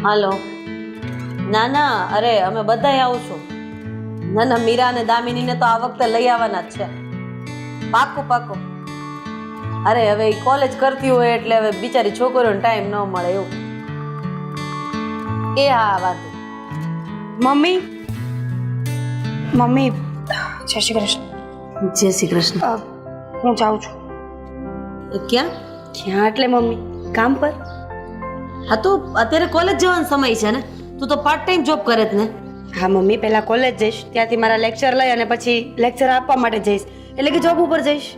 હાલો. ના ના, અરે અમે બધાય આવશું. ના ના, મીરા અને દામિનીને તો આ વખતે લઈ આવવાના જ છે. પાક્કું પાક્કું. અરે હવે એ કોલેજ કરતી હોય એટલે હવે બિચારી છોકરીઓને ટાઈમ ન મળે એવું. એ હા, વાંધો. મમ્મી મમ્મી જય શ્રી કૃષ્ણ. જય શ્રી કૃષ્ણ. હું જાઉં છું. ક્યાં? ક્યાં એટલે મમ્મી કામ પર. હા તો અત્યારે કોલેજ જવાનો સમય છે ને, તું તો પાર્ટ ટાઈમ જોબ કરે જ ને. હા મમ્મી, પહેલા કોલેજ જઈશ, ત્યાંથી મારા લેક્ચર લઈ અને પછી લેક્ચર આપવા માટે જઈશ, એટલે કે જોબ ઉપર જઈશ.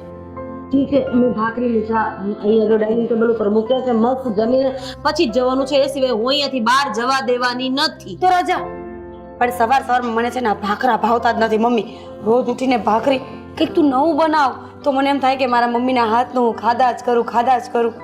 ઠીક છે, મેં ભાખરી લીધા અહીંયા ડાઇનિંગ ટેબલ ઉપર મૂક્યા છે, મસ્ત જમીને પછી જ જવાનું છે. એ સિવાય હું અહીંયાથી બહાર જવા દેવાની નથી. તો રજા. પણ સવાર સવારમાં મને છે ને આ ભાખરા ભાવતા જ નથી મમ્મી. રોજ ઉઠીને ભાખરી કંઈક તું નવું બનાવ તો મને એમ થાય કે મારા મમ્મીના હાથનું હું ખાધા જ કરું.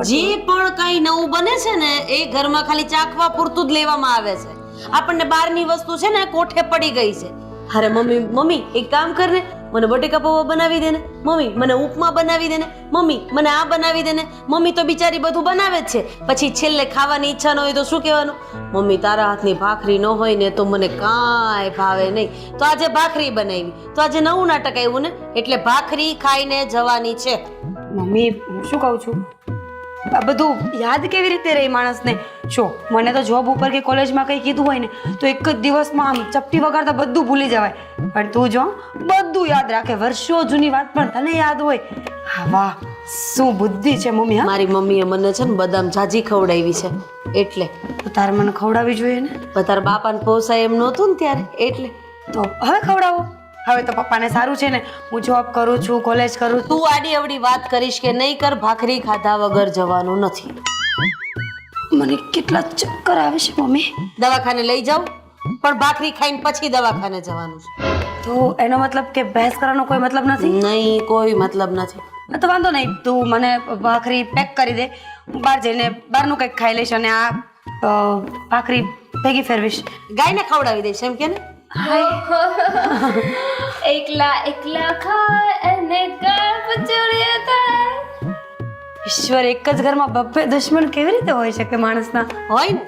જે પણ કઈ નવું બને છે ને એ ઘરમાં ખાલી ચાખવા પૂરતું જ લેવામાં આવે છે. આપણને બહારની વસ્તુ છે ને કોઠે પડી ગઈ છે. અરે મમ્મી એક કામ કર ને, મને બટેકા પૌવા બનાવી દે ને, મમ્મી મને ઉપમા બનાવી દે ને, મમ્મી મને આ બનાવી દે ને. મમ્મી તો બિચારી બધું બનાવે જ છે, પછી છેલ્લે ખાવાની ઈચ્છા ન હોય તો શું કહેવાનું? મમ્મી તારા હાથની ભાખરી ન હોય ને તો મને કાંઈ ભાવે નહીં. તો આજે ભાખરી બનાવી, તો આજે નવું નાટક આવ્યું ને, એટલે ભાખરી ખાઈને જવાની છે. મમ્મી હું શું કહું છું, આ બધું યાદ કેવી રીતે રહી માણસને? જો મને તો જોબ ઉપર કે કોલેજમાં કંઈ કીધું હોય ને તો એક જ દિવસમાં આમ ચપટી વગાડતા બધું ભૂલી જવાય. પણ તું જો બધું યાદ રાખે, વર્ષો જૂની વાત પણ તને યાદ હોય. હા વાહ, શું બુદ્ધિ છે મમ્મી. હા, મારી મમ્મીએ મને છે ને બદામ જાજી ખવડાવી છે એટલે. તો તારે મને ખવડાવવી જોઈએ ને. પણ તારા બાપાને પોસાય એમ નહોતું ને ત્યારે, એટલે. તો હવે ખવડાવો. હવે તો પપ્પાને સારું છે ને, હું જોબ કરું છું, કોલેજ કરું છું. તું આડી અવડી વાત કરીશ કે નહીં કર, ભાખરી ખાધા વગર જવાનું નથી. મને કેટલા ચક્કર આવે છે મમ્મી. દવાખાને લઈ જાઉં, પણ ભાખરી ખાઈને પછી દવાખાને જવાનું છે. તો એનો મતલબ કે બહેસ કરવાનો કોઈ મતલબ નથી? નહીં, કોઈ મતલબ નથી. તો વાંધો નહીં, તું મને ભાખરી પેક કરી દે, હું બહાર જઈને બહારનું કંઈક ખાઈ લઈશ અને આ ભાખરી ભેગી ફેરવીશ. ગાયને ખવડાવી દઈશ એમ કે ને. એકલા એકલા ખાય અને ગાળ પચોળીએ થાય. ઈશ્વર, એક જ ઘરમાં બબ્બે દુશ્મન કેવી રીતે હોય શકે માણસના? હોય ને,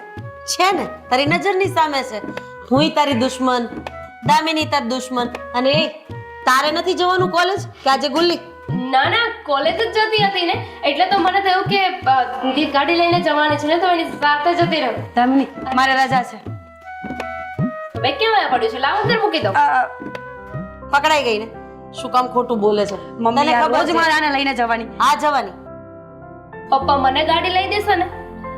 છે ને, તારી નજરની સામે છે. હુંય તારી દુશ્મન, દામિની તારી દુશ્મન. અને એ તારે નથી જવાનું કોલેજ કે આજે ગુલ્લી? ના ના, કોલેજ જ જતી હતી ને, એટલે તો મને થયું કે ગાડી લઈને જવાની છે ને તો એની સાથે જતી રહું. દામિની, મારે રજા છે. મેં કેવા પડ્યું છે, લાવ અંદર મૂકી દો. પકડાઈ ગઈ ને, શું કામ ખોટું બોલે છે? મમ્મી તને ખબર રોજ છે? મારે આને લઈને જવાની. આ જવાની. પપ્પા મને ગાડી લઈ દેશે ને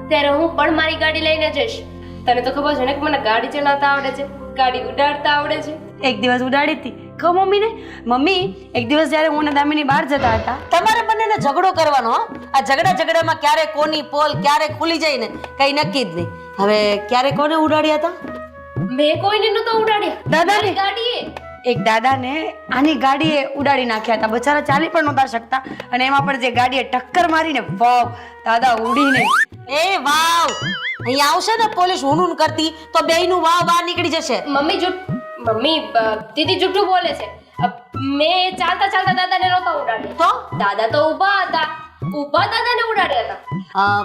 ત્યારે હું પણ મારી ગાડી લઈને જઈશ. તને તો ખબર છે ને કે મને ગાડી ચલાવતા આવડે છે, ગાડી ઉડાડતા આવડે છે. એક દિવસ ઉડાડી હતી, કહો મમ્મીને. મમ્મી, એક દિવસ જ્યારે હું અને દામિની બહાર જતા હતા. તમારે બંનેને ઝઘડો કરવાનો હો. આ ઝઘડામાં ક્યારે કોની પોલ ક્યારે ખુલી જાય ને કઈ નક્કી જ નહીં. હવે ક્યારે કોને ઉડાડ્યા હતા? મેં કોઈને નતો ઉડાડ્યા, દાદાને. મારી ગાડીએ. એક દાદાને આની ગાડીએ ઉડાડી નાખ્યા હતા. બચારા ચાલી પણ નહોતા શકતા અને એમાં પણ જે ગાડીએ ટક્કર મારીને, વાવ, દાદા ઉડીને. એ વાવ, અહીંયા આવશે ને પોલીસ હુનૂન કરતી તો બેયનું વાવ બહાર નીકળી જશે. મમ્મી દીદી જુઠ્ઠું બોલે છે. મેં ચાલતા ચાલતા દાદાને નહોતા ઉડાડ્યા. તો દાદા તો ઊભા હતા, ઊભા દાદાને ઉડાડ્યા હતા.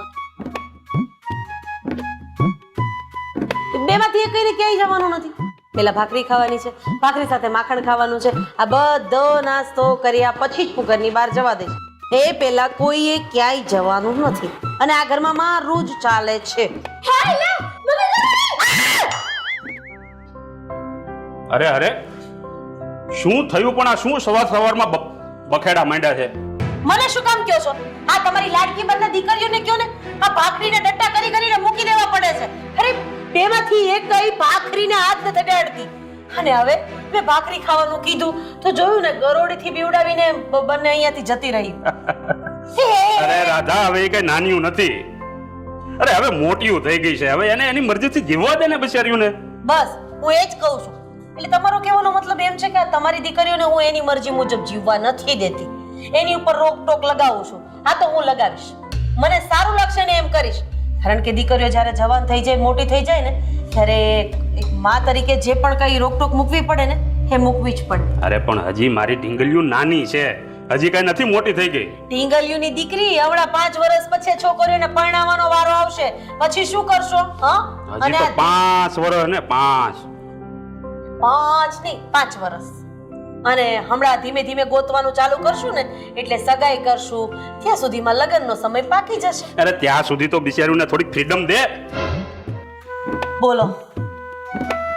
બેમાંથી એક કઈને ક્યાંય જવાનું નથી. પેલા ભાખરી ખાવાની છે, ભાખરી સાથે માખણ ખાવાનું છે. આ બધો નાસ્તો કર્યા પછી જ ઘરની બહાર જવા દઈશ. એ પેલા કોઈએ ક્યાંય જવાનું નથી. અને આ ઘરમાં મારું જ ચાલે છે. અરે અરે, શું થયું? પણ આ શું સવારમાં બખેડા માંડ્યા છે? મને શું કામ કહો છો? આ તમારી લાડકી બંને દીકરીઓને કહો ને, આ ભાખરીને ડટ્ટા કરી કરીને મૂકી દેવા પડે છે. અરે બેમાંથી એક કઈ ભાખરીને હાથ નથી અડાડતી. અને હવે મેં ભાખરી ખાવાનું કીધું તો જોયું ને, ગરોડીથી બીવડાવીને બંને અહીંયાથી જતી રહી. અરે રાધા, હવે એ કઈ નાનીયું નથી. અરે હવે મોટીયું થઈ ગઈ છે. હવે એને એની મરજીથી જીવવા દે ને બિચારીઓને. બસ હું એ જ કહું છું. એટલે તમારો કહેવાનો મતલબ એમ છે કે તમારી દીકરીઓને હું એની મરજી મુજબ જીવવા નથી દેતી, એની ઉપર રોક ટોક લગાવું છું. હા તો હું લગાવીશ, મને સારું લાગશે ને એમ કરીશ. કારણ કે દીકરીઓ જ્યારે જવાન થઈ જાય, મોટી થઈ જાય ને, ત્યારે એક મા તરીકે જે પણ કઈ રોકટોક મૂકવી પડે ને એ મૂકવી જ પડે. અરે પણ હજી મારી ઢીંગલીઓ નાની છે, હજી કઈ નથી મોટી થઈ ગઈ. ઢીંગલીઓની દીકરી હમણાં 5 વર્ષ પછી છોકરીઓને પરણાવવાનો વારો આવશે, પછી શું કરશો? હજી તો 5 વર્ષ ને 5. 5 નહીં 5 વર્ષ. અને હમણાં ધીમે ધીમે ગોતવાનું ચાલુ કરશું ને એટલે સગાઈ કરશું, ત્યાં સુધીમાં લગ્નનો સમય પાકી જશે. અરે ત્યાં સુધી તો બિચારીઓને થોડીક ફ્રીડમ દે. બોલો,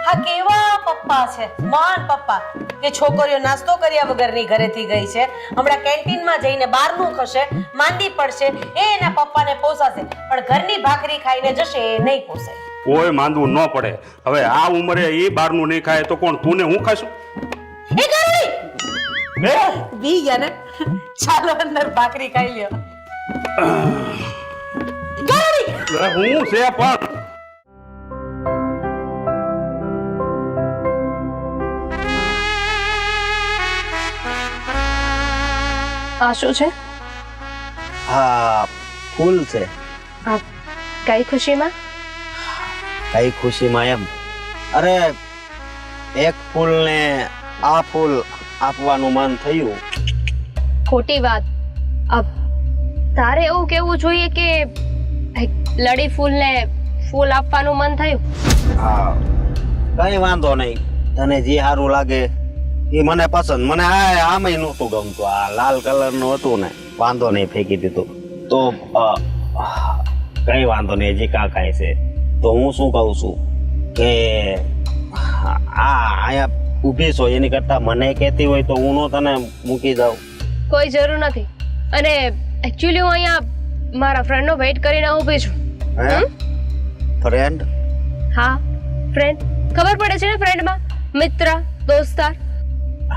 હા કેવા પપ્પા છે, મહાન પપ્પા, કે છોકરીઓ નાસ્તો કર્યા વગરની ઘરેથી ગઈ છે, હમણાં કેન્ટીનમાં જઈને બહારનું ખશે, માંદી પડશે, એ એના પપ્પાને પોસાશે, પણ ઘરની ભાખરી ખાઈને જશે એ નહીં પોસાય. કોઈ માંદવું ન પડે. હવે આ ઉંમરે એ બહારનું નહીં ખાય તો કોણ, તું ને હું ખાશું? એ ગરડી બી ગયા ને, ચાલો અંદર ભાખરી ખાઈ લ્યો. ગરડી હું છે પણ આ શું છે? હા, ફૂલ છે. આ કઈ ખુશીમાં? કઈ ખુશીમાં એમ? અરે એક ફૂલને આ ફૂલ આપવાનું મન થયું. ખોટી વાત. તારે એવું કેવું જોઈએ કે લડી ફૂલને ફૂલ આપવાનું મન થયું. હા, કઈ વાંધો નહીં, તને જે સારું લાગે એ મને પસંદ. મને આમેય નહોતું ગમતું, આ લાલ કલરનું હતું ને, વાંધો નહીં, ફેંકી દીધું. તો કઈ વાંધો નહીં, હજી કાંઈ છે. તો હું શું કહું છું કે અહીંયા ઊભી છો એની કરતા મને કહેતી હોય તો હું નો તને મૂકી જાઉં. કોઈ જરૂર નથી. અને એકચ્યુઅલી હું અહીંયા મારા ફ્રેન્ડનો વેઇટ કરીને ઊભી છું. ફ્રેન્ડ? હા, ફ્રેન્ડ. ખબર પડે છે ને ફ્રેન્ડમાં મિત્ર, દોસ્તાર.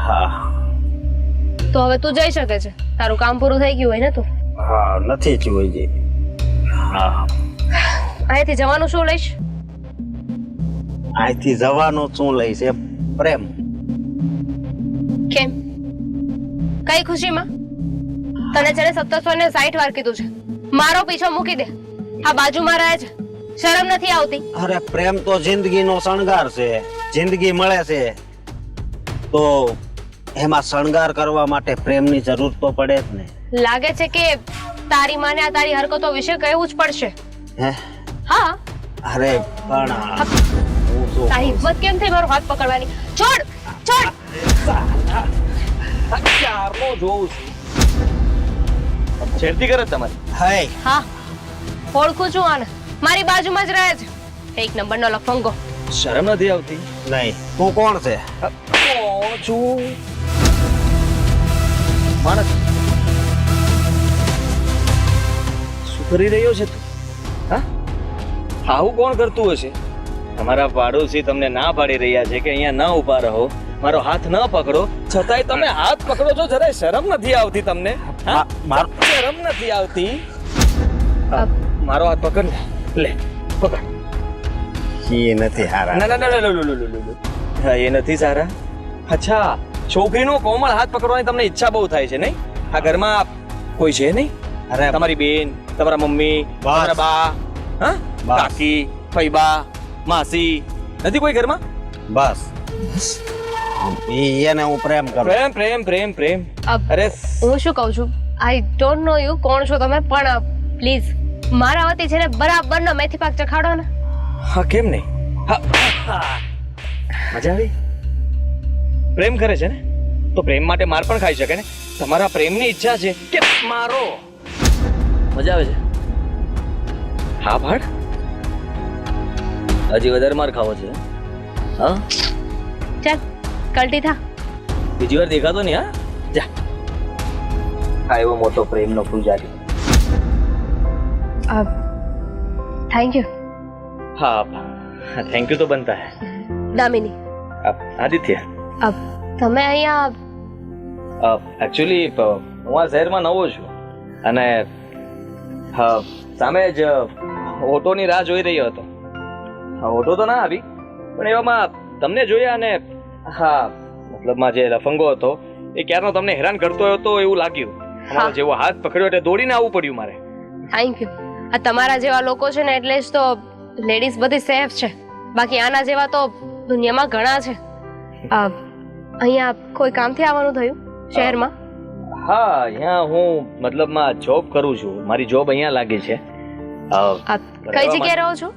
હા. તો હવે તું જઈ શકે છે, તારું કામ પૂરું થઈ ગયું હોય ને? તું હા, નથી થયું હજી. હા. અહીંયાથી જવાનું શું લઈશ? અહીંથી જવાનું શું લઈશ? એ પ્રેમ. કેમ? કઈ ખુશીમાં? તને છે ને 760 વાર કીધું છે મારો પીછો મૂકી દે, આ બાજુમાં રહે છે, શરમ નથી આવતી? અરે પ્રેમ તો જિંદગીનો શણગાર છે. જિંદગી મળે છે તો એમાં શણગાર કરવા માટે પ્રેમની જરૂર તો પડે જ ને. લાગે છે કે તારી માને આ તારી હરકતો વિશે કહેવું જ પડશે. હે? હા. અરે પણ હું શું તારી હિંમત કેમ થઈ મારો હાથ પકડવાની? છોડ, છોડ. ચારનો જોઉં છું. છેડતી કરે તમારી? હે? હા, ઓળખું છું આને, મારી બાજુમાં જ રહે છે, એક નંબરનો લફંગો. શરમ નથી આવતી? નહીં. તું કોણ છે? કોણ છું? માણસ. શું કરી રહ્યો છે તું? હા, આવું કોણ કરતું હશે? તમારા પાડોશી તમને ના પાડી રહ્યા છે કે અહીંયા ના ઊભા રહો, મારો હાથ ન પકડો, છતાંય તમે હાથ પકડો છો. જરાય શરમ નથી આવતી તમને? હા, શરમ નથી આવતી? મારો હાથ પકડ ને, લે પકડ. એ નથી હારા. ના ના ના ના, હા, એ નથી સારા. અચ્છા, છોકરીનો કોમળ હાથ પકડવાની તમને ઈચ્છા બહુ થાય છે નહીં? આ ઘરમાં કોઈ છે નહીં? અરે તમારી બેન, તમારા મમ્મી, તમારા બા, હા, બસ. કાકી, ફઈબા, માસી નથી કોઈ ઘરમાં? બસ એને હું પ્રેમ કરું. પ્રેમ પ્રેમ પ્રેમ પ્રેમ. અરે હું શું કહું છું, આઈ ડોન્ટ નો યુ કોણ છો તમે, પણ પ્લીઝ મારા વતી છે ને બરાબરનો મેથી પાક ચખાડો ને. હા, કેમ નહીં? હા, મજા આવી? પ્રેમ કરે છે ને તો પ્રેમ માટે માર પણ ખાઈ શકે ને. તમારા પ્રેમની ઈચ્છા છે કે મારો. મજા આવે છે? હા ભાડ, હજી વધારે માર ખાવો છે? હા, ચાલ કલટી થા. બીજી વાર દેખાતો નહીં. હા, જા. હા, એવો મોટો પ્રેમનો પૂજારી. Thank you. हाँ, थैंक यू तो बनता है. દામિની, આદિત્ય, તમે અહીંયા એકચ્યુઅલી હું આ શહેરમાં નવો છું અને સામે જ ઓટોની રાહ જોઈ રહ્યો હતો. ઓટો તો ના આવી પણ એવામાં તમને જોયા અને હા, મતલબમાં જે લફંગો હતો એ ક્યારનો તમને હેરાન કરતો હતો એવું લાગ્યું. તમારો જેવો હાથ પકડ્યો એટલે દોડીને આવવું પડ્યું મારે. Thank you. આ તમારા જેવા લોકો છે ને એટલે જ તો લેડીઝ બધી સેફ છે, બાકી આના જેવા તો દુનિયામાં ઘણા છે. અહીંયા કોઈ કામથી આવવાનું થયું શહેરમાં? હા અહીંયા હું મતલબમાં જોબ કરું છું, મારી જોબ અહીંયા લાગી છે. આ કઈ જગ્યાએ રહો છો?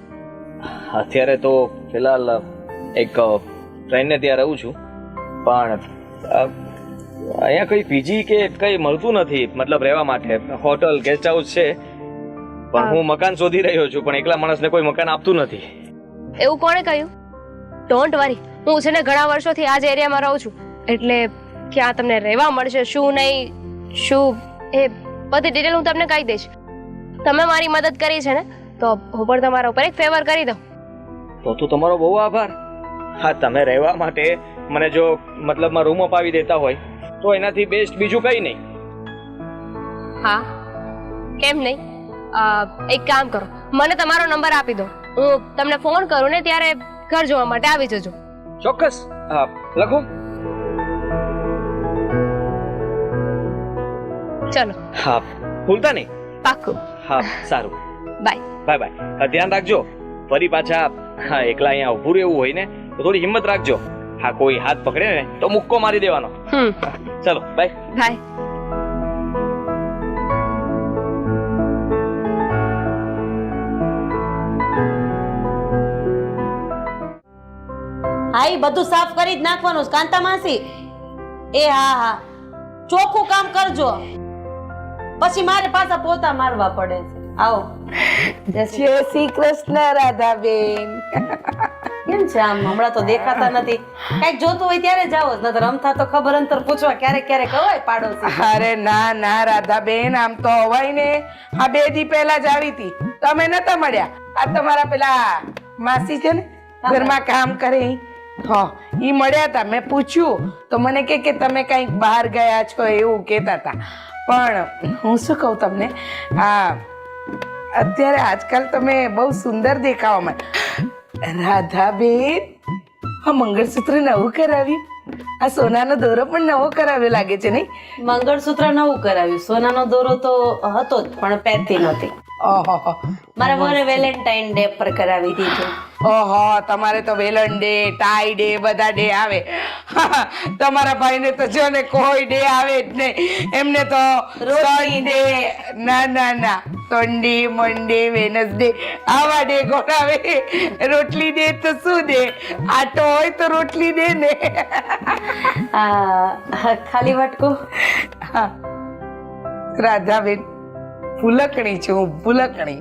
અત્યારે તો ફિલહાલ એક ફ્રેન્ડને ત્યાં રહું છું, પણ અહીંયા કઈ પીજી કે કઈ મળતું નથી, મતલબ રહેવા માટે. હોટલ ગેસ્ટ હાઉસ છે, પણ હું મકાન શોધી રહ્યો છું, પણ એકલા માણસને કોઈ મકાન આપતું નથી. એવું કોણે કહ્યું? ડોન્ટ વરી, હું છે ને ઘણા વર્ષોથી આ જ એરિયામાં રહું છું, એટલે ક્યાં તમને રહેવા મળશે શું નહીં શું એ બધી ડિટેલ હું તમને કહી દઈશ. તમે મારી મદદ કરી છે ને, તો હું પણ તમારા ઉપર એક ફેવર કરી દઉં. તો તમારો બહુ આભાર. હા, તમે રહેવા માટે મને જો મતલબમાં રૂમ અપાવી દેતા હોય તો એનાથી બેસ્ટ બીજું કંઈ નહીં. હા, કેમ નહીં? એક કામ કરો, મને તમારો નંબર આપી દો, હું તમને ફોન કરું ને ત્યારે ઘર જોવા માટે આવી જજો. ચોક્કસ. હા, લખો. ચલો. હા, ભૂલતા નહીં. પાક્કું. હા, સારું. બાય. Bye by. ધ્યાન રાખજો. ફરી પાછા હા એકલા અહીંયા ઊભું રહેવું હોય ને તો થોડી હિંમત રાખજો. હા, કોઈ હાથ પકડે ને તો મુક્કો મારી દેવાનો. ચલો, બાય. બાય. હા, એ બધું સાફ કરી જ નાખવાનું છે, કાંતા માસી. એ હા હા, ચોખ્ખું કામ કરજો, પછી મારે પાછા પોતા મારવા પડે છે. આવો. જય શ્રી કૃષ્ણ રાધાબેન. કેમ છે આમ? હમણાં તો દેખાતા નથી. કઈક જોતું હોય ત્યારે જાઓ, નતર રમતા તો ખબર અંતર પૂછવા ક્યારેક ક્યારેક હોય પાડોશી. અરે ના ના રાધાબેન, આમ તો હવાય ને. આ 2 દી પહેલા જ આવી હતી, તમે નતા મળ્યા. આ તમારા પેલા માસી છે ને ઘરમાં કામ કરે, હા, ઈ મળ્યા હતા. મેં પૂછ્યું તો મને કે તમે કઈક બહાર ગયા છો એવું કહેતા હતા. પણ હું શું કહું તમને, આ અત્યારે આજકાલ તમે બહુ સુંદર દેખાવામાં. રાધાબેન, આ મંગળસૂત્ર નવું કરાવ્યું, આ સોનાનો દોરો પણ નવો કરાવ્યો લાગે છે નહીં? મંગળસૂત્ર નવું કરાવ્યું, સોનાનો દોરો તો હતો જ પણ પહેરતી નહોતી. ઓહો, મારા વરે વેલેન્ટાઇન ડે પર કરાવી દીધું. ઓહો, તમારે તો વેલન ડે, ટાઈ ડે, બધા ડે આવે. તમારા ભાઈને તો જો ને કોઈ ડે આવે જ નહીં. એમને તો સન્ડે, ના ના ના, સન્ડે, મંડે, વેનસડે આવા ડે ગોળાવે. રોટલી દે તો શું દે? આટો હોય તો રોટલી દે ને. ખાલી વાટકો. હા, રાધાબેન, ભૂલકણી છું હું, ભૂલકણી.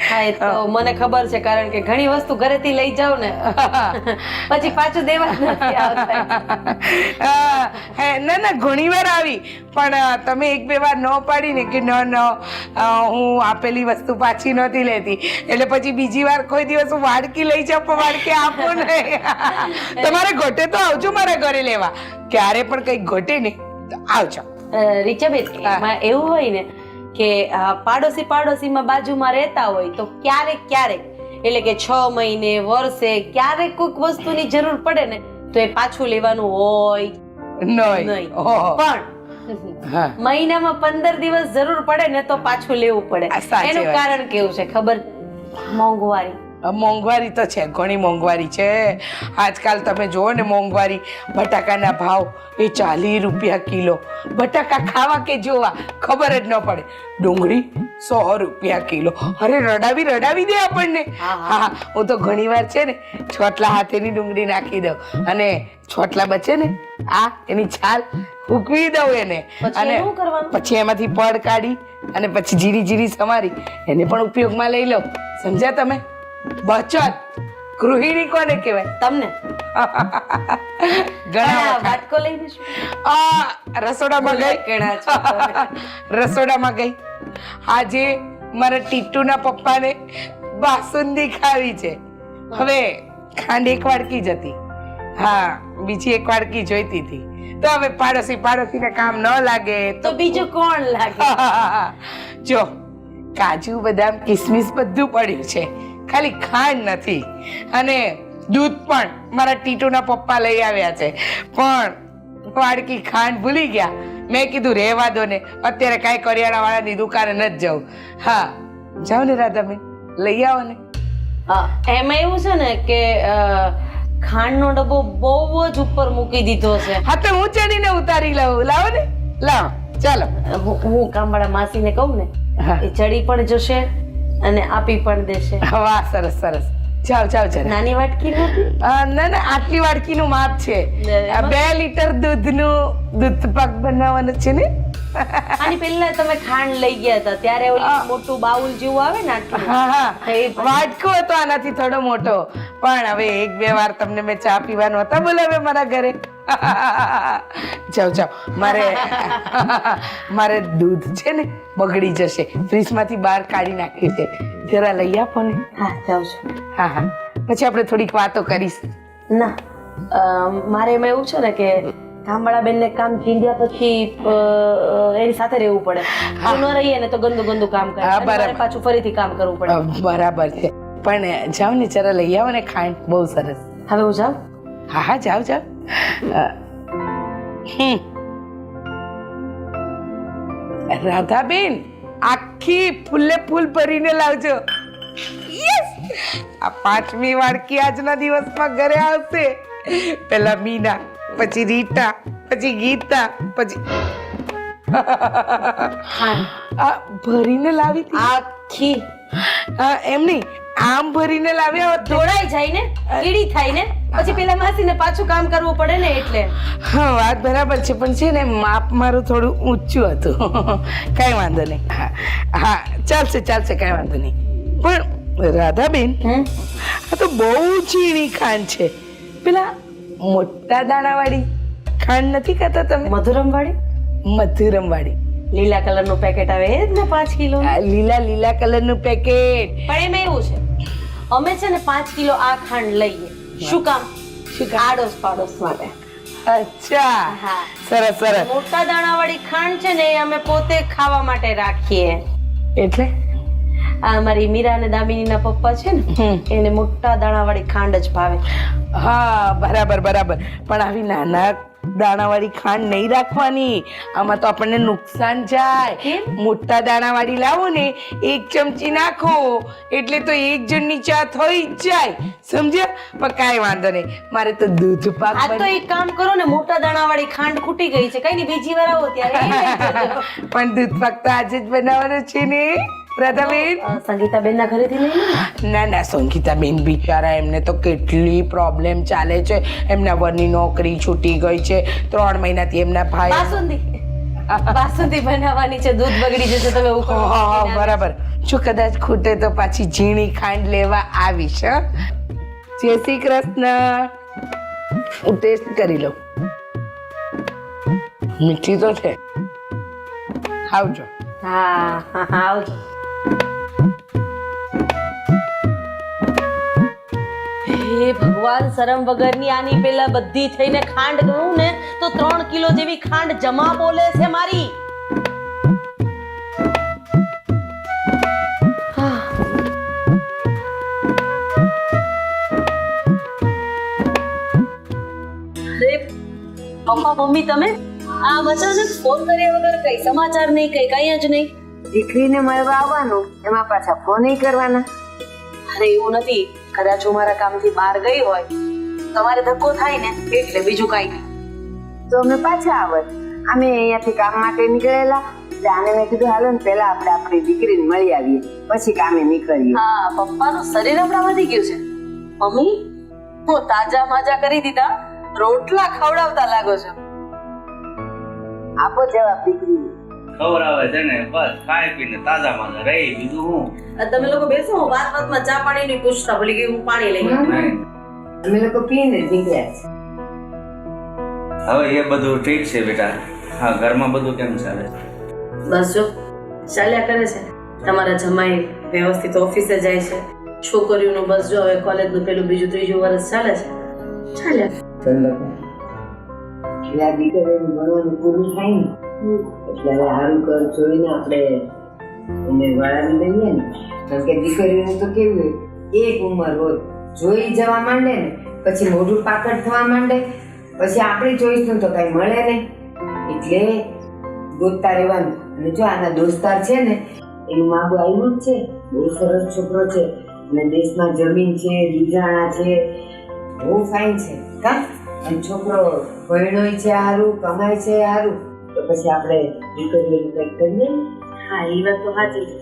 હા, એ તો મને ખબર છે, કારણ કે ઘણી વસ્તુ ઘરેથી લઈ જાવ ને પછી પાછું દેવા જ નથી આવતા. ના ના, ઘણી વાર આવી, પણ તમે 1-2 વાર ન પાડી ને કે ન હું આપેલી વસ્તુ પાછી નહોતી લેતી, એટલે પછી બીજી વાર કોઈ દિવસ હું વાડકી લઈ જાઉં પણ વાડકી આપો નહીં. તમારે ઘટે તો આવજો મારા ઘરે લેવા, ક્યારે પણ કઈ ઘટે ને તો આવજો. રીચાબેન, એમાં એવું હોય ને કે પાડોશીમાં બાજુમાં રહેતા હોય તો ક્યારેક ક્યારેક, એટલે કે 6 મહિને, વર્ષે ક્યારેક કોઈક વસ્તુની જરૂર પડે ને તો એ પાછું લેવાનું હોય નહીં. પણ મહિનામાં 15 દિવસ જરૂર પડે ને તો પાછું લેવું પડે. એનું કારણ કેવું છે ખબર? મોંઘવારી. મોંઘવારી તો છે, ઘણી મોંઘવારી છે આજકાલ. તમે જુઓ ને મોંઘવારી, બટાકાના ભાવ એ 40 રૂપિયા કિલો. બટાકા ખાવા કે જોવા ખબર જ ન પડે. ડુંગળી 100 રૂપિયા કિલો. અરે રડાવી દે આપણને. હા, હું તો ઘણી વાર છે ને છોટલા હાથેની ડુંગળી નાખી દઉં, અને છોટલા બચે ને આ એની છાલ ઉકવી દઉં એને, અને પછી એમાંથી પડ કાઢી અને પછી જીરી સમારી એને પણ ઉપયોગમાં લઈ લઉં. સમજ્યા તમે? બચત ગૃહિણી કોને કહેવાય? તમને ઘણા વાટકો લઈને રસોડામાં ગઈ. આજે મારા ટીટુના પપ્પાને બાસુંદી ખાવી છે. હવે ખાંડ 1 વાડકી જ હતી, હા, બીજી 1 વાડકી જોઈતી હતી. તો હવે પાડોશીને કામ ન લાગે તો બીજું કોણ લાગે? જો, કાજુ, બદામ, કિસમિસ બધું પડ્યું છે, ખાલી ખાંડ નથી. અને દૂધ પણ મારા ટીટુના પપ્પા લઈ આવ્યા છે, પણ વાડકી ખાંડ ભૂલી ગયા. મેં કીધું રહેવા દો ને, અત્યારે કાંઈ કરિયાણા વાળાની દુકાને નથી જવું. હા, જાઓ ને રાધાબેન, લઈ આવો ને. એમાં એવું છે ને કે ખાંડનો ડબ્બો બહુ જ ઉપર મૂકી દીધો છે. હા, તો હું ચડીને ઉતારી લઉં. લાવો ને, લાવો, ચાલો હું કામવાળા માસીને કહું ને હા. એ ચડી પણ જશે અને આપી પણ દેશે. વાહ સરસ સરસ જાઓ જાઓ જરા નાની વાટકી નથી? ના ના આટલી વાડકીનું માપ છે આ 2 લીટર દૂધનું દૂધ પાક બનાવવાનું છે ને આની પહેલા તમે ખાંડ લઈ ગયા હતા ત્યારે ઓલું મોટું બાઉલ જેવું આવે ને આટલું. હા હા વાટકો હતો આનાથી થોડો મોટો પણ હવે 1-2 વાર તમને મેં ચા પીવાનું હતા બોલાવ્યો મારા ઘરે જાઓ જાઓ મારે દૂધ છે ને બગડી જશે ફ્રીજમાંથી બહાર કાઢી નાખ્યું છે જરા લઈ આપો ને હા જાઉં છું. હા હા પછી આપણે થોડીક વાતો કરીશું ના મારે એમાં એવું છે ને કે ગામવાળા બેનને કામ ચીંધ્યા પછી એની સાથે રહેવું પડે. જો ન રહીએ ને તો ગંદુ ગંદુ કામ કરે હા, અને બરાબર. મારે પાછું ફરીથી કામ કરવું પડે. બરાબર છે પણ જાઓ ને જરા લઈ આવો ને ખાંડ બહુ સરસ હવે હું જાઉં? હા હા જાઓ જાઓ રાધાબેન આખી ફૂલે ફૂલ ભરીને લાવજો Yes! આ 5મી વાડકી આજના દિવસમાં ઘરે આવશે પેલા મીના પછી રીટા પછી ગીતા પછી આ ભરીને લાવી હતી આખી એમ નહીં આમ ભરીને લાવ્યા હોત તો- ઢોળાઈ જાય ને કીડી થાય ને પછી પેલા માસીને પાછું કામ કરવું પડે ને એટલે. હા વાત બરાબર છે પણ છે ને માપ મારું થોડું ઊંચું હતું કાંઈ વાંધો નહીં હા હા ચાલશે ચાલશે કાંઈ વાંધો નહીં પણ રાધાબેન આ તો બહુ ઝીણી ખાંડ છે પેલા મોટા દાણાવાળી ખાંડ નથી ખાતા તમે મધુરમ વાળી મધુરમ વાળી લીલા કલર નું પેકેટ આવે એ જ ને 5 કિલો. આ લીલા કલરનું પેકેટ પણ એમાં એવું છે અમે છે ને 5 કિલો આ ખાંડ લઈએ. શું કામ? આડોશ પાડોશ માટે. અચ્છા હા. સરસ સરસ મોટા દાણા વાળી ખાંડ છે ને એ અમે પોતે ખાવા માટે રાખીએ. એટલે આ અમારી મીરા અને દામિનીના પપ્પા છે ને એને મોટા દાણા વાળી ખાંડ જ ભાવે. હા બરાબર બરાબર પણ આવી નાના દાણાવાળી ખાંડ નહીં રાખવાની આમાં તો આપણને નુકસાન જાય કેમ? મોટા દાણાવાળી લાવો ને 1 ચમચી નાખો એટલે તો 1 જણની ચા થઈ જ જાય સમજ્યા પણ કાંઈ વાંધો નહીં મારે તો દૂધ પાક આ તો એક કામ કરો ને મોટા દાણા વાળી ખાંડ ખૂટી ગઈ છે કઈ નહીં બીજી વાર આવો ત્યારે એ લઈ જજો. પણ દૂધ પાક તો આજે જ બનાવવાનો છે ને રાધાબેન સંગીતાબેન ના ઘરેથી લઈ લો. ના ના સંગીતાબેન બિચારા એમને તો કેટલી પ્રોબ્લેમ ચાલે છે એમના વરની નોકરી છૂટી ગઈ છે 3 મહિનાથી એમના ભાઈ બાસુંદી બનાવવાની છે દૂધ બગડી જશે તમે એવું કહો. હા બરાબર જો કદાચ ખૂટે તો પાછી ઝીણી ખાંડ લેવા આવીશ હં? જય શ્રી કૃષ્ણ હું ટેસ્ટ કરી લઉં મીઠી તો છે આવજો હા હા હા આવજો. હે ભગવાન શરમ વગરની આની પેલા બધી થઈને ખાંડ કહું ને તો 3 કિલો જેવી ખાંડ જમા બોલે છે મારી. પપ્પા મમ્મી તમે આ અચાનક ફોન કર્યા વગર કઈ સમાચાર નહીં કઈ જ નહીં. દીકરીને મળવા આવવાનું એમાં પાછા ફોન કરવાના. અરે એવું નથી કદાચ હું મારા કામથી બહાર ગઈ હોય તમારે ધક્કો થાય ને એટલે બીજું કઈ નહીં. તો અમે પાછા આવત. અમે અહીંયાથી કામ માટે નીકળેલા એટલે આને મેં કીધું હાલો ને પહેલા આપણે આપણી દીકરીને મળી આવીએ પછી કામે નીકળીએ. હા પપ્પાનું શરીર હમણાં વધી ગયું છે. મમ્મી હું તાજા માજા કરી દીધા રોટલા ખવડાવતા લાગો છો. આપો જવાબ દીકરીને. ખવડાવે છે ને બસ ખાઈ પીને તાજા માં રહી બીજું હું તમે લોકો બેસો હું વાતમાં ચા પાણી ની પૂછતા ભૂલી ગઈ હું પાણી લઈ નહીં. અમે લોકો પીને જ નીકળ્યા છે. હવે એ બધું ઠીક છે બેટા હા ઘરમાં બધું કેમ ચાલે છે? બસ જો ચાલ્યા કરે છે. તમારા જમાઈ વ્યવસ્થિત ઓફિસે જાય છે છોકરીઓનું બસ જો હવે કોલેજનું પેલું બીજું ત્રીજું વર્ષ ચાલે છે ચાલ્યા. એટલે આ દીકરીને ભણવાનું પૂરું થાય ને એટલે હવે સારું કર જોઈને આપણે એને વળાવી દઈએ ને કારણ કે દીકરીઓને તો કેવું હોય એક ઉંમર હોય જોઈ જવા માંડે ને પછી મોઢું પાકડ થવા માંડે પછી આપણી ચોઈસનું તો કઈ મળે નહીં એટલે ગોતતા રહેવાનું. અને જો આના દોસ્તાર છે ને એનું માગું આવ્યું જ છે બહુ સરસ છોકરો છે અને દેશમાં જમીન છે બીજાણા છે બહુ ફાઇન છે કા અને છોકરો ભણ્યો છે સારું કમાય છે સારું તો પછી આપણે દીકરીઓને કંઈક કરીએ ને. હા એ વાત તો સાચી છે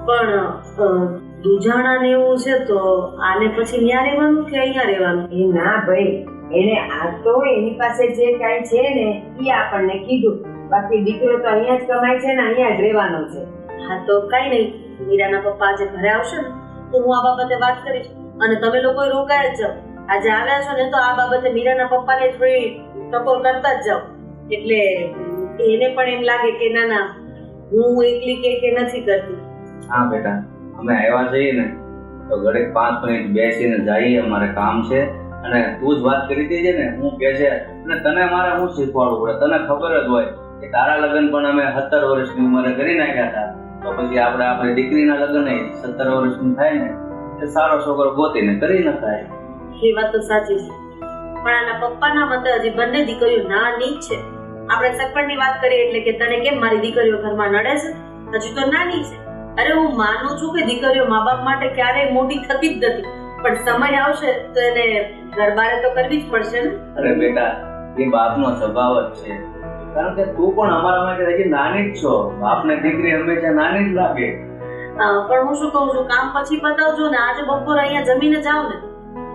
પણ દુજાણા ને એવું છે તો આને પછી ન્યા રહેવાનું કે અહીંયા રહેવાનું? એ ના ભાઈ, એને આ તો એની પાસે જે કાંઈ છે ને એ આપણને કીધું, બાકી દીકરો તો અહીંયા જ કમાય છે ને અહીંયા જ રહેવાનો છે. હા તો કઈ નહીં, મીરાના પપ્પા આજે ઘરે આવશે ને તો હું આ બાબતે વાત કરીશ અને તમે લોકો રોકાય જ જાઓ. આજે આવ્યા છો ને તો આ બાબતે મીરાના પપ્પાને થોડી ટકોર કરતા જ જાઓ, એટલે એને પણ એમ લાગે કે ના ના હું એકલી કે નથી કરતી. હા બેટા, અમે આવ્યા છીએ ને તો ઘડીક 5 મિનિટ બેસીને જઈએ, અમારે કામ છે. અને તું જ વાત કરી હતી ને હું કે છે, અને તને મારે શું શીખવાડવું પડે? તને ખબર જ હોય કે તારા લગ્ન પણ અમે 17 વર્ષની ઉંમરે કરી નાખ્યા હતા, તો પછી આપણી દીકરીના લગ્ન 17 વર્ષનું થાય ને એટલે સારો છોકરો ગોતીને કરી ન થાય. એ વાત તો સાચી છે, પણ આના પપ્પાના મતે હજી બંને દીકરીઓ નાની જ છે. આપણે સગપણની વાત કરીએ એટલે કે તને કેમ મારી દીકરીઓ ઘરમાં નડે છે? હજી તો નાની છે. અરે હું માનું છું કે દીકરીઓ મા બાપ માટે ક્યારેય મોટી થતી જ નથી, પણ સમય આવશે તો એને ઘરબારે તો કરવી જ પડશે ને. અરે બેટા, એ બાપનો સ્વભાવ જ છે, કારણ કે તું પણ અમારા માટે હજી નાની જ છો. બાપને દીકરી હંમેશા નાની જ લાગે. પણ હું શું કહું છું, કામ પછી બતાવજો ને. આજે બપોર અહીંયા જમીને જાઓ ને.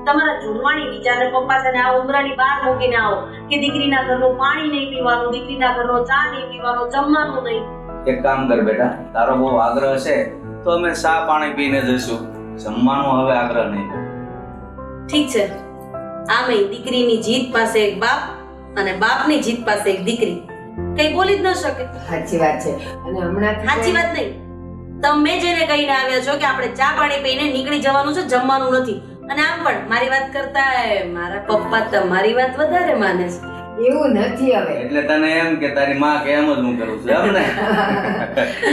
તમારા જુડવાણી વિચારને પપ્પા છે ને આ ઉમરાની બહાર મૂકીને આવો કે દીકરીના ઘરનું પાણી નહીં પીવાનું, દીકરીના ઘરનો ચા નહીં પીવાનો, જમવાનું નહીં. એક કામ કર બેટા, તારો બહુ આગ્રહ છે તો અમે ચા પાણી પીને જઈશું, જમવાનું હવે આગ્રહ નહીં. ઠીક છે. આમે દીકરીની જીત પાસે એક બાપ અને બાપની જીત પાસે એક દીકરી, કઈ બોલી જ ન શકે. સાચી વાત છે. અને હમણાં સાચી વાત નહીં, તમે જેને કહીને આવ્યા છો કે આપણે ચા પાણી પીને નીકળી જવાનું છે, જમવાનું નથી. અને આમ પણ મારી વાત કરતા મારા પપ્પા તમારી વાત વધારે માને છે. એવું નથી હવે. એટલે તને એમ કે તારી માં કે એમ જ હું કરું છું એમ ને?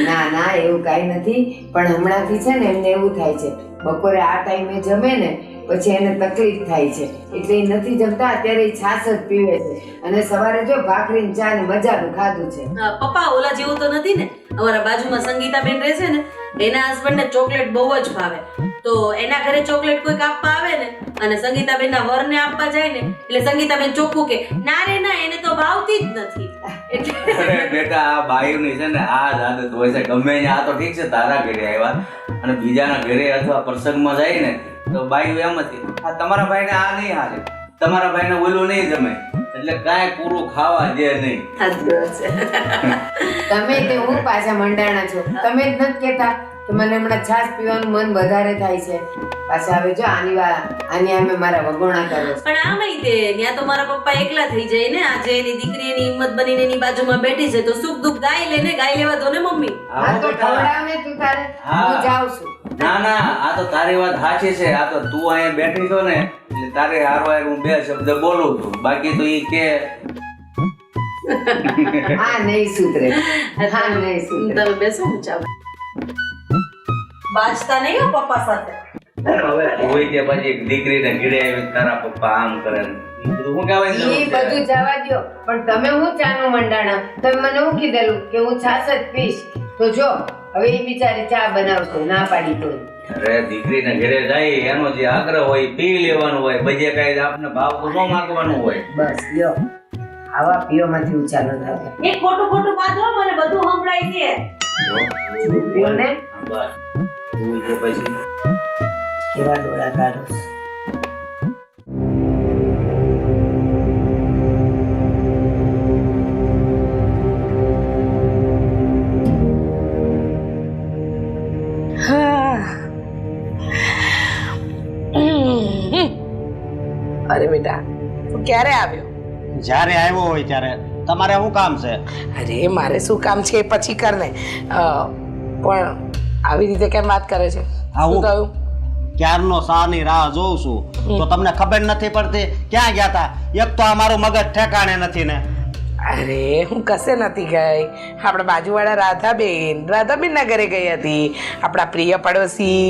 ના ના, એવું કાંઈ નથી, પણ હમણાંથી છે ને એમને એવું થાય છે બપોરે આ ટાઈમે જમે ને પછી એને તકલીફ થાય છે એટલે એ નથી જમતા. અત્યારે એ છાશ જ પીવે છે અને સવારે જો ભાખરી ને ચા ને મજાનું ખાધું છે. પપ્પા ઓલા જેવું તો નથી ને. અમારા બાજુમાં સંગીતાબેન રહે છે ને, એના હસબન્ડ ને ચોકલેટ બહુ જ ભાવે, તો એના ઘરે ચોકલેટ કોઈક આપવા આવે ને અને સંગીતાબેન ના વરને આપવા જાય ને એટલે સંગીતાબેન ચોખ્ખું કે ના રે ના, એને તો ભાવતી જ નથી. અરે બેટા, આ બાયુની છે ને આ જ આદત હોય છે. ગમે ત્યાં, આ તો ઠીક છે તારા ઘરે આવ્યા અને બીજાના ઘરે અથવા પ્રસંગમાં જાય ને તો બાયુ એમ હતી, આ તમારા ભાઈને આ નહીં હાલે, તમારા ભાઈને ઓલું નહીં જમે, એટલે કાંઈ પૂરું ખાવા દે નહીં. તમે તે હું પાછા મંડાણા છો, તમે જ નથી કહેતા કે મને હમણાં છાશ પીવાનું મન વધારે થાય છે. પાછા હવે જો આની અમે મારા વગોણા કરો છો. પણ આમાંય તે ત્યાં તો મારા પપ્પા એકલા થઈ જાય ને. આજે એની દીકરી એની હિંમત બનીને એની બાજુમાં બેઠી છે તો સુખ દુઃખ ગાય લેને, ગાય લેવા દો ને મમ્મી. હા તો ખવડાવ ને તું તારે, હું જાઉં છું. ના ના, આ તો તારી વાત સાચી છે. આ તો તું અહીંયા બેઠી છો ને એટલે તારે હારવાર હું 2 શબ્દ બોલું છું, બાકી તો ઈ કે હા નહીં સુધરે, હા નહીં સુધરે. તમે બેસો, હું ચા બાજતા નહીં હો પપ્પા સાથે. હવે હોય તે પછી એક દીકરીને ઘીડે આવી તારા પપ્પા આમ કરે ને ઈ બધું હું કહેવાય ઈ બધું જવા દ્યો, પણ તમે હું ચાનું મંડાણા? તમે મને હું કીધેલું કે હું છાશ જ પીશ, તો જો હવે એ બિચારી ચા બનાવશે, ના પાડી તો. અરે દીકરીને ઘરે જાય એનો જે આગ્રહ હોય પી લેવાનું હોય, બધે કઈ આપને ભાવ તો ન માંગવાનું હોય. બસ લ્યો, આવા પીઓમાંથી ઊંચા ન થાય. એ ખોટું ખોટું બાંધો, મને બધું સંભળાય છે. પીઓ ને બસ તું તો પછી કેવા ડોળા કાઢો. અરે બેટા, તું ક્યારે આવ્યો? જ્યારે આવ્યો હોય ત્યારે. તમારે શું કામ છે? અરે મારે શું કામ છે એ પછી કર ને, પણ આવી રીતે કેમ વાત કરે છે? શું કહ્યું? ક્યારનો સાની રાહ જોઉં છું તો તમને ખબર નથી પડતી ક્યાં ગયા તા? એક તો અમારું મગજ ઠેકાણે નથી ને. અરે હું કશે નથી ગઈ, આપણા બાજુવાળા રાધાબેન ના ઘરે ગઈ હતી, આપણા પ્રિય પડોશી.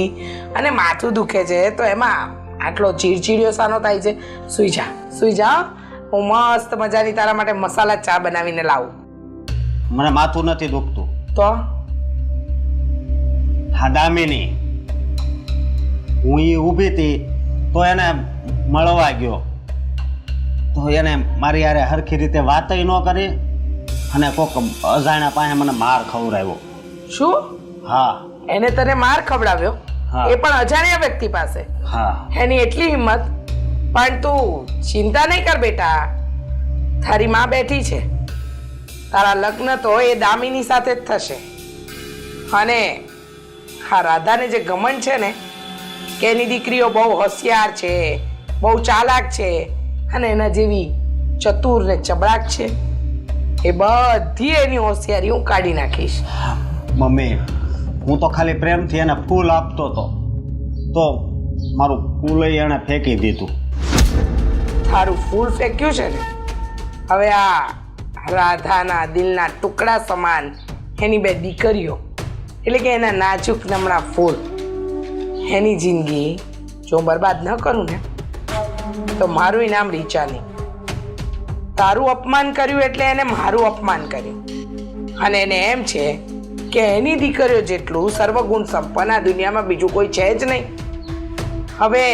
અને માથું દુખે છે તો એમાં આટલો ચીડચીડિયો સાનો થાય છે? સુઈ જા, હું મસ્ત મજાની તારા માટે મસાલા ચા બનાવીને લાવું. મને માથું નથી દુખતું. તો હા દામિની, હું ઈ ઊભી હતી તો એને મળવા ગયો તો એને મારી યારે હરખી રીતે વાતય ન કરી અને કોક અજાણ્યા પાસે મને માર ખવડાવ્યો. શું હા એને તને માર ખવડાવ્યો? હા. એ પણ અજાણ્યા વ્યક્તિ પાસે? હા એની એટલી હિંમત? પણ તું ચિંતા નહીં કર બેટા, તારી માં બેઠી છે. તારા લગ્ન તો એ દામિની સાથે જ થશે. અને હા, રાધાને જે ઘમંડ છે ને કે એની દીકરીઓ બહુ હોશિયાર છે, બહુ ચાલાક છે અને એના જેવી ચતુર ને ચબડાક છે, એ બધી એની હોશિયારી હું કાઢી નાખીશ. મમ્મી, હું તો ખાલી પ્રેમથી એને ફૂલ આપતો હતો તો મારું ફૂલ એને ફેંકી દીધું. તારું ફૂલ ફેંક્યું છે ને, હવે આ રાધાના દિલના ટુકડા સમાન એની બે દીકરીઓ, એટલે કે એના નાજુક નમણા ફૂલ, એની જિંદગી જો બરબાદ ન કરું ને તો મારું ઇનામ રીચા નહીં. તારું અપમાન કર્યું એટલે એને મારું અપમાન કર્યું. અને એને એમ છે કે એની દીકરીઓ જેટલું સર્વગુણ સંપન્ન આ દુનિયામાં બીજું કોઈ છે જ નહીં. હવે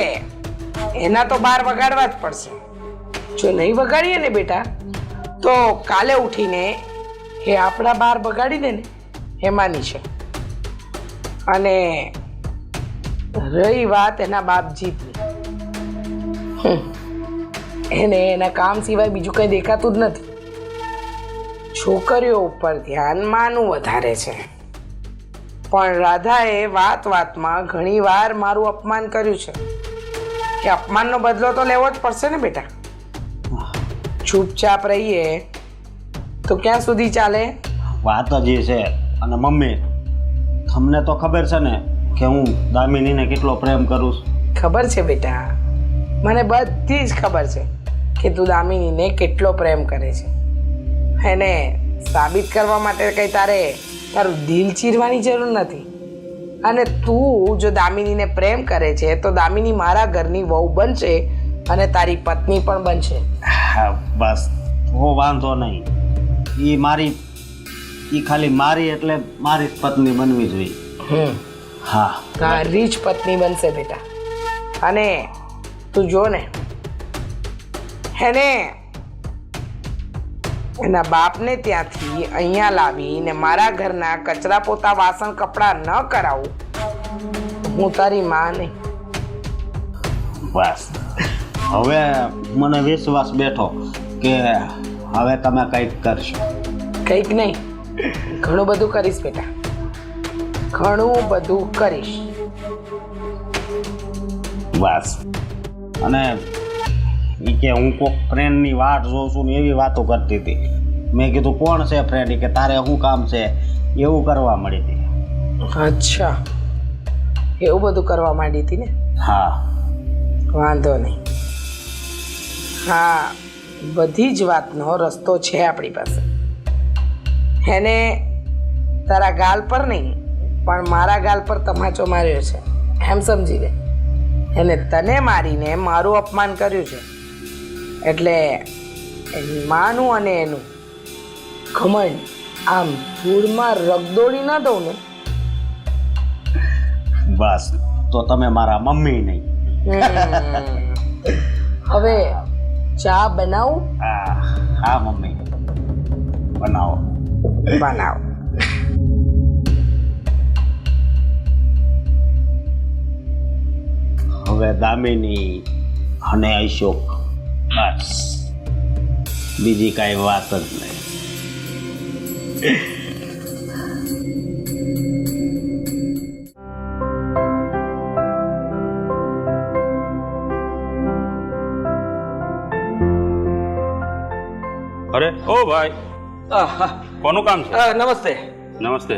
એના તો બાર વગાડવા જ પડશે. જો નહીં વગાડીએ ને બેટા તો કાલે ઉઠીને એ આપણા બાર બગાડી દે ને એમાંની છે. અને રહી વાત એના બાપ જીતની, એને એના કામ સિવાય બીજું કંઈ દેખાતું જ નથી. છોકરીઓ ઉપર ધ્યાન માનું વધારે છે. પણ રાધાએ વાત વાતમાં ઘણી વાર મારું અપમાન કર્યું છે. એ અપમાનનો બદલો તો લેવો જ પડશે ને બેટા. ચૂપચાપ રહીએ તો ક્યાં સુધી ચાલે? વાત જ એ છે. અને મમ્મી, તમને તો ખબર છે ને કે હું દામિનીને કેટલો પ્રેમ કરું છું. ખબર છે બેટા, મને બધી જ ખબર છે કે તું દામિનીને કેટલો પ્રેમ કરે છે. એને સાબિત કરવા માટે કંઈ તારું દિલ ચીરવાની જરૂર નથી. અને તું જો દામિનીને પ્રેમ કરે છે તો દામિની મારા ઘરની વહુ બનશે અને તારી પત્ની પણ બનશે. હા બસ, હો વાંધો નહીં. એ ખાલી મારી એટલે મારી જ પત્ની બનવી જોઈએ. હા તારી જ પત્ની બનશે બેટા. અને તું જો ને, એને એના બાપને ત્યાંથી અહીંયા લાવીને મારા ઘરના કચરા પોતા વાસણ કપડાં ન કરાવું, હું તારી માં નહીં. બસ, હવે મને વિશ્વાસ બેઠો કે હવે તમે કંઈક કરશો. કંઈક નહીં, ઘણું બધું કરીશ બેટા, ઘણું બધું કરીશ. બસ. અને એ કે હું કોક ફ્રેન્ડની વાટ જોઉં છું ને એવી વાતો કરતી હતી. મેં કીધું કોણ છે ફ્રેન્ડ? કે તારે શું કામ છે? એવું કરવા મળી હતી. અચ્છા, એવું બધું કરવા માંડી હતી ને? હા વાંધો નહીં. હા, બધી જ વાતનો રસ્તો છે આપણી પાસે. એને તારા ગાલ પર નહીં પણ મારા ગાલ પર તમાચો માર્યો છે એમ સમજી લે. એને તને મારીને મારું અપમાન કર્યું છે એટલે એની માનું અને એનું ઘમંડ આમ ધૂળમાં રગદોડી ન દઉં ને. બસ, તો તમે મારા મમ્મી નહીં. હવે ચા બનાવું? હા મમ્મી, બનાવો. બનાવ. હવે દામિની અને અશોક, બસ બીજી કાંઈ વાત જ નહીં. અરે ઓ ભાઈ, કોનું કામ છે? નમસ્તે. નમસ્તે.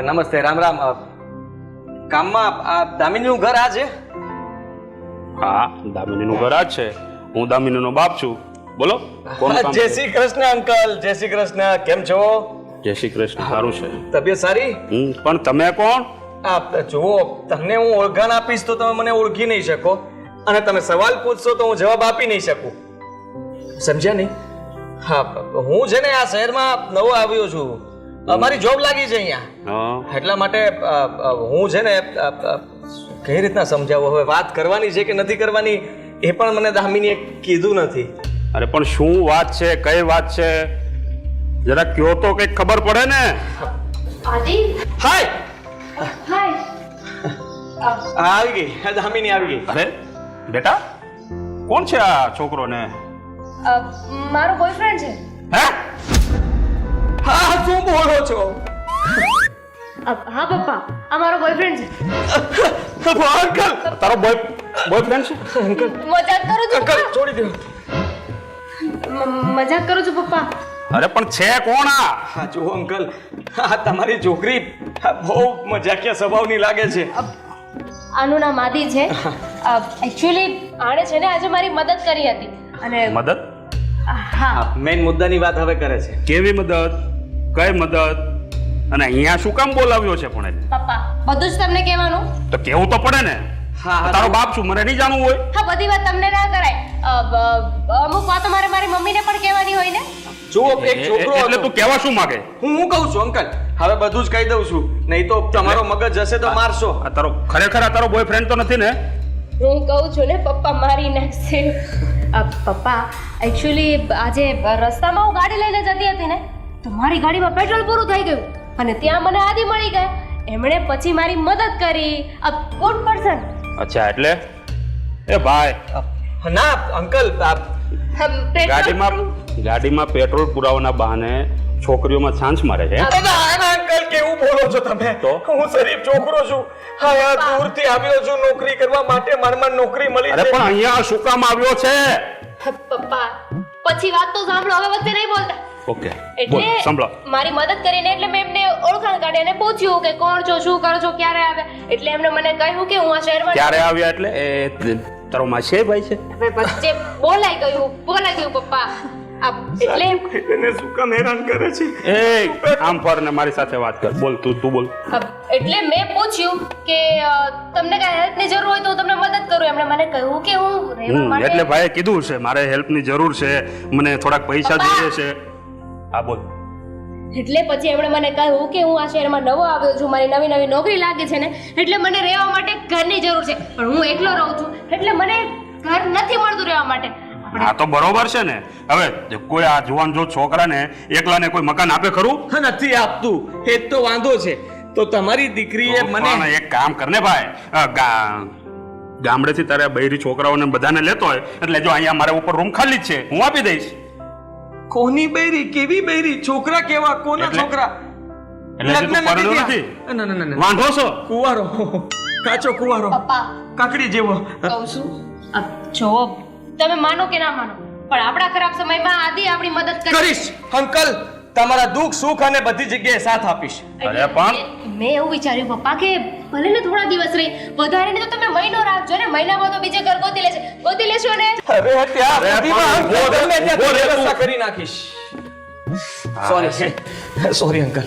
નમસ્તે, રામ રામ. કામમાં આ દામિનીનું ઘર આ છે? હા, દામિનીનું ઘર આ જ છે. હું દામિનીનો બાપ છું. બોલો, કોનું કામ જય છે? શ્રી કૃષ્ણ અંકલ. જય શ્રી કૃષ્ણ. કેમ છો? જય શ્રી કૃષ્ણ. સારું છે. તબિયત સારી? પણ તમે કોણ? જુઓ, તમને હું ઓળખાણ આપીશ તો તમે મને ઓળખી નહીં શકો, અને તમે સવાલ પૂછશો તો હું જવાબ આપી નહીં શકું. સમજ્યા નહીં? હા, હું છે ને આ શહેરમાં નવો આવ્યો છું. મારી જોબ લાગી છે અહીંયા. હા. એટલા માટે હું છે ને કઈ રીતના સમજાવું? હવે વાત કરવાની છે કે નથી કરવાની એ પણ મને દામિનીએ કીધું નથી. અરે પણ શું વાત છે? કઈ વાત છે? જરા કયો તો કઈક ખબર પડે ને. આદિ હાય હાય આવી ગઈ દામિની આવી ગઈ. અરે બેટા, કોણ છે આ છોકરો ને? મારો બોયફ્રેન્ડ છે. હે? હા શું બોલો છો? હા પપ્પા, આ મારો બોયફ્રેન્ડ છે. અંકલ તારો બોયફ્રેન્ડ છે? મજાક કરું છું અંકલ પપ્પા. છોડી દો. મજાક કરું છું પપ્પા. અરે પણ છે કોણ આ? હા જુઓ અંકલ, આ તમારી છોકરી બહુ મજાકિયા સ્વભાવની લાગે છે. આનું નામ આદિ છે. એકચ્યુઅલી આણે છે ને આજે મારી મદદ કરી હતી અને મદદ? હા મેઇન મુદ્દાની વાત હવે કરે છે. કેવી મદદ? કઈ મદદ? અને અહીંયા શું કામ બોલાવ્યો છે પણ એને? પપ્પા બધું જ તમને કહેવાનું. તો કેવું તો પડે ને. હા તારો બાપ શું મને નહીં જાણવું હોય? હા બધી વાત તમને ના કરાય. અમુક વાતો મારે મારી મમ્મીને પણ કહેવાની હોય ને. જુઓ એક છોકરો એટલે હતો. તું કહેવા શું માંગે? હું કહું છું અંકલ, હવે બધું જ કહી દઉં છું, નહીં તો તમારો મગજ જશે તો મારશો. આ તારો ખરેખર આ તારો બોયફ્રેન્ડ તો નથી ને? હું કહું છું ને પપ્પા મારી નાખશે. પપ્પા એકચ્યુઅલી આજે રસ્તામાં હું ગાડી લઈને જતી હતી ને તો મારી ગાડીમાં પેટ્રોલ પૂરું થઈ ગયું અને ત્યાં મને આદિ મળી ગયા. એમણે પછી મારી મદદ કરી. A good person. અચ્છા, એટલે એ ભાઈ ના અંકલ, ગાડીમાં પેટ્રોલ પુરાવાના બહાને છોકરીઓમાં છાંચ મારે છે. અંકલ કેવું બોલો છો તમે? તો? હું શરીફ છોકરો છું. હા યાર, દૂરથી આવ્યો છું નોકરી કરવા માટે, મને નોકરી મળી અરે છે. પણ અહીંયા શું કામ આવ્યો છે? પપ્પા પછી વાત તો સાંભળો, હવે વચ્ચે નહીં બોલતા. ઓકે, બોલ, એટલે સંભળો. મારી મદદ કરીને એટલે મેં એમને ઓળખાણ કાઢી અને પૂછ્યું કે કોણ છો, શું કરો છો, ક્યારે આવ્યા. એટલે એમને મને કહ્યું કે હું આ શહેરમાં ક્યારે આવ્યા? એટલે એ તારો માસી ભાઈ છે? હવે વચ્ચે બોલાઈ ગયું પપ્પા. એટલે એને શું કામ હેરાન કરે છે? એ આમ ફર ને મારી સાથે વાત કર. બોલ, તું બોલ. એટલે મેં પૂછ્યું કે તમને કઈ હેલ્પની જરૂર હોય તો હું તમને મદદ કરું. એમણે મને કહ્યું કે હું રહેવા માટે એટલે ભાઈએ કીધું છે મારે હેલ્પની જરૂર છે, મને થોડાક પૈસા પપ્પા! જોઈએ છે. હા બોલ. એટલે પછી એમણે મને કહ્યું કે હું આ શહેરમાં નવો આવ્યો છું, મારી નવી નોકરી લાગી છે ને એટલે મને રહેવા માટે ઘરની જરૂર છે. પણ હું એકલો રહું છું એટલે મને ઘર નથી મળતું રહેવા માટે. હા તો બરોબર છે ને. હવે કોઈ આ જુવાન જો છોકરાને એકલાને કોઈ મકાન આપે ખરું? નથી આપતું, એ જ તો વાંધો છે. તો તમારી દીકરીએ તો મને પણ એક કામ કરને ભાઈ, ગામડેથી તારે બૈરી છોકરાઓને બધાને લેતો હોય એટલે જો અહીંયા મારા ઉપર રૂમ ખાલી જ છે, હું આપી દઈશ. કોની બૈરી? કેવી બૈરી? છોકરા કેવા? કોના એટલે? છોકરા? એટલે હજી તું પરણ્યો થયા? નથી? ના. વાંધો છો? કુંવારો, કાચો કુંવારો, પપ્પા કાકડી જેવો. કહું છું જો તમે માનો કે ના માનો પણ આપણા ખરાબ સમયમાં આદિ આપણી મદદ કરીશ અંકલ, તમારા દુઃખ સુખ અને બધી જગ્યાએ સાથ આપીશ. અરે પણ મેં એવું વિચાર્યું પપ્પા કે ભલે ને થોડા દિવસ રહી, વધારે ને તો તમે મહિનો રાખજો ને. મહિનામાં તો બીજે ઘર ગોતી લેશો ને. અરે ત્યાં અરે સુધીમાં પણ અંકલ બોલ, તમને ત્યાંથી બોલ, વ્યવસ્થા તું. કરી નાખીશ. સોરી અંકલ,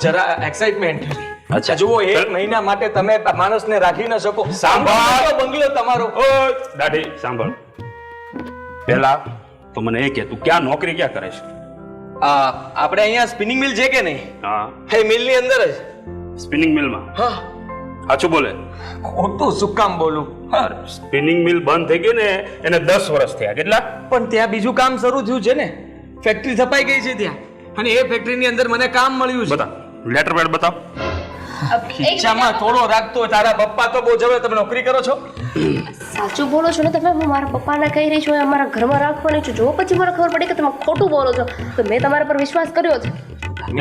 જરા એક્સાઇટમેન્ટ. અચ્છા. જુઓ, એક મહિના માટે તમે માણસને રાખી ન શકો. સાંભળ. બંગલો તમારો. ઓય દાઢી સાંભળ. પહેલા તો મને એ કે તું ક્યાં નોકરી ક્યાં કરે છે? આપણે અહીંયા સ્પિનિંગ મિલ છે કે નહીં? હા, એ મિલની અંદર જ. સ્પિનિંગ મિલમાં. હા, સાચું બોલે. ખોટું શું કામ બોલું? સ્પિનિંગ મિલ બંધ થઈ ગઈ ને એને 10 વર્ષ થયા. કેટલા? પણ ત્યાં બીજું કામ શરૂ થયું છે ને. ફેક્ટરી છપાઈ ગઈ છે ત્યાં, અને એ ફેક્ટરીની અંદર મને કામ મળ્યું છે. બતા, લેટર પેડ બતાવ. ખીચામાં થોડો રાખતો હોય. તારા પપ્પા તો બહુ જવે, તમે નોકરી કરો છો. સાચું બોલો છો ને તમે? હું મારા પપ્પાને કહી રહી છું અમારા ઘરમાં રાખવાની છું. જો પછી મને ખબર પડી કે તમે ખોટું બોલો છો તો મેં તમારા પર વિશ્વાસ કર્યો છે.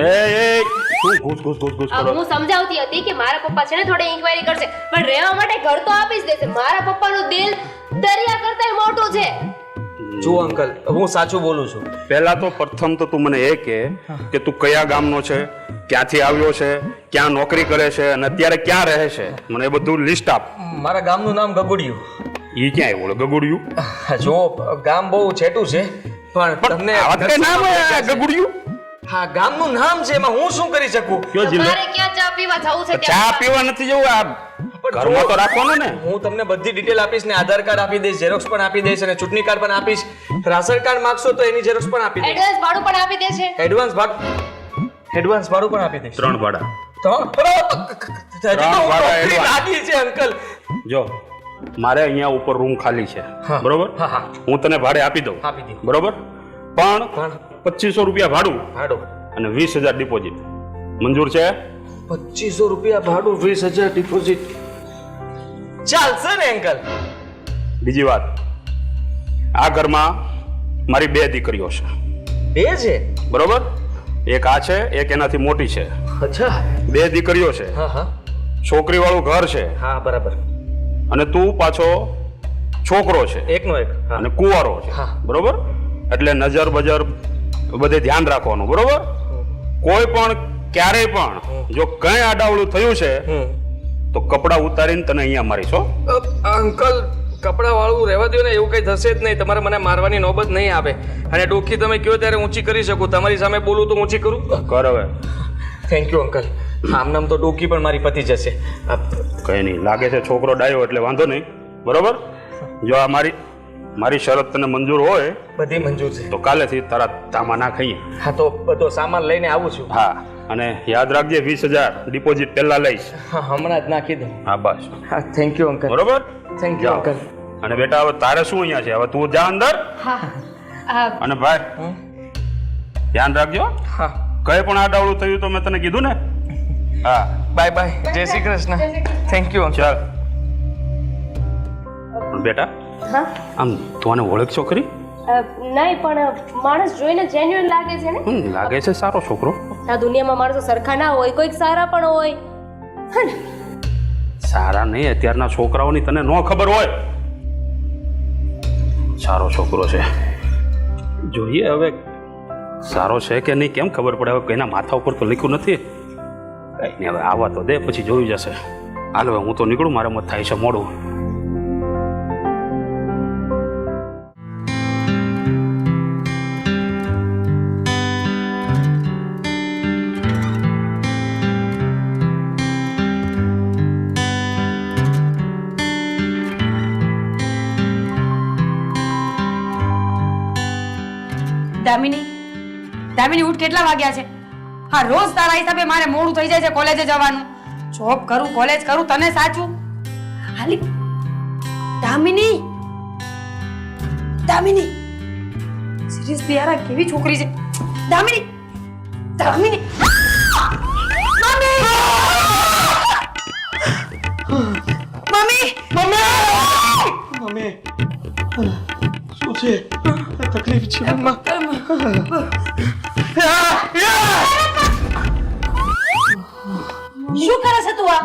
એ શું ઘૂસ કરો? હું સમજાવતી હતી કે મારા પપ્પા છે ને થોડી ઇન્ક્વાયરી કરશે પણ રહેવા માટે ઘર તો આપી જ દેશે. મારા પપ્પાનું દિલ દરિયા કરતાંય મોટું છે. જો અંકલ, હું સાચું બોલું છું. પહેલા તો પ્રથમ તો તું મને એ કે તું કયા ગામનો છે, ક્યાંથી આવ્યો છે, ક્યાં નોકરી કરે છે અને અત્યારે ક્યાં રહે છે? મને એ બધું લિસ્ટ આપ. મારા ગામનું નામ ગગુડિયું. ઈ ક્યાં આવ્યું ગગુડિયું? જો ગામ બહુ છેટું છે પણ તમને આવા કઈ નામ હોય આ ગગુડિયું? હા, ગામનું નામ છે, એમાં હું શું કરી શકું? કયો જિલ્લો? તમારે ક્યાં ચા પીવા જવું છે ચા પીવા નથી જવું, આ ઘરમાં તો રાખવાનું ને. હું તમને બધી ડિટેલ આપીશ ને આધાર કાર્ડ આપી દઈશ, ઝેરોક્સ પણ આપી દઈશ અને ચૂંટણી કાર્ડ પણ આપીશ. રાશન કાર્ડ માંગશો તો એની ઝેરોક્સ પણ આપી દઈશ. એડવાન્સ ભાડું પણ આપી દેશે. એડવાન્સ ભાડું પણ આપી દઈશ. 3 ભાડા. તો ભાડા નોકરી advance. લાગી છે અંકલ. જો મારે અહીંયા ઉપર રૂમ ખાલી છે, હા. બરોબર? હા. હું તને ભાડે આપી દઉં, આપી દઉં. બરોબર? પણ પણ 2500 રૂપિયા ભાડું ભાડું અને 20,000 ડિપોઝિટ મંજૂર છે? 2500 રૂપિયા ભાડું, 20,000 ડિપોઝિટ. ચાલશે ને અંકલ? બીજી વાત, આ ઘરમાં મારી 2 દીકરીઓ છે, બે છે? બરોબર? એક આ છે, એક એનાથી મોટી છે. અચ્છા. 2 દીકરીઓ છે, હા હા છોકરીવાળું ઘર છે, હા બરાબર. અને તું પાછો છોકરો છે એકનો એક. હા અને કુંવારો છે, હા. બરોબર? એટલે નજર બજર બધે ધ્યાન રાખવાનું, બરોબર? કોઈ પણ ક્યારેય પણ જો કઈ આડાવડું થયું છે તો કપડાં ઉતારીને તને અહીંયા મારીશ હો. અંકલ કપડા વાળું રહેવા દો ને, એવું કઈ થશે જ નહીં. તમારે મને મારવાની નોબત નહીં આવે. અને ડોકી તમે કયો ત્યારે ઊંચી કરી શકું. તમારી સામે બોલું તો ઊંચી કરું. કર હવે. Thank you uncle. આમ નામ તો ડોકી પણ મારી પતી જશે. કઈ નહીં, લાગે છે છોકરો ડાયો એટલે વાંધો નહીં, બરોબર? જો આ મારી શરત તને મંજૂર હોય બધી મંજૂર છે. તો કાલેથી તારા ધામા ના ખાઈએ. હા તો બધો સામાન લઈને આવું છું. હા, અને યાદ રાખજે 20,000 ડિપોઝિટ પહેલા લઈશ. હા હમણાં જ નાખી દઉં. હા બસ, હા થેન્ક યુ અંકલ. બરોબર? Thank you uncle. અને બેટા હવે તારે શું અહીંયા છે? હવે તું જા અંદર. અને ભાઈ ધ્યાન રાખજો. હા કઈ પણ આડાવડું થયું તો મેં તને કીધું ને. હા, બાય બાય. જય Shri Krishna. Thank you uncle. ચાલ. પણ બેટા હા આમ તું આને ઓળખશો ખરી? નહીં, પણ માણસ જોઈને જેન્યુઅન લાગે છે ને. લાગે છે સારો છોકરો. આ દુનિયામાં માણસો સરખા ના હોય, કોઈક સારા પણ હોય. હે ને? સારા નહીં, અત્યારના છોકરાઓની તને ન ખબર હોય. સારો છોકરો છે, જોઈએ હવે સારો છે કે નહીં કેમ ખબર પડે. હવે કોઈના માથા ઉપર તો લખ્યું નથી. કઈ નહીં, હવે આવા તો દે, પછી જોઈ જશે. હાલ હવે હું તો નીકળું, મારે મત થાય છે મોડું. દામિની ઉઠ, કેટલા વાગ્યા છે? હા, રોજ તારા હિસાબે મારે મોડું થઈ જાય છે કોલેજે જવાનું. જોબ કરું, કોલેજ કરું, તને સાચું હાલી. દામિની સિરિયસલી યાર, આ કેવી છોકરી છે? દામિની મમ્મી શું છે? તકલીફ છે અમ્મા? શું કરે છે તું આ?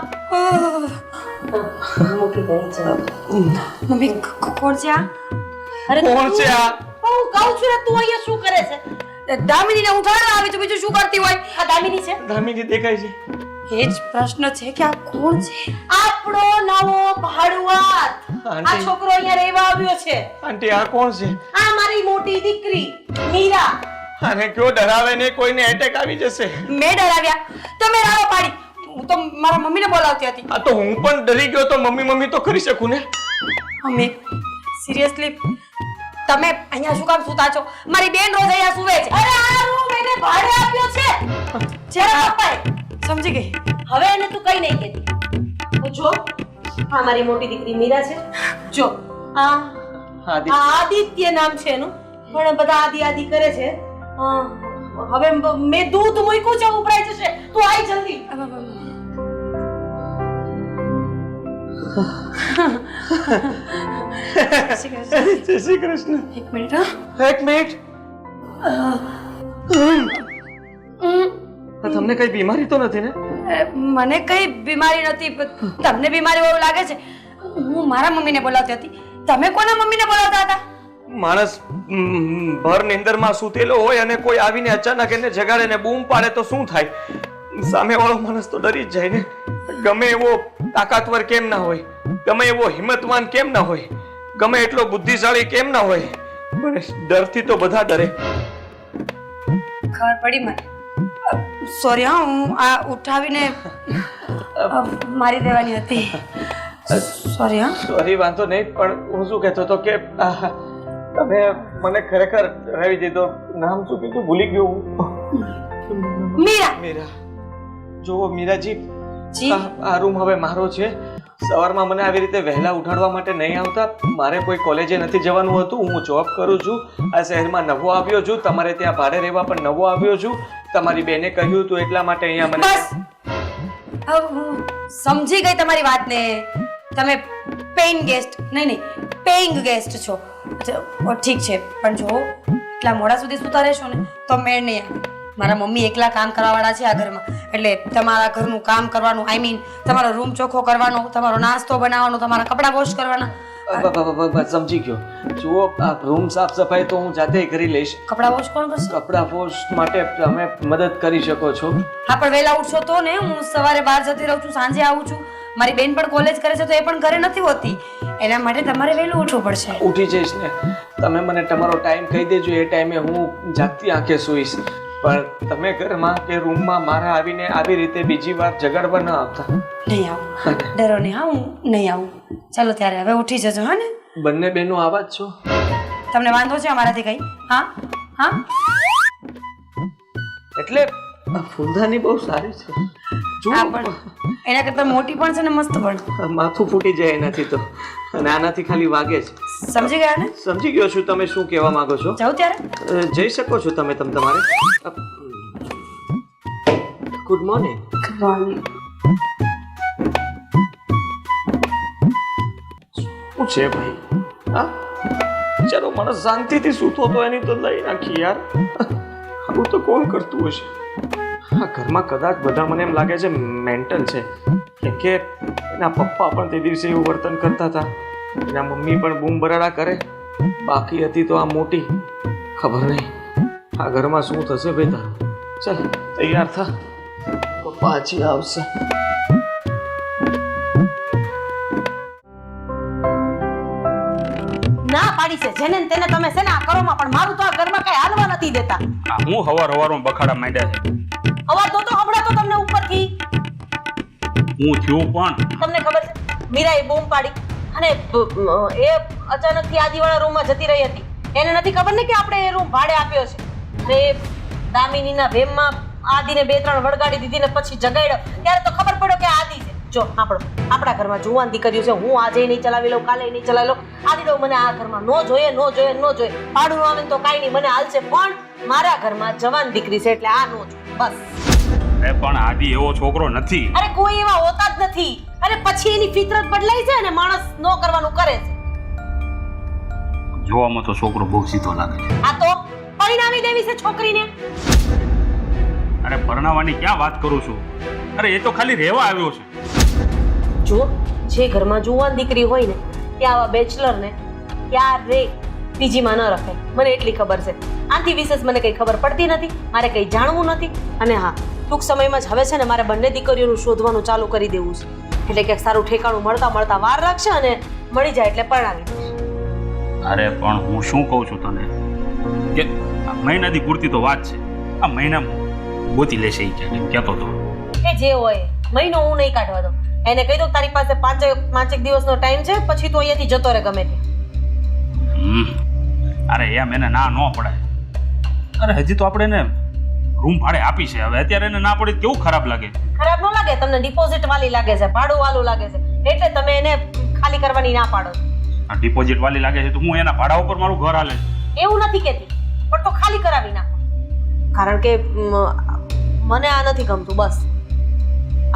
મમ્મી કોણ છે આ? અરે કોણ છે આ? હું કહું છું ને, તું અહીંયા શું કરે છે? દામિનીને ઉઠાડવા આવી છું, બીજું શું કરતી હોય? આ દામિની છે? દામિની દેખાય છે. એ જ પ્રશ્ન છે કે આ કોણ છે? આપણો નવો ભાડુઆત. આ છોકરો અહીંયા રહેવા આવ્યો છે. આંટી આ કોણ છે? આ મારી મોટી દીકરી મીરા. આને કયો ડરાવે ને, કોઈને એટેક આવી જશે. મેં ડરાવ્યા, તમે રાડો પાડી. હું તો મારા મમ્મીને બોલાવતી હતી. આ તો હું પણ ડરી ગયો તો મમ્મી તો કરી શકું ને. મમ્મી સિરિયસલી તમે અહીંયા શું કામ સૂતા છો? મારી બેન રોજ અહીંયા સૂવે છે. અરે આ રૂમ એને ભાડે આપ્યો છે. જેના પપ્પાએ. સમજી ગઈ. હવે એને તું કઈ નહીં કહેતી. તો જો આ મારી મોટી દીકરી મીરા છે. જો આ આદિત્ય નામ છે એનું, પણ બધા આદિ કરે છે. હવે મેં દૂધ મૂક્યું છે, ઉભરાઈ જશે. તું આય જલ્દી. જય શ્રી કૃષ્ણ. એક મિનિટ હા. એક મિનિટ. તમને કઈ બીમારી તો નથી ને? મને કઈ બીમારી નથી. તમને બીમારી એવું લાગે છે? હું મારા મમ્મીને બોલાવતી હતી. તમે કોના મમ્મીને બોલાવતા હતા? માણસ ભર નિંદરમાં સૂતેલો હોય અને કોઈ આવીને અચાનક એને જગાડે ને બૂમ પાડે તો શું થાય? સામેવાળો માણસ તો ડરી જ જાય ને. ગમે એવો તાકાતવર કેમ ના હોય, ગમે એવો હિંમતવાન કેમ ના હોય, ગમે એટલો બુદ્ધિશાળી કેમ ના હોય, પણ ડરથી તો બધા ડરે. ખબર પડી મને. સોરી હા, હું આ ઉઠાવીને મારી દેવાની હતી. સોરી હા. સોરી, વાંધો નહીં. પણ હું શું કહેતો હતો કે તમે મને ખરેખર ડરાવી દીધો. નામ શું કીધું? ભૂલી ગયો હું. મીરા. મીરા. જુઓ મીરાજી, જી. આ રૂમ હવે મારો છે સવારમાં મને આવી રીતે વહેલા ઉઠાડવા માટે નહીં આવતા. મારે કોઈ કોલેજે નથી જવાનું હતું, હું જોબ કરું છું, આ શહેરમાં નવો આવ્યો છું, તમારે ત્યાં ભાડે રહેવા પણ નવો આવ્યો છું. તમારી બેને કહ્યું હતું એટલા માટે અહીંયા મને બસ હવે હું સમજી ગઈ તમારી વાતને. તમે પેઇંગ ગેસ્ટ નહીં પેઇંગ ગેસ્ટ છો. ઠીક છે, પણ જો એટલા મોડા સુધી સુતા રહેશો ને તો મેળ નહીં આવે. મારા મમ્મી એકલા કામ કરવાવાળા છે આ ઘરમાં, એટલે તમારા ઘરનું કામ કરવાનું, આઈ મીન તમારો રૂમ ચોખ્ખો કરવાનો, તમારો નાસ્તો બનાવવાનો, તમારા કપડાં વોશ કરવાના. સમજી ગયો. જુઓ, આ રૂમ સાફ સફાઈ તો હું જાતે કરી લઈશ. કપડાં વોશ કોણ કરશે? કપડાં વોશ માટે તમે મદદ કરી શકો છો. હા, પણ વહેલા ઉઠશો તો ને. હું સવારે બહાર જતી રહું છું, સાંજે આવું છું. મારી બેન પણ કોલેજ કરે છે તો એ પણ ઘરે નથી હોતી. એના માટે તમારે વહેલું ઉઠવું પડશે. ઉઠી જઈશ ને. તમે મને તમારો ટાઈમ કહી દેજો, એ ટાઈમે હું જાગતી આંખે સૂઈશ. પણ તમે ઘરમાં કે રૂમમાં મારા આવીને આવી રીતે બીજી વાર જગાડવા ન આવતા. નહીં આવું, ડરો નહીં. હા, હું નહીં આવું. ચાલો ત્યારે હવે ઉઠી જજો. હા ને? બંને બહેનો આવા જ છો? તમને વાંધો છે અમારાથી કઈ? હા હા, એટલે આ ફૂલદાની બહુ સારી છે. આ પણ એના કરતા મોટી પણ છે ને મસ્ત પણ. માથું ફૂટી જાય એનાથી તો, અને આનાથી ખાલી વાગે છે. સમજી ગયા ને? સમજી ગયો છું તમે શું કહેવા માંગો છો. જાઉં ત્યારે? જઈ શકો છો તમે તમારે. Good morning. શું છે ભાઈ? હા, ચાલો માણસ શાંતિથી સૂતો તો એની તો લઈ નાખી યાર. આવું તો કોણ કરતું હશે આ ઘરમાં? કદાચ બધા મને એમ લાગે છે મેન્ટલ છે, કેમ કે એના પપ્પા પણ તે દિવસે એવું વર્તન કરતા હતા, એના મમ્મી પણ બૂમ બરાડા કરે. બાકી હતી તો આ મોટી. ખબર નહીં આ ઘરમાં શું થશે બેટા. ચાલ તૈયાર થા, પપ્પા હજી આવશે. ના પાડી છે જેને ને તેને તમે છે ને આ કરોમાં, પણ મારું તો આ ઘરમાં કઈ હાલવા નથી દેતા. આ હું હવારમાં બખાડા માંડ્યા છે. અવાજ તો હમણાં તો તમને ઉપરથી હું થયું પણ તમને ખબર છે મીરાએ બૂમ પાડી અને એ અચાનકથી આદિવાળા રૂમમાં જતી રહી હતી. એને નથી ખબર ને કે આપણે એ રૂમ ભાડે આપ્યો છે. અને એ દામિનીના ભેમમાં આદિને 2-3 વળગાડી દીધી ને પછી જગાડ્યો ત્યારે તો ખબર પડ્યો કે આદિ છે. જો આપણા ઘરમાં જુવાન દીકરીઓ છે, હું આજે નહીં ચલાવી લઉં, કાલે નહીં ચલાવી લઉં. આદિ તો મને આ ઘરમાં નો જોઈએ. ભાડું આવે તો કાંઈ નહીં, મને હાલશે, પણ મારા ઘરમાં જવાન દીકરી છે એટલે આ નો જોઈએ બસ. પણ આદિ એવો છોકરો નથી. અરે કોઈ એવા હોતા જ નથી. અરે પછી એની ફિતરત બદલાઈ છે અને માણસ નો કરવાનું કરે છે. જોવામાં તો છોકરો બહુ સીધો લાગે છે. આ તો પરિણામી દેવી છે છોકરીને. અરે પરણાવવાની ક્યાં વાત કરું છું? અરે એ તો ખાલી રહેવા આવ્યો છે. જો જે ઘરમાં જુવાન દીકરી હોય ને ત્યાં આવા બેચલરને ક્યારે પીજીમાં ન રખાય. મને એટલી ખબર છે. આથી વિશેષ મને કંઈ ખબર પડતી નથી, મારે કંઈ જાણવું નથી. અને હા, ટૂંક સમયમાં જ હવે છે ને મારે બંને દીકરીઓનું શોધવાનું ચાલુ કરી દેવું છે. એટલે કે સારું ઠેકાણું મળતા વાર લાગશે અને મળી જાય એટલે પરણાવી દઈશ. અરે પણ હું શું કહું છું તને કે આ મહિનાથી પૂરતી તો વાત છે. આ મહિના ગોતી લેશે એ કહેતો હતો. એ જે હોય મહિનો હું નહીં કાઢવા દઉં. એને કહી દઉં તારી પાસે 5 દિવસનો ટાઈમ છે, પછી તો અહીંયાથી જતો રહે ગમે તે. અરે એમ એને ના ન પડાય. અરે હજી તો આપણે એને રૂમ ભાડે આપી છે, હવે અત્યારે એને ના પડી કેવું ખરાબ લાગે. ખરાબ ન લાગે તમને? ડિપોઝિટ વાળી લાગે છે, ભાડું વાળું લાગે છે, એટલે તમે એને ખાલી કરવાની ના પાડો. આ ડિપોઝિટ વાળી લાગે છે તો હું એના ભાડા ઉપર મારું ઘર હાલે. એવું નથી કહેતી, પણ તો ખાલી કરાવી નાખો. કારણ કે મને આ નથી ગમતું. બસ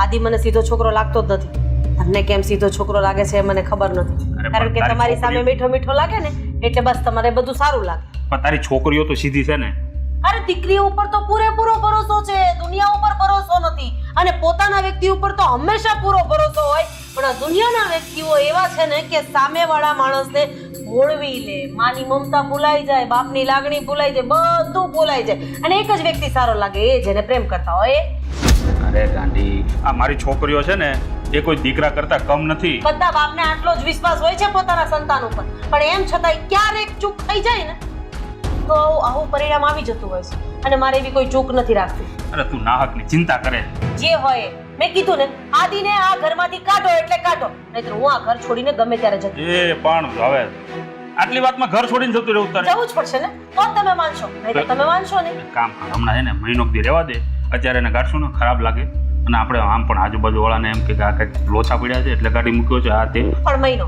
આદિ મને સીધો છોકરો લાગતો જ નથી. તમને કેમ સીધો છોકરો લાગે છે મને ખબર નથી. કારણ કે તમારી સામે મીઠો લાગે ને એટલે બસ તમારે બધું સારું લાગે. પણ તારી છોકરીઓ તો સીધી છે ને. અરે દીકરીઓ ઉપર તો પૂરેપૂરો ભરોસો છે, દુનિયા ઉપર ભરોસો નથી. અને પોતાના વ્યક્તિ ઉપર તો હંમેશા પૂરો ભરોસો હોય, પણ આ દુનિયાના વ્યક્તિઓ એવા છે ને કે સામેવાળા માણસને મોળવી લે. માની મમતા ભૂલાઈ જાય, બાપની લાગણી ભૂલાઈ જાય, બધું ભૂલાઈ જાય, અને એક જ વ્યક્તિ સારો લાગે, એ જેને પ્રેમ કરતા હોય. અરે ગાંડી, આ મારી છોકરીઓ છે ને એ કોઈ દીકરા કરતા કમ નથી. બધા બાપને આટલો જ વિશ્વાસ હોય છે પોતાના સંતાન ઉપર, પણ એમ છતાંય ક્યારેક ચૂક થઈ જાય ને તો આવું પરિણામ આવી જતું હોય છે. અને મારે એવી કોઈ ચૂક નથી રાખવી. અરે તું નાહકની ચિંતા કરે. જે હોય મેં કીધું ને, આદિને આ ઘરમાંથી કાઢો એટલે કાઢો, નહીંતર હું આ ઘર છોડીને ગમે ત્યારે જતી. એ પણ હવે આટલી વાતમાં ઘર છોડીને જતું રહેવું તારે? જવું જ પડશે ને તો જ તમે માનશો, નહીં તો તમે માનશો નહીં. કામ કર, હમણાં છે ને મહિનો દી રહેવા દે. અત્યારે એને ગાંઠશું ને ખરાબ લાગે અને આપણે આમ પણ આજુબાજુવાળાને એમ કે આ કંઈક લોચા પડ્યા છે એટલે ગાડી મૂક્યો છે આ તે. પણ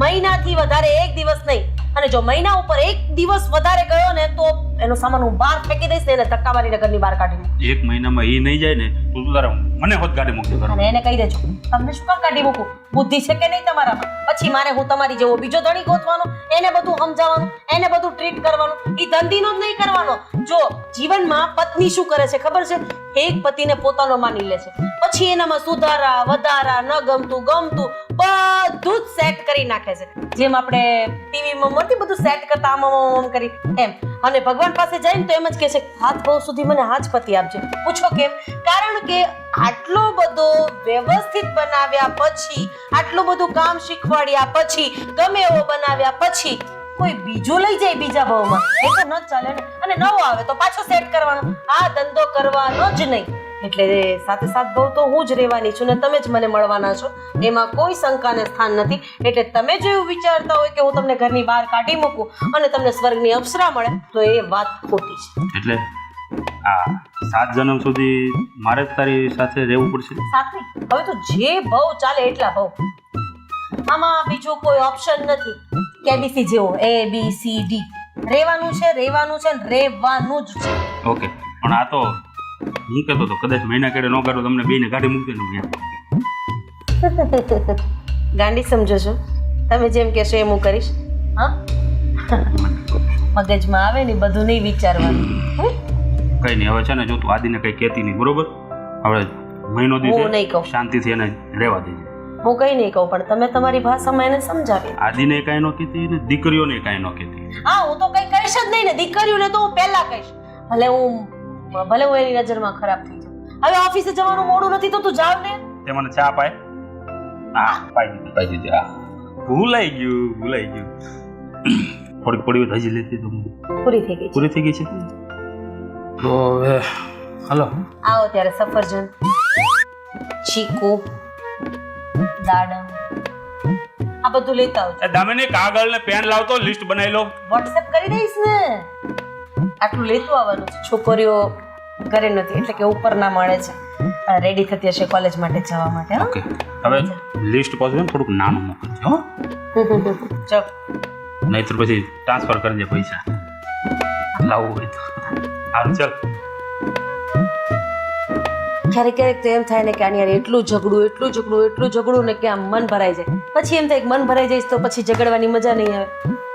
મહિનાથી વધારે એક દિવસ નહીં. અને જો મહિના ઉપર એક દિવસ વધારે ગયો ને તો એનો સામાન હું બહાર ફેંકી દઈશ ને એને ધક્કા મારીને ઘરની બહાર કાઢી મૂકીશ. એક મહિનામાં એ નહીં જાય ને તો તું તારે મને હોત ગાડી મૂકજો ઘરમાં. અને એને કહી દેજો તમને શું કામ કાઢી મૂકું, બુદ્ધિ છે કે નહીં તમારામાં? પછી મારે હું તમારી જેવો બીજો ધણી ગોતવાનો, એને બધું સમજાવવાનું, એને બધું ટ્રીટ કરવાનું. એ ધંધીનો જ નહીં કરવાનો. જો જીવનમાં પત્ની શું કરે છે ખબર છે? એક પતિને પોતાનો માની લે છે, પછી એનામાં સુધારા વધારા, ન ગમતું ગમતું બધું જ સેટ કરી નાખે છે. જેમ આપણે ટીવીમાં નથી બધું સેટ કરતા આમ કરી એમ. અને ભગવાન પાસે જઈને તો એમ જ કહે છે હાથ બહુ સુધી મને હાથ પતિ આપજો. પૂછો કેમ? કારણ કે આટલો બધો વ્યવસ્થિત બનાવ્યા પછી, આટલું બધું કામ શીખવાડ્યા પછી, ગમે એવો બનાવ્યા પછી કોઈ બીજું લઈ જાય બીજા ભાવમાં એ તો ન ચાલે ને. અને નવો આવે તો પાછો સેટ કરવાનો. આ ધંધો કરવાનો જ નહીં. એટલે સાથે સાથ બહુ તો હું જ રહેવાની છું ને તમે જ મને મળવાના છો, એમાં કોઈ શંકાને સ્થાન નથી. એટલે તમે જો એવું વિચારતા હોય કે હું તમને ઘરની બહાર કાઢી મૂકું અને તમને સ્વર્ગની અપ્સરા મળે તો એ વાત ખોટી છે. એટલે આ 7 જન્મ સુધી મારે જ તારી સાથે રહેવું પડશે? સાથ નહીં, હવે તો જે ભાવ ચાલે એટલા ભાવ. આમાં બીજું કોઈ ઓપ્શન નથી. કેબીસી જેવો ABCD રહેવાનું છે ને રહેવાનું જ છે. ઓકે, પણ આ તો હું કહેતો તો કદાચ મહિના કેડે ન કાઢો તમને બેને ગાડી મૂકી દે ને. ગાંડી સમજો છો તમે? જેમ કહેશો એમ હું કરીશ. હા, મગજમાં આવે ને બધું નહીં વિચારવાનું. કઈ નહીં, હવે છે ને જો તું આદિને કઈ કહેતી નહીં, બરોબર? હવે મહિનો હું નહીં દિવસ કહું. શાંતિથી એને રહેવા દેજે. હું કઈ નહીં કહું, પણ તમે તમારી ભાષામાં એને સમજાવી. આદિને કાંઈ ન કહેતી ને દીકરીઓને કાંઈ ન કહેતી. હા, હું તો કઈ કહીશ જ નહીં ને. દીકરીઓને તો હું પહેલા કહીશ. ભલે હું એની નજરમાં ખરાબ થઈ જાઉં. હવે ઓફિસે જવાનું મોડું નથી તો તું જાવ ને. તે મને ચા પાય? હા, પાઈ દીધી. હા, ભૂલાઈ ગયું. થોડીક પડી હોય હજી લેતી તો પૂરી થઈ ગઈ છે. પૂરી થઈ ગઈ છે. તો હવે હાલો આવો ત્યારે સફરજન, ચીકુ, દાડમ આ બધું લેતા આવજો. દામિની કાગળ ને પેન લાવતો, લિસ્ટ બનાવી લો. વોટ્સએપ કરી દઈશ ને. આટલું લેતું આવવાનું છે. છોકરીઓ ઘરે નથી એટલે કે ઉપરના માળે છે, રેડી થતી હશે કોલેજ માટે જવા માટે. ઓકે, હવે લિસ્ટ પાછું થોડુંક નાનું મોકલજો હો. ચાલ, નહીતર પછી ટ્રાન્સફર કરજે પૈસા લાવવું હોય તો. સારું, ચાલ. ક્યારેક તો એમ થાય ને કે આની યાર એટલું ઝઘડું ને કે આમ મન ભરાઈ જાય. પછી એમ થાય કે મન ભરાઈ જાય તો પછી ઝઘડવાની મજા નહીં આવે.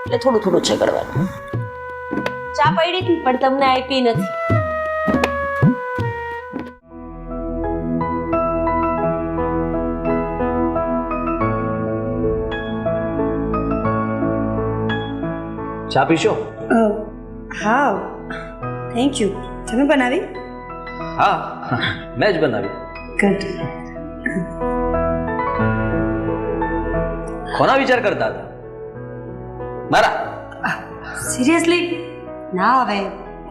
એટલે થોડું ઝઘડવાનું. ચા પડી હતી પણ તમને આપી નથી. ચા પીશો? હા, થેન્ક યુ. તમે બનાવી? હા, મેં જ બનાવી. ગુડ. કોના વિચાર કરતા હતા? મારા? સિરિયસલી ના, હવે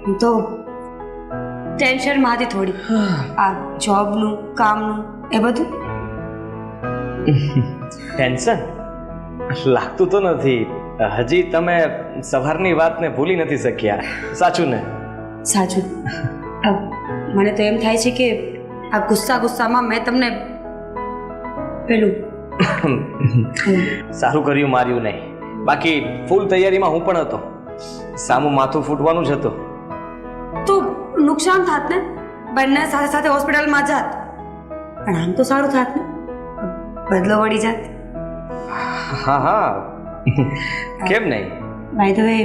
હું તો ટેન્શનમાં હતી થોડી. આ જોબનું, કામનું એ બધું. ટેન્શન લાગતું તો નથી. હજી તમે સવારની વાતને ભૂલી નથી શક્યા, સાચું ને? સાચું. મને તો એમ થાય છે કે આ ગુસ્સામાં મેં તમને પેલું સારું કર્યું, માર્યું નહીં. બાકી ફૂલ તૈયારીમાં હું પણ હતો. સામું માથું ફૂટવાનું જ હતું. તો નુકસાન થાત ને, બંને સાથે સાથે હોસ્પિટલમાં જાત. પણ આમ તો સારું થાત ને, બદલો વળી જાત. હા, કેમ નહીં? બાય ધ વે,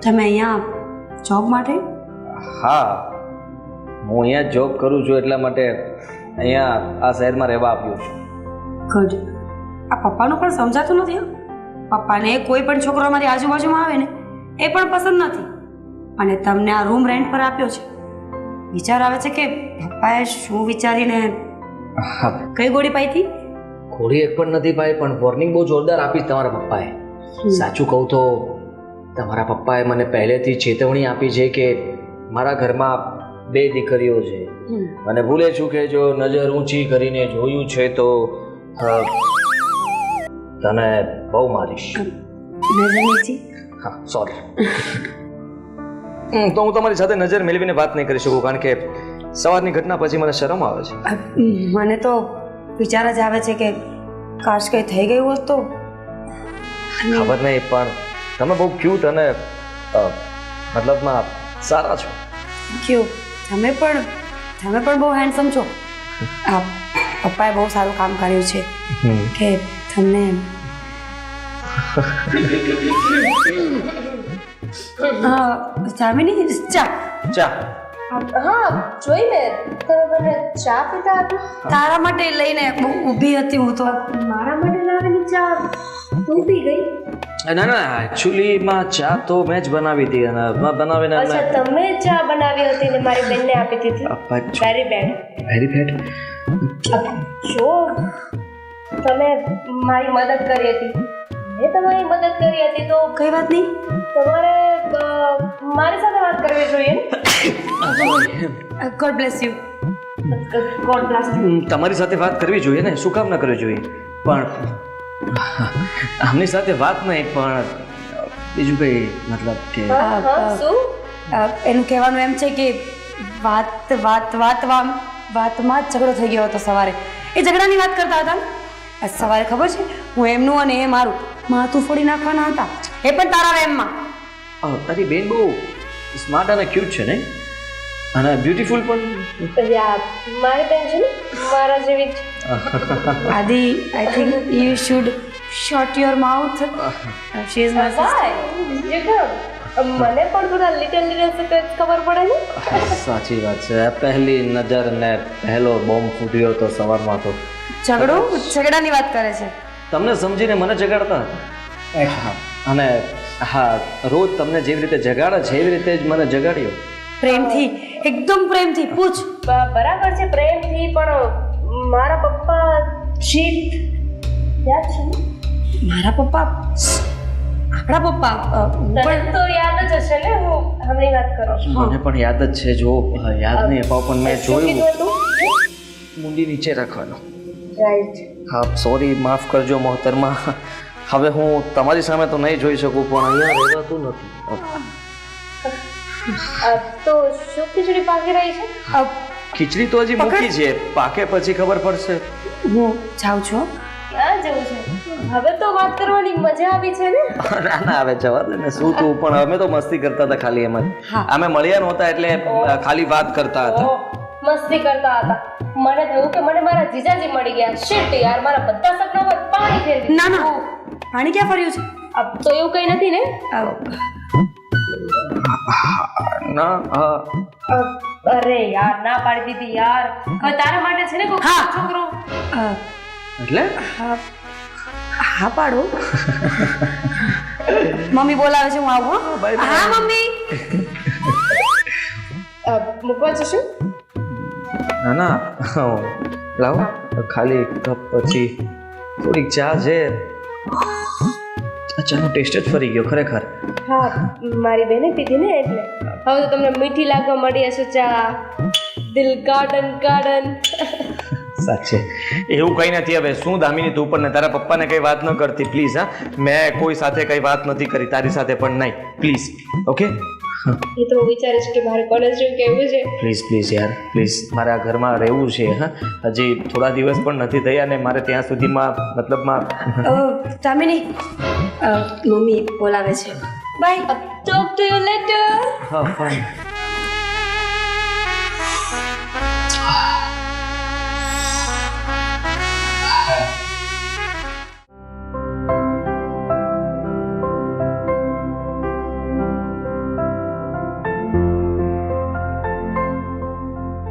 તમે અહીંયા જોબ માટે? હા, હું અહીંયા જોબ કરું છું એટલા માટે અહીંયા આ શહેરમાં રહેવા આવ્યો છું. ગુડ. આ પપ્પાનું પણ સમજાતું નથી. પપ્પાને કોઈ પણ છોકરો અમારી આજુબાજુમાં આવે ને એ પણ પસંદ નથી. અને તમને આ રૂમ રેન્ટ પર આપ્યો છે. વિચાર આવે છે કે પપ્પાએ શું વિચારીને કઈ ગોળી પાઈ હતી? ગોળી એક પણ નથી પાઈ, પણ વોર્નિંગ બહુ જોરદાર આપી તમારા પપ્પાએ. સાચું કહું તો તમારા પપ્પાએ મને પહેલેથી ચેતવણી આપી છે કે મારા ઘરમાં 2 દીકરીઓ છે અને ભૂલે છું કે જો નજર ઊંચી કરીને જોયું છે તો તને બહુ મારીશ. હા, સોરી. તો હું તમારી સાથે નજર મેળવીને વાત નહીં કરી શકું, કારણ કે સવારની ઘટના પછી મને શરમ આવે છે. મને તો વિચાર જ આવે છે કે કાશ કંઈ થઈ ગયું હોત તો. ખબર નહીં, પણ તમે બહુ ક્યુટ અને મતલબમાં સારા છો. ક્યું તમે પણ બહુ હેન્ડસમ છો. પપ્પાએ બહુ સારું કામ કર્યું છે કે તમને ચામીની ચા ચા હા જોઈ મેં તમે મને ચા પીતા હતા. તારા માટે લઈને ઊભી હતી હું તો. મારા માટે લાવેલી ચા તું પી ગઈ? ના ના, એકચ્યુઅલીમાં ચા તો મેં જ બનાવી હતી અને બનાવીને અચ્છા, તમે ચા બનાવી હતી ને મારી બેનને આપી દીધી. Very bad. Very bad. જો તમે મારી મદદ કરી હતી, મેં તમારી મદદ કરી હતી, તો કઈ વાત નહીં. તમારે મારી સાથે વાત કરવી જોઈએ ને. God bless you. God bless you. તમારી સાથે વાત કરવી જોઈએ ને, શું કામ ન કરવી જોઈએ? પણ આમની સાથે વાત નહીં, પણ બીજું કઈ મતલબ કે શું? એનું કહેવાનું એમ છે કે વાતમાં જ ઝઘડો થઈ ગયો હતો સવારે. એ ઝઘડાની વાત કરતા હતા ને. સવારે ખબર છે, હું એમનું અને એ મારું માથું ફોડી નાખવાના હતા, એ પણ તારા વેમમાં. તારી બેન બહુ સ્માર્ટ અને ક્યુટ છે ને, અને બ્યુટીફુલ પણ. મારી બેન છે ને મારા જેવી જ. Adi, I think you should shut your mouth. She is my sister. મને પણ થોડા લિટલ સિક્રેટ ખબર પડે ને. સાચી વાત છે. પહેલી નજર ને પહેલો બોમ્બ ફૂટ્યો તો સવારમાં તો. ઝઘડાની વાત કરે છે. તમને સમજીને મને જગાડતા હતા, અને હા, રોજ તમને જેવી રીતે જગાડે છે એવી રીતે જ મને જગાડ્યો. પ્રેમથી, એકદમ પ્રેમથી. પૂછ. બરાબર છે, પ્રેમથી, પણ મારા પપ્પા ચીટ યાદ છે? મારા પપ્પા, આપણા પપ્પા તને તો યાદ જ હશે ને, હું હમણાં વાત કરું છું. મને પણ યાદ જ છે. જો યાદ નહીં અપાવ, પણ મેં શું જોયું. કીધું હતું? મુંડી નીચે રાખવાનો. રાઈટ. હા, સોરી, માફ કરજો મોહતરમા. હવે હું તમારી સામે તો નહીં જોઈ શકું, પણ અહીંયા રહેવાતું નથી. તો શું ખીચડી પાકી રહી છે? ખીચડી તો હજી મૂકી છે, પાકે પછી ખબર પડશે. હું જાઉં છું. ક્યાં જવું છે? હવે તો વાત કરવાની મજા આવી છે ને. ના ના, હવે જવા દે ને. શું તું પણ, અમે તો મસ્તી કરતા હતા ખાલી એમ જ. અમે મળ્યા નહોતા એટલે ખાલી વાત કરતા હતા. મસ્તી કરતા હતા. મને થયું કે મને મારા જીજાજી મળી ગયા. શિટ યાર, મારા બધા સપના પર પાણી ફેરવી. ના ના, પાણી ક્યાં ફર્યું છે? તો એવું કઈ નથી ને? ના, હા. અરે યાર, ના પાડી દીધી યાર. હવે તારા માટે છે ને કોઈ છોકરો. એટલે હા પાડો. મમ્મી બોલાવે છે, હું આવું. હા મમ્મી. મૂકવા જશું? ના ના, લાવો ખાલી એક કપ, પછી થોડીક ચા છે. ચાનો ટેસ્ટ જ ફરી ગયો ખરેખર. હા, મારી બેને પીધી ને એટલે. હવે તો તમને મીઠી લાગવા મળી હશે ચા. દિલ ગાર્ડન ગાર્ડન. સાચે એવું કંઈ નથી. હવે શું દામિની, તું પણ ને તારા પપ્પાને કંઈ વાત ન કરતી પ્લીઝ. હા, મેં કોઈ સાથે કંઈ વાત નથી કરી, તારી સાથે પણ નહીં. Please, okay? એ તો હું વિચારીશ કે મારે કોલેજ જેવું કેવું છે. પ્લીઝ પ્લીઝ યાર, પ્લીઝ. મારે આ ઘરમાં રહેવું છે. હા, હજી થોડા દિવસ પણ નથી થયા ને મારે ત્યાં સુધીમાં મતલબમાં. દામિની, મમ્મી બોલાવે છે. Bye. Talk to you later. હા, ફાઇન.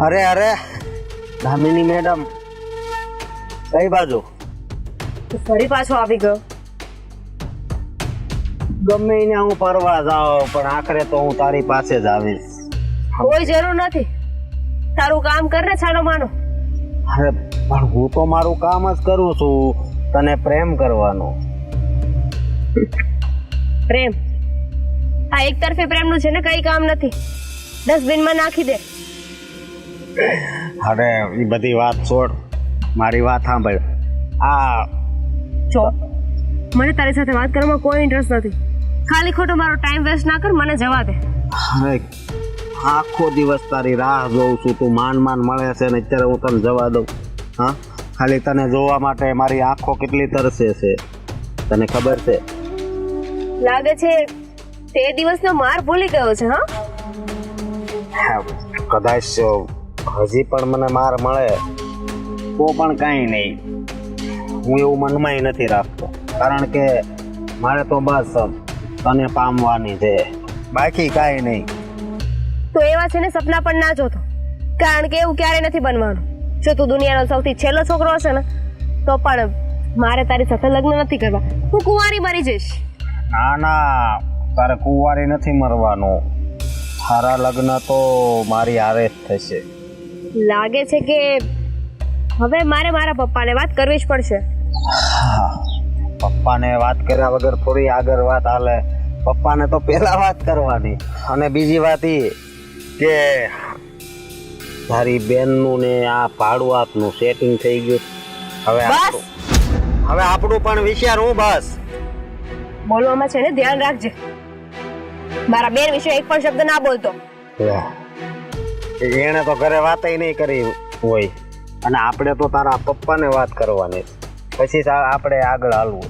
અરે દામિની મેડમ, કઈ બાજુ? ફરી પાછો આવી ગયો. ગમે એને હું પરવા જાઉં, પણ આખરે તો હું તારી પાસે જ આવીશ. કોઈ જરૂર નથી. તારું કામ કર ને, છાનો માનો. અરે પણ હું તો મારું કામ જ કરું છું, તને પ્રેમ કરવાનો. પ્રેમ? આ એક તરફી પ્રેમનું છે ને, કઈ કામ નથી. ડસ્ટબિનમાં નાખી દે. અરે એ બધી વાત છોડ, મારી વાત સાંભળ. જો, મને તારી સાથે વાત કરવામાં કોઈ ઇન્ટરેસ્ટ નથી. ખાલી ખોટો મારો ટાઈમ વેસ્ટ ના કર, મને જવા દે. આખો દિવસ તારી રાહ જોઉં છું, તું માન મળે છે ને અત્યારે હું તને જવા દઉં? હા, ખાલી તને જોવા માટે મારી આંખો કેટલી તરસે છે તને ખબર છે? લાગે છે તે દિવસનો માર ભૂલી ગયો છે. હા, કદાચ હજી પણ મને માર મળે તો પણ કાંઈ નહીં, હું એવું મનમાં નથી રાખતો, કારણ કે મારે તો બસ તને પામવાની છે, બાકી કાંઈ નહીં. તો એવા છે ને સપના પણ ના જોતો, કારણ કે એવું ક્યારે નથી બનવાનું. જો તું દુનિયાનો સૌથી છેલ્લો છોકરો હશે ને તો પણ મારે તારી સાથે લગ્ન નથી કરવા, હું કુંવારી મરી જઈશ. ના ના, તારે કુંવારી નથી મરવાનું, તારા લગ્ન તો મારી હારે જ થશે. લાગે છે કે હવે મારે મારા પપ્પાને વાત કરવી જ પડશે. હા, પપ્પાને વાત કર્યા વગર થોડી આગળ વાત હાલે, પપ્પાને તો પહેલા વાત કરવાની. અને બીજી વાત એ કે તારી બેનનું ને આ ભાડુઆતનું સેટિંગ થઈ ગયું. હવે આપણું પણ વિચાર હું બસ બોલવામાં છે ને ધ્યાન રાખજે, મારા બેન વિશે એક પણ શબ્દ ના બોલતો. એને તો ઘરે વાતય નહીં કરી હોય, અને આપણે તો તારા પપ્પાને વાત કરવાની, પછી આપણે આગળ હાલવું.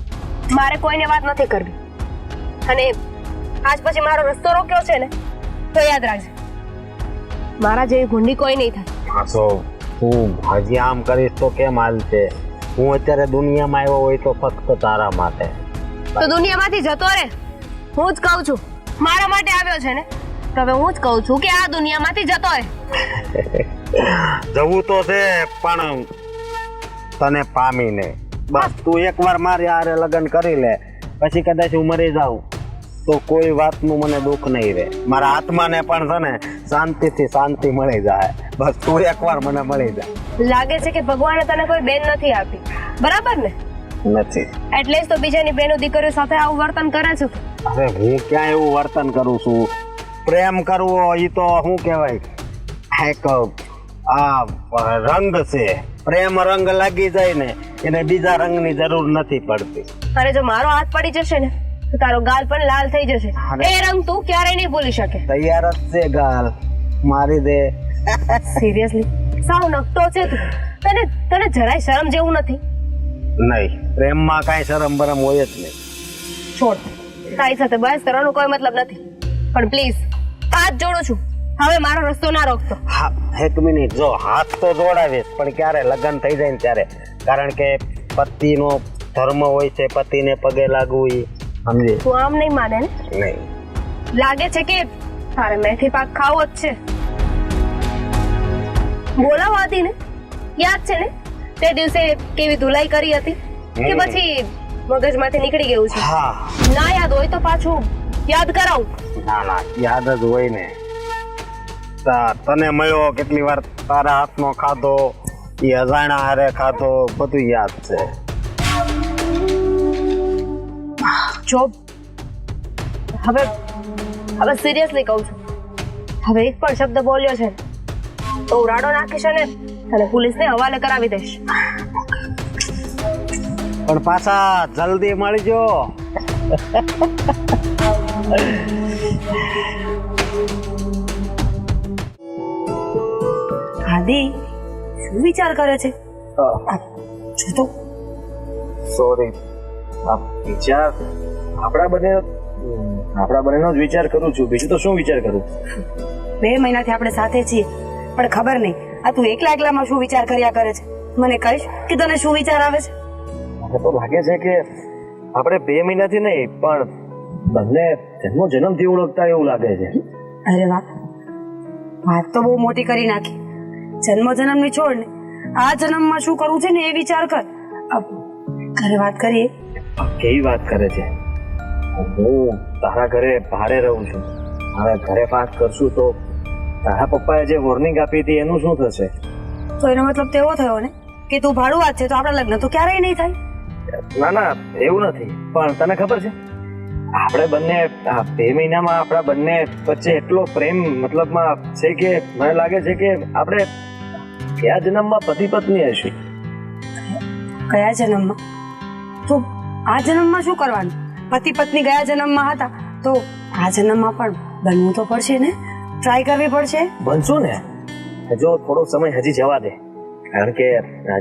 મારે કોઈને વાત નથી કરવી, અને આજ પછી મારો રસ્તો રોક્યો છે ને તો યાદ રાખજે, મારા જેવી ભૂંડી કોઈ નહીં થાય. હા, તો તું હજી આમ કરીશ તો કેમ હાલશે? હું અત્યારે દુનિયામાં આવ્યો હોય તો ફક્ત તારા માટે. તો દુનિયામાંથી જતો રે, હું જ કહું છું, મારા માટે આવ્યો છે ને તો હવે હું જ કહું છું કે આ દુનિયામાંથી જતો રે. જવું તો છે પણ તને પામીને. બસ તું એકવાર મારી હારે લગ્ન કરી લે, પછી કદાચ હું મરી જાઉં તો કોઈ વાતનું મને દુઃખ નહીં રહે, મારા આત્માને પણ છે ને શાંતિથી શાંતિ મળી જાય. બસ તું એકવાર મને મળી જાય. લાગે છે કે ભગવાને તને કોઈ બેન નથી આપી, બરાબર ને? નથી. એટલે જ તો બીજાની બેનો દીકરીઓ સાથે આવું વર્તન કરે છે. અરે હું ક્યાં એવું વર્તન કરું છું? પ્રેમ કરવો એ તો શું કહેવાય, એક આ રંગ છે, પ્રેમ રંગ લાગી જાય ને એને બીજા રંગની જરૂર નથી પડતી. અને જો મારો હાથ પડી જશે ને તો તારો ગાલ પણ લાલ થઈ જશે, એ રંગ તું ક્યારેય નહીં ભૂલી શકે. તૈયાર જ છે, ગાલ મારી દે. સિરિયસલી સાવ નકટો છે તું, તને જરાય શરમ જેવું નથી? નહીં, પ્રેમમાં કાંઈ શરમ બરમ હોય જ નહીં. છોડ, તારી સાથે બહસ કરવાનો કોઈ મતલબ નથી, પણ પ્લીઝ હાથ જોડું છું, હવે મારો રસ્તો ના રોકતો. હા, એક મિનિટ, જો હાથ તો જોડાવીશ પણ ક્યારે લગ્ન થઈ જાય ને ત્યારે, કારણ કે પતિનો ધર્મ હોય છે પતિને પગે લાગવું, એ સમજી? તું આમ નહીં માને ને? નહીં. લાગે છે કે તારે મેથી પાક ખાવો જ છે. બોલાવા હતી ને, યાદ છે ને તે દિવસે કેવી ધુલાઈ કરી હતી, કે પછી મગજમાંથી નીકળી ગયું છે? હા. ના યાદ હોય તો પાછું યાદ કરાવું. ના, યાદ જ હોય ને. તને મળ્યો કેટલી વાર, તારા હાથનો ખાધો, એ અજાણા હારે ખાધો, બધું યાદ છે. જો હવે સિરિયસલી કહું છું, હવે એક પણ શબ્દ બોલ્યો છે તો હું રાડો નાખીશ અને તને પોલીસને હવાલે કરાવી દઈશ. પણ પાછા જલ્દી મળજો. આદિ શું વિચાર કરે છે? જો તો સોરી, વિચાર આપણા બંનેનો જ વિચાર કરું છું, બીજું તો શું વિચાર કરું? 2 મહિનાથી આપણે સાથે છીએ, પણ ખબર નહીં આ તું એકલામાં શું વિચાર કર્યા કરે છે. મને કહીશ કે તને શું વિચાર આવે છે? મને તો લાગે છે કે આપણે 2 મહિનાથી નહીં પણ બંને જન્મથી ઓળખતા એવું લાગે છે. અરે વાહ, વાત તો બહુ મોટી કરી નાખી. જન્મની છોડ ને આ જન્મમાં શું કરવું છે ને એ વિચાર કર. ઘરે વાત કરીએ. કેવી વાત કરે છે? હું તારા ઘરે ભાડે રહું છું, હવે ઘરે વાત કરશું તો તારા પપ્પાએ જે વોર્નિંગ આપી હતી એનું શું થશે? તો એનો મતલબ તો એવો થયો ને કે તું ભાડું વાત છે તો આપણા લગ્ન તો ક્યારેય નહીં થાય. ના, એવું નથી, પણ તને ખબર છે આપણે બંને 2 મહિનામાં આપણા બંને વચ્ચે એટલો પ્રેમ મતલબમાં છે કે મને લાગે છે કે આપણે કયા જન્મમાં પતિ પત્ની હશું. કયા જન્મમાં? તો આ જન્મમાં શું કરવાનું? પતિ પત્ની ગયા જન્મમાં હતા તો આ જન્મમાં પણ બનવું તો પડશે ને. ટ્રાય કરવી પડશે. બનશું ને. જો થોડો સમય હજી જવા દે, કારણ કે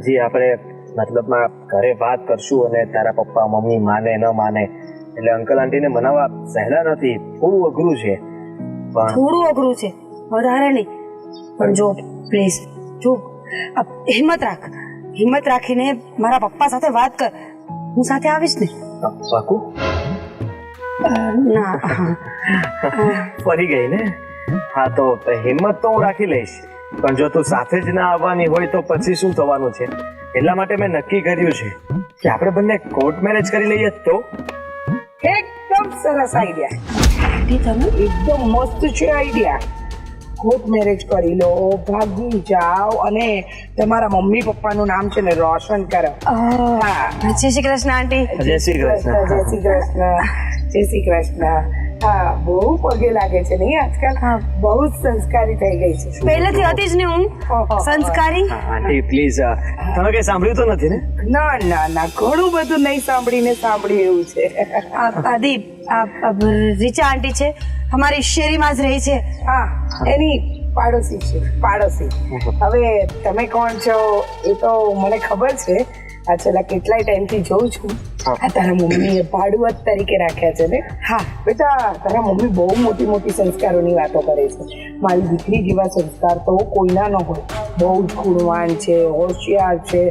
હજી આપણે મતલબમાં ઘરે વાત કરશું અને તારા પપ્પા મમ્મી માને ન માને એટલે અંકલ આંટીને મનાવવા સહેલા નથી, થોડું અઘરું છે. પણ થોડું અઘરું છે, વધારે નહીં. પણ જો પ્લીઝ જો હિંમત રાખીને મારા પપ્પા સાથે વાત કર. હું સાથે આવીશ ને. પાકું? ના ફરી ગઈ ને? હા તો હિંમત તો હું રાખી લઈશ, પણ જો તું સાથે જ ના આવવાની હોય તો પછી શું થવાનું છે? એટલા માટે મેં નક્કી કર્યું છે કે આપણે બંને કોર્ટ મેરેજ કરી લઈએ. તો એકદમ સરસ આઈડિયા, આંટી તમે એકદમ મસ્ત છે આઈડિયા. કોર્ટ મેરેજ કરી લો, ભાગી જાઓ અને તમારા મમ્મી પપ્પાનું નામ છે ને રોશન કરો. હા, જય શ્રી કૃષ્ણ આંટી. જય શ્રી કૃષ્ણ. જય શ્રી કૃષ્ણ, જય શ્રી કૃષ્ણ. હા, બહુ પગે લાગે છે નહીં આજકાલ? બહુ જ સંસ્કારી થઈ ગઈ છે. પહેલેથી હતી જ ને હું સંસ્કારી. આંટી પ્લીઝ, તમે કઈ સાંભળ્યું તો નથી ને? ના ના ના, ઘણું બધું નહીં સાંભળીને સાંભળ્યું એવું છે. આદિ રીચા આંટી છે, અમારી શેરીમાં જ રહી છે. હા, એની પાડોશી છે, પાડોશી. હવે તમે કોણ છો એ તો મને ખબર છે. આ છેલ્લા કેટલાય ટાઈમથી જોઉં છું. આ તારા મમ્મીએ ભાડુઆત તરીકે રાખ્યા છે ને? હા બેટા, તારા મમ્મી બહુ મોટી મોટી સંસ્કારોની વાતો કરે છે. મારી દીકરી જેવા સંસ્કાર તો કોઈના ન હોય. બહુ જ ગુણવાન છે, હોશિયાર છે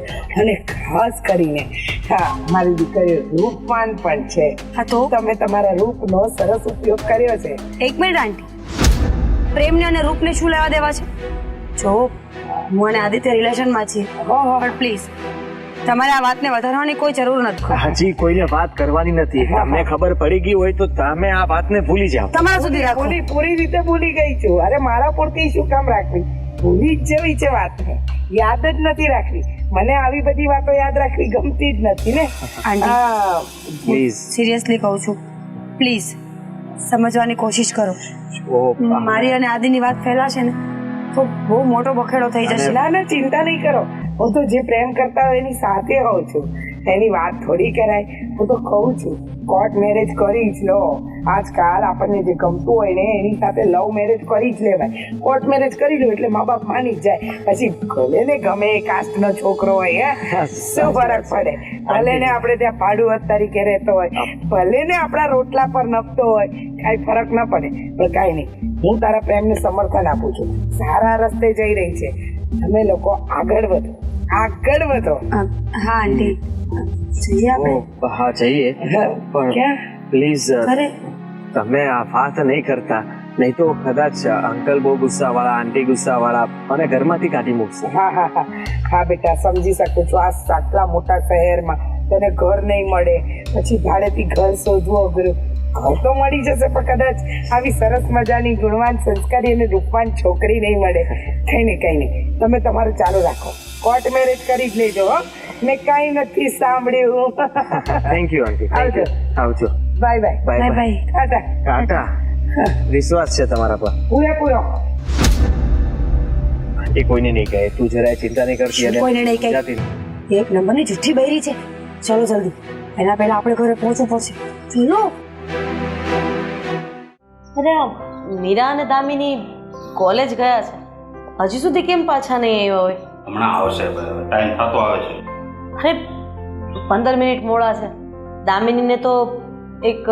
અને ખાસ કરીને હા, મારી દીકરી રૂપવાન પણ છે. હા તો તમે તમારા રૂપનો સરસ ઉપયોગ કર્યો છે. એક મિનિટ આંટી, પ્રેમને અને રૂપને શું લેવા દેવા છે? જો હું અને આદિત્ય રિલેશનમાં છીએ, પણ પ્લીઝ તમારે આ વાતને વધારવાની કોઈ જરૂર નથી. હજી કોઈને વાત કરવાની નથી. તમને ખબર પડી ગઈ હોય તો તમે આ વાતને ભૂલી જાઓ. તમારા સુધી રાખો. પૂરી રીતે ભૂલી ગઈ છું. અરે મારા પૂરતી શું કામ રાખવી? ભૂલી જ જેવી છે વાતને, યાદ જ નથી રાખવી. મને આવી બધી વાતો યાદ રાખવી ગમતી જ નથી ને. આંટી પ્લીઝ સિરિયસલી કહું છું, પ્લીઝ સમજવાની કોશિશ કરો. મારી અને આદિની વાત ફેલાશે ને તો બહુ મોટો બખેડો થઈ જશે. ના ના, ચિંતા નહીં કરો. હું તો જે પ્રેમ કરતા હોય એની સાથે હોઉં છું. એની વાત થોડી કરાય. હું તો કહું છું કોર્ટ મેરેજ કરી જ લો. આજકાલ આપણને જે ગમતું હોય ને એની સાથે લવ મેરેજ કરી જ લેવાય. કોર્ટ મેરેજ કરી લો એટલે મા બાપ માની જ જાય. પછી ભલે ને ગમે એ કાસ્ટનો છોકરો હોય, શું ફરક પડે? ભલે ને આપણે ત્યાં ભાડુઆત તરીકે રહેતો હોય, ભલે ને આપણા રોટલા પર નપતો હોય, કાંઈ ફરક ન પડે. પણ કાંઈ નહીં, હું તારા પ્રેમને સમર્થન આપું છું. સારા રસ્તે જઈ રહી છે. તમે લોકો આગળ વધો, આગળ વધો. હા આંટી, જઈએ આપણે. હા જઈએ, પણ ક્યાં? પ્લીઝ અરે તમે આ વાત નહીં કરતા, નહીં તો કદાચ અંકલ બહુ ગુસ્સાવાળા, આંટી ગુસ્સાવાળા અને ઘરમાંથી કાઢી મૂકશે. હા બેટા, સમજી શકું છું. આ આટલા મોટા શહેરમાં તને ઘર નહીં મળે, પછી ભાડેથી ઘર શોધવું અઘરું. ઘર તો મળી જશે પણ કદાચ આવી સરસ મજાની ગુણવાન સંસ્કારી અને રૂપવાન છોકરી નહીં મળે. કઈ નહીં, તમે તમારું ચાલુ રાખો. કોર્ટ મેરેજ કરી જ લેજો. મેં કઈ નથી સાંભળ્યું. Thank you aunty, thank you. આવજો. Bye bye. Bye bye. Tata. Tata. વિશ્વાસ છે તમારા પર પૂરેપૂરો. આંટી કોઈને નહીં કહે, તું જરાય ચિંતા નહીં કરતી. અને કોઈને નહીં કહે. જાતી નહીં. એક નંબરની જુઠ્ઠી બૈરી છે. ચલો જલ્દી, એના પહેલા આપણે ઘરે પહોંચવું પડશે. ચલો. અરે આ મીરા અને દામિની કોલેજ ગયા છે, હજી સુધી કેમ પાછા નહીં આવ્યા હોય? હમણાં આવશે, ટાઈમ થતો આવે છે. અરે 15 મિનિટ મોડા છે. દામિનીને તો એક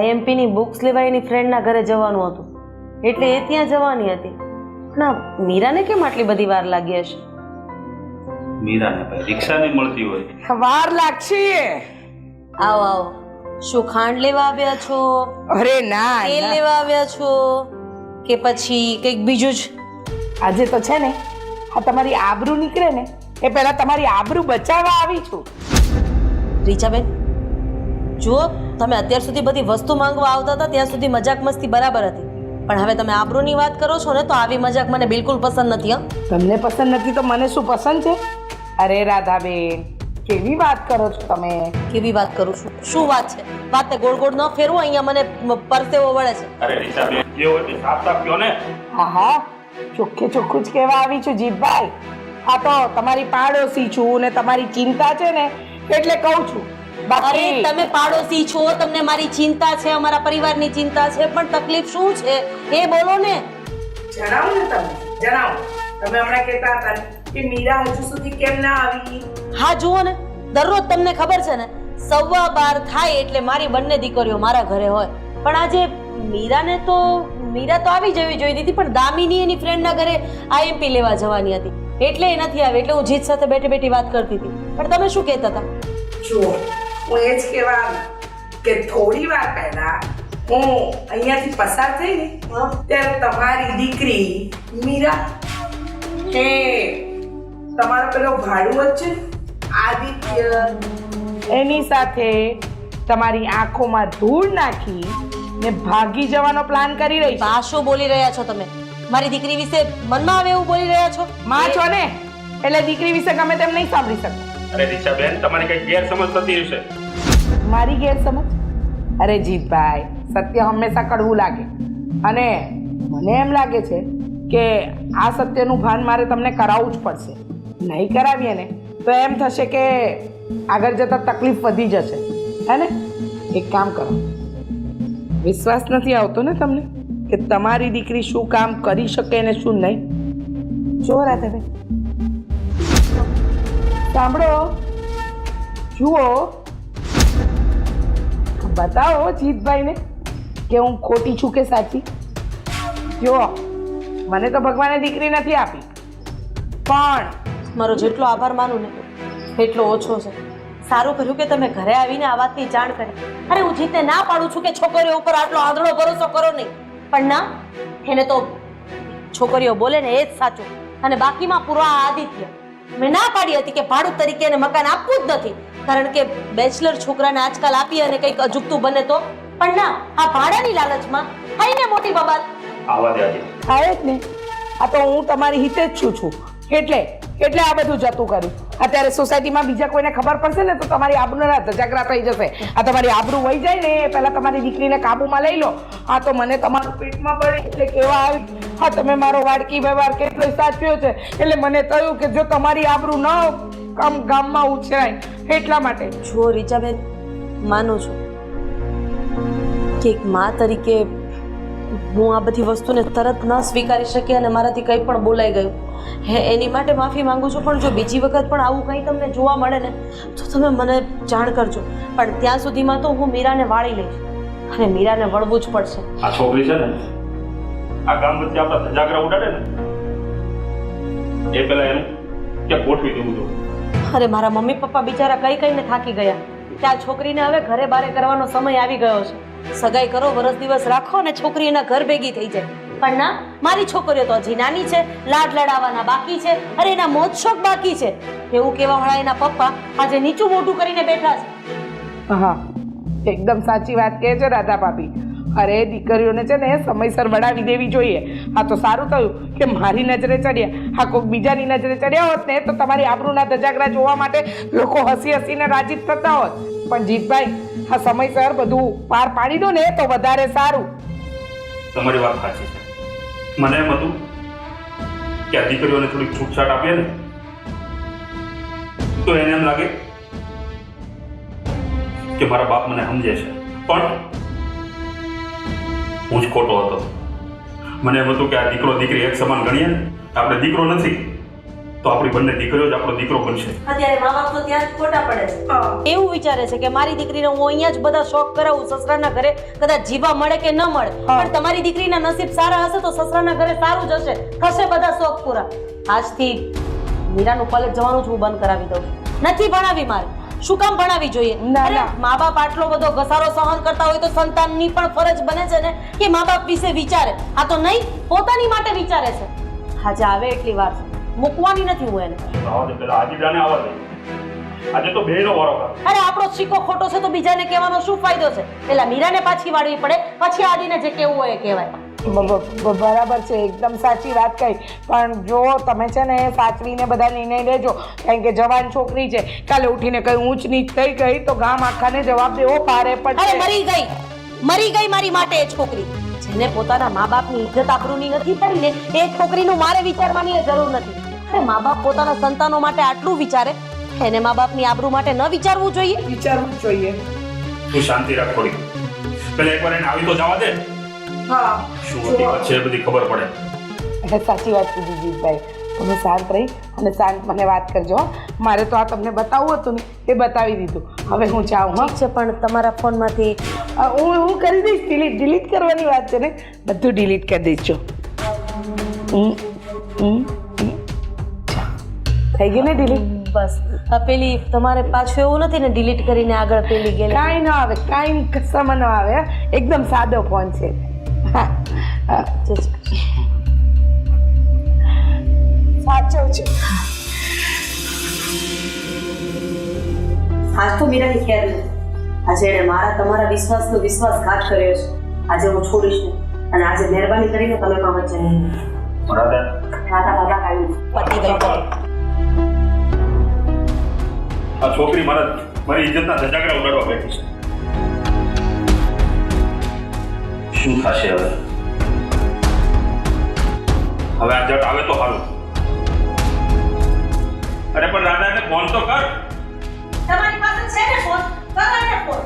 IMP ની બુક્સ લેવા એની ફ્રેન્ડના ઘરે જવાનું હતું, એટલે એ ત્યાં જવાની હતી. પણ આ મીરાને કેમ આટલી બધી વાર લાગી હશે? મીરાને ભાઈ રિક્ષા નહીં મળતી હોય. વાર લાગશે. આવો આવો. શું ખાંડ લેવા આવ્યા છો, અરે ના તેલ ના. લેવા આવ્યા છો કે પછી કંઈક બીજું જ? આજે તો છે ને આ તમારી આબરૂ નીકળે ને એ પહેલા તમારી આબરૂ બચાવવા આવી છું. રીચાબેન, જુઓ, તમે અત્યાર સુધી બધી વસ્તુ માંગવા આવતા હતા ત્યાં સુધી મજાક મસ્તી બરાબર હતી, પણ હવે તમે આબરૂની વાત કરો છો ને તો આવી મજાક મને બિલકુલ પસંદ નથી. તમને પસંદ નથી તો મને શું પસંદ છે? અરે રાધાબેન, કેવી વાત કરો છો તમે? કેવી વાત કરું છું? શું વાત છે? વાતને ગોળ ગોળ ન ફેરવો, અહીંયા મને પરસેવો વળે છે. અરે રીચાબેન, જે હોય તે સાફ સાફ કહો ને. હા, ચોખ્ખે ચોખ્ખું જ કહેવા આવી છું જીતભાઈ. આ તો તમારી પાડોશી છું ને તમારી ચિંતા છે ને એટલે કહું છું. બાકી તમે પાડોશી છો, તમને મારી ચિંતા છે, અમારા પરિવારની ચિંતા છે, પણ તકલીફ શું છે એ બોલો ને. જણાવો ને જણાવો. તમે હમણાં કહેતા હતા ને કે મીરા હજુ સુધી કેમ ના આવી? હા જુઓ ને, દરરોજ તમને ખબર છે ને 12:15 થાય એટલે મારી બંને દીકરીઓ મારા ઘરે હોય, પણ આજે મીરા તો આવી જવી જોઈતી હતી, પણ દામિની એની ફ્રેન્ડના ઘરે IMP લેવા જવાની હતી એટલે એ નથી આવી. એટલે હું જીત સાથે બેઠી વાત કરતી હતી. પણ તમે શું કહેતા હતા? જો હું એ જ કહેવા કે થોડી વાર પહેલા હું અહીંયાથી પસાર થઈ ને ત્યારે તમારી દીકરી મીરા એ તમારો પેલો ભાડું જ છે આદિત્ય, એની સાથે તમારી આંખોમાં ધૂળ નાખી ને ભાગી જવાનો પ્લાન કરી રહી છે. આ શું બોલી રહ્યા છો તમે? મારી દીકરી વિશે મનમાં આવે એવું બોલી રહ્યા છો? માં છો ને એટલે દીકરી વિશે ગમે તેમ નહીં સાંભળી શકો. અરે રીચાબેન, તમારી કઈ ગેરસમજ થતી હશે. મારી ગેરસમજ? અરે જીતભાઈ, સત્ય હંમેશા કડવું લાગે અને મને એમ લાગે છે કે આ સત્યનું ભાન મારે તમને કરાવવું જ પડશે. નહીં કરાવીએ ને તો એમ થશે કે આગળ જતા તકલીફ વધી જશે. હે ને? એક કામ કરો, વિશ્વાસ નથી આવતો ને તમને કે તમારી દીકરી શું કામ કરી શકે ને શું નહીં? જો રાધાબેન, સાંભળો, જુઓ, બતાવો જીતભાઈને કે હું ખોટી છું કે સાચી. જો મને તો ભગવાને દીકરી નથી આપી, પણ મારો જેટલો આભાર માનું ને એટલો ઓછો છે. સારું કર્યું કે તમે ઘરે આવીને આ વાતની જાણ કરી. અરે હું જીતને ના પાડું છું કે છોકરીઓ ઉપર આટલો આંધળો ભરોસો કરો નહીં, પણ ના, એને તો છોકરીઓ બોલે ને એ જ સાચું. અને બાકીમાં પૂરો આ આદિત્ય, મેં ના પાડી હતી કે ભાડું તરીકે એને મકાન આપવું જ નથી, કારણ કે બેચલર છોકરાને આજકાલ આપી અને કંઈક અજુગતું બને તો. પણ ના, આ ભાડાની લાલચમાં થઈને મોટી બાબત. આવા દે આજે. થાય જ ને. આ તો હું તમારી હિતે જ છું એટલે આ બધું જતું કર્યું. અત્યારે સોસાયટીમાં બીજા કોઈને ખબર પડશે ને તો તમારી આબરૂના ધજાગરા થઈ જશે. આ તમારી આબરૂ વહી જાય ને એ પહેલા તમારી દીકરીને કાબુમાં લઈ લો. આ તો મને તમારું પેટમાં પડે એટલે કેવા આવી. હા, તમે મારો વાડકી વ્યવહાર કેટલો સાચવ્યો છે એટલે મને થયું કે જો તમારી આબરૂ ન ગામમાં ઉછરાય એટલા માટે. જો રીચાબેન, માનું છું કે એક મા તરીકે હું આ બધી વસ્તુને તરત ન સ્વીકારી શકી અને મારાથી કંઈ પણ બોલાઈ ગયું. એની માટે માફી માંગુ છું, પણ જો બીજી વખત પણ આવું કંઈ તમને જોવા મળે ને તો તમે મને જાણ કરજો. પણ ત્યાં સુધીમાં તો હું મીરાને વાળી લઈશ અને મીરાને વળવું જ પડશે. આ છોકરી છે ને, આ ગામ વચ્ચે આપણા ધજાગરા ઉડાડે ને એ પેલા એનું ક્યાં ગોઠવી દેવું જોઈએ. અરે મારા મમ્મી પપ્પા બિચારા કઈને થાકી ગયા. ત્યાં છોકરીને હવે ઘરે બારે કરવાનો સમય આવી ગયો છે. સગાઈ કરો, વરસ દિવસ રાખો અને છોકરી એના ઘર ભેગી થઈ જાય. પણ ના, મારી છોકરીઓ તો હજી નાની છે, લાડ લડાવવાના બાકી છે, અરે એના મોજ શોખ બાકી છે. એવું કહેવા વાળા એના પપ્પા આજે નીચું મોટું કરીને બેઠા છે. હા, એકદમ સાચી વાત કહે છે રાધા ભાભી. અરે દીકરીઓને છે ને સમયસર વડાવી દેવી જોઈએ. આ તો સારું થયું કે મારી નજરે ચડ્યા. આ કોઈક બીજાની નજરે ચડ્યા હોત ને તો તમારી આબરૂના ધજાગરા જોવા માટે લોકો હસી હસીને રાજી થતા હોત. પણ જીતભાઈ, આ સમયસર બધું પાર પાડી દો ને તો વધારે સારું. તમારી વાત સાચી છે. મને એમ હતું કે આ દીકરીઓને થોડીક છૂટછાટ આપીએ ને તો એને એમ લાગે કે મારા બાપ મને સમજે છે, પણ હું જ ખોટો હતો. મને એમ હતું કે આ દીકરો દીકરી એક સમાન ગણીએ ને, આપણે દીકરો નથી તો આપણી બંને દીકરીઓ જ આપણો દીકરો બનશે. અત્યારે મા બાપ તો ત્યાં જ ખોટા પડે છે. એવું વિચારે છે કે મારી દીકરીને હું અહીંયા જ બધા શોખ કરાવું, સસરાના ઘરે કદાચ જીવા મળે કે ન મળે, પણ તમારી દીકરીના નસીબ સારા હશે તો સસરાના ઘરે સારું જ હશે, થશે બધા શોખ પૂરા. આજથી મીરાનું કોલેજ જવાનું જ હું બંધ કરાવી દઉં. નથી ભણાવી મારે. શું કામ ભણાવી જોઈએ? અરે મા બાપ આટલો બધો ઘસારો સહન કરતા હોય તો સંતાનની પણ ફરજ બને છે ને કે મા બાપ વિશે વિચારે. આ તો નહીં, પોતાની માટે વિચારે છે. આજે આવે એટલી વાર છે, મૂકવાની નથી હું એને. પેલા આજીદાને આવવા દે. આજે તો બેનો વારો કર. અરે આપણો સિક્કો ખોટો છે તો બીજાને કહેવાનો શું ફાયદો છે? પેલા મીરાને પાછી વાળવી પડે, પછી આદિને જે કેવું હોય એ કહેવાય. બરાબર છે, એકદમ સાચી વાત કહી. પણ જો તમે છે ને સાચવીને બધા નિર્ણય લેજો, કારણ કે જવાન છોકરી છે, કાલે ઉઠીને કઈ ઊંચ નીચ થઈ ગઈ તો ગામ આખાને જવાબ દેવો ભારે અરે પડશે. મરી ગઈ મારી માટે એ છોકરી. જેને પોતાના મા બાપની ઇજ્જત આબરૂની નથી પડી ને એ છોકરીનું મારે વિચારવાની જરૂર નથી. અરે મા બાપ પોતાના સંતાનો માટે આટલું વિચારે એને મા બાપની આબરૂ માટે ન વિચારવું જોઈએ? વિચારવું જોઈએ. તું શાંતિ રાખ થોડી. પેલા એકવાર એને આવી તો જવા દે. હા શું હકીકત છે એ બધી ખબર પડે. સાચી વાત કીધી જીતભાઈ. તમે શાંત રહી અને શાંત મને વાત કરજો હો. મારે તો આ તમને બતાવવું હતું ને એ બતાવી દીધું. હવે હું જાઉં હા. ઠીક છે, પણ તમારા ફોનમાંથી હું કરી દઈશ ડિલીટ કરવાની વાત છે ને, બધું ડિલીટ કરી દઈશ જો. થઈ ગયું ને ડિલીટ? બસ આ પેલી તમારે પાછું એવું નથી ને ડિલીટ કરીને આગળ પેલી ગેલેરી? કાંઈ ના આવે, કાંઈ કસામાં ન આવે. એકદમ સાદો ફોન છે. હા સાચો છે. આજ તો મીરાની ખેર નથી. આજે એણે મારા તમારા વિશ્વાસનો વિશ્વાસઘાત કર્યો છે. આજે હું છોડીશ નહીં, અને આજે મહેરબાની કરીને તમે પણ વચ્ચે નહીં. રાધા બાબા કાઢી પતી ગઈ તો. આ છોકરી મારી ઇજ્જતના ધજાગરા ઉડાડવા બેઠી છે. શું થશે હવે? હવે આ જટ આવે તો સારું. અરે પણ રાધા એને ફોન તો કર. તમારી પાસે છે ને ફોન? કરો એને ફોન.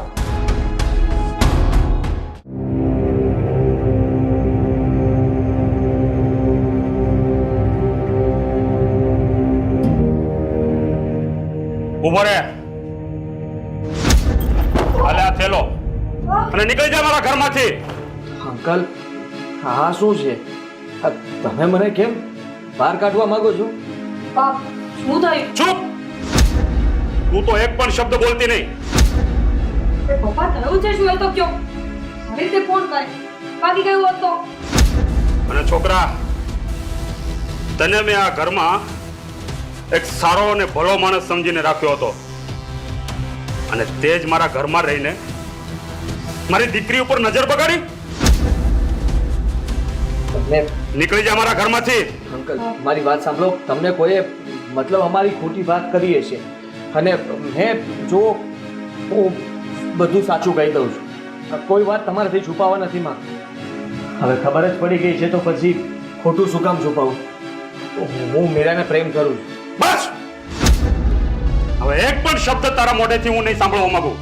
ઉભો રે. હાલે આ થેલો અને નીકળી જા મારા ઘરમાંથી. અંકલ હા શું છે? તમે મને કેમ બહાર કાઢવા માંગો છો? શું થયું? ચૂપ. તું તો એક પણ શબ્દ બોલતી નહીં. પપ્પા થયું છે શું? એ તો કયો. આવી રીતે ફોન કરે ભાગી ગયું હોત તો? અને છોકરા, તને મેં આ ઘરમાં એક સારો અને ભલો માણસ સમજીને રાખ્યો હતો, અને તે જ મારા ઘરમાં રહીને મારી દીકરી ઉપર નજર બગાડી. નીકળી જા મારા ઘરમાંથી. અંકલ મારી વાત સાંભળો. તમને કોઈએ મતલબ અમારી ખોટી વાત કરી હશે, અને મેં જો હું બધું સાચું કહી દઉં છું. કોઈ વાત તમારાથી છુપાવવા નથી માંગતો. હવે ખબર જ પડી ગઈ છે તો પછી ખોટું શું કામ છુપાવું? હું મીરાને પ્રેમ કરું છું. બસ. હવે એક પણ શબ્દ તારા મોઢેથી હું નહીં સાંભળવા માંગુ.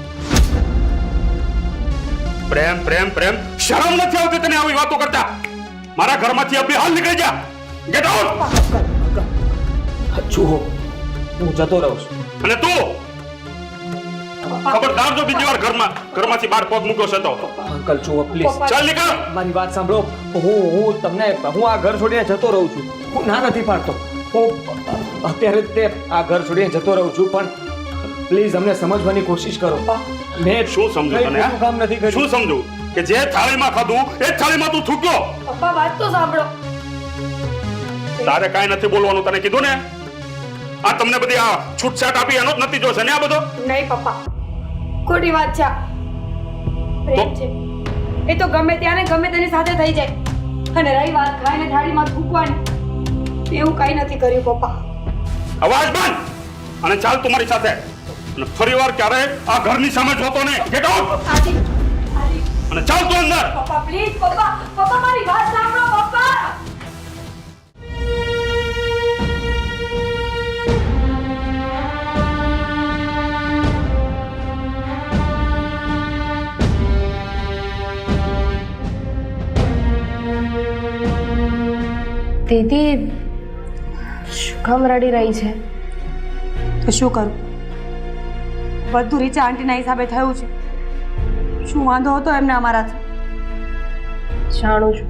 પ્રેમ પ્રેમ પ્રેમ, શરમ નથી આવતી તને આવી વાતો કરતા? મારા ઘરમાંથી અભી હાલ નીકળી જા. Get out. જુઓ હું જતો રહું છું. અને તું ખબરદાર જો બીજી વાર ઘરમાંથી બહાર પગ મૂક્યો છે તો. અંકલ જુઓ પ્લીઝ ચાલ નીકળ. મારી વાત સાંભળો. હું આ ઘર છોડીને જતો રહું છું. હું ના નથી પાડતો. હું અત્યારે તે આ ઘર છોડીને જતો રહું છું, પણ પ્લીઝ અમને સમજવાની કોશિશ કરો. મેં શું સમજુ તને? કંઈ કામ નથી કર્યું. શું સમજુ? કે જે થાળીમાં ખાધું એ જ થાળીમાં તું થૂક્યો. પપ્પા વાત તો સાંભળો. તારે કાંઈ નથી બોલવાનું, તને કીધું ને. આ તમને બધી આ છૂટછાટ આપી એનો જ નથી જોશે ને આ બધો? નહીં પપ્પા, ખોટી વાત છે આ. પ્રેમ છે એ તો ગમે ત્યારે ગમે તેની સાથે થઈ જાય. અને રહી વાત ખાઈને થાળીમાં થૂકવાની, એવું કઈ નથી કર્યું પપ્પા. અવાજ બંધ અને ચાલ તું મારી સાથે. અને ફરીવાર ક્યારે આ ઘરની સામે જોતો નહીં. Get out. આદિ આદિ અને ચાલ તું અંદર. પપ્પા પ્લીઝ પપ્પા મારી વાત સાંભળો પપ્પા. દીદી શું કામ રડી રહી છે? તો શું કરું? બધું રીચા આંટીના હિસાબે થયું છે. શું વાંધો હતો એમને અમારાથી? જાણું છું.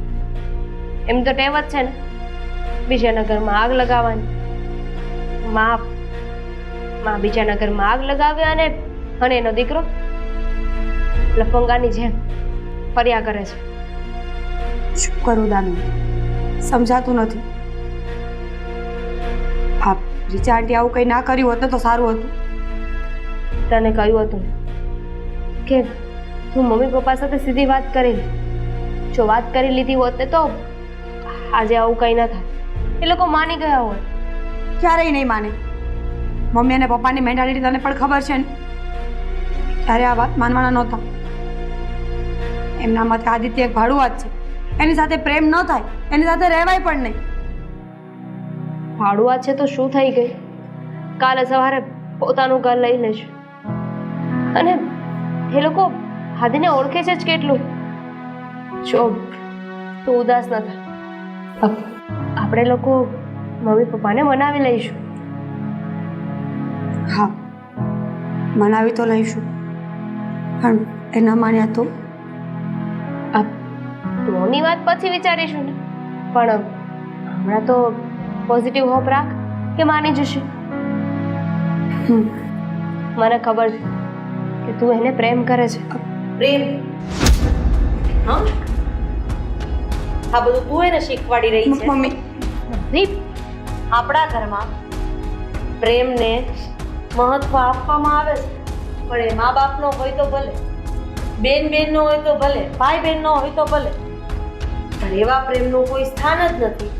એમ તો ટેવ જ છે ને બીજાના ઘરમાં આગ લગાવવાની. માં બીજાના ઘરમાં આગ લગાવ્યા અને એનો દીકરો લફંગાની જેમ ફર્યા કરે છે. શું કરું દામિની, સમજાતું નથી. હા રીચા આંટી આવું કંઈ ના કર્યું હોત ને તો સારું હતું. તને કહ્યું હતું કે તું મમ્મી પપ્પા સાથે સીધી વાત કરી લે. જો વાત કરી લીધી હોત ને તો આજે આવું કંઈ ન થાય. એ લોકો માની ગયા હોત. ક્યારેય નહીં માને. મમ્મી અને પપ્પાની મેન્ટાલિટી તને પણ ખબર છે ને. ત્યારે આ વાત માનવાના નહોતા. એમના મતે આદિત્ય એક ભાડુઆત છે. એની સાથે પ્રેમ ન થાય, એની સાથે રહેવાય પણ નહીં. ભાડુઆત છે તો શું થઈ ગઈ? કાલે સવારે પોતાનું ઘર લઈ લેશે. અને એ લોકો હાદીને ઓળખે છે જ કેટલું. જો તું ઉદાસ ન થા. આપણે લોકો મમ્મી પપ્પાને મનાવી લઈશું. હા, મનાવી તો લઈશું, પણ એ ન માન્યા તો? તોની વાત પછી વિચારીશું ને, પણ હમણાં તો પોઝિટિવ હોપ રાખ કે માની જશે. મને ખબર છે કે તું એને પ્રેમ કરે છે. પ્રેમ? હા, આ બધું તું એને શીખવાડી રહી છે. મમ્મી, દીપ, આપણા ઘરમાં પ્રેમને મહત્વ આપવામાં આવે છે, પણ એ મા બાપનો હોય તો ભલે, બેન બેનનો હોય તો ભલે, ભાઈ બહેનનો હોય તો ભલે, પણ એવા પ્રેમનું કોઈ સ્થાન જ નથી.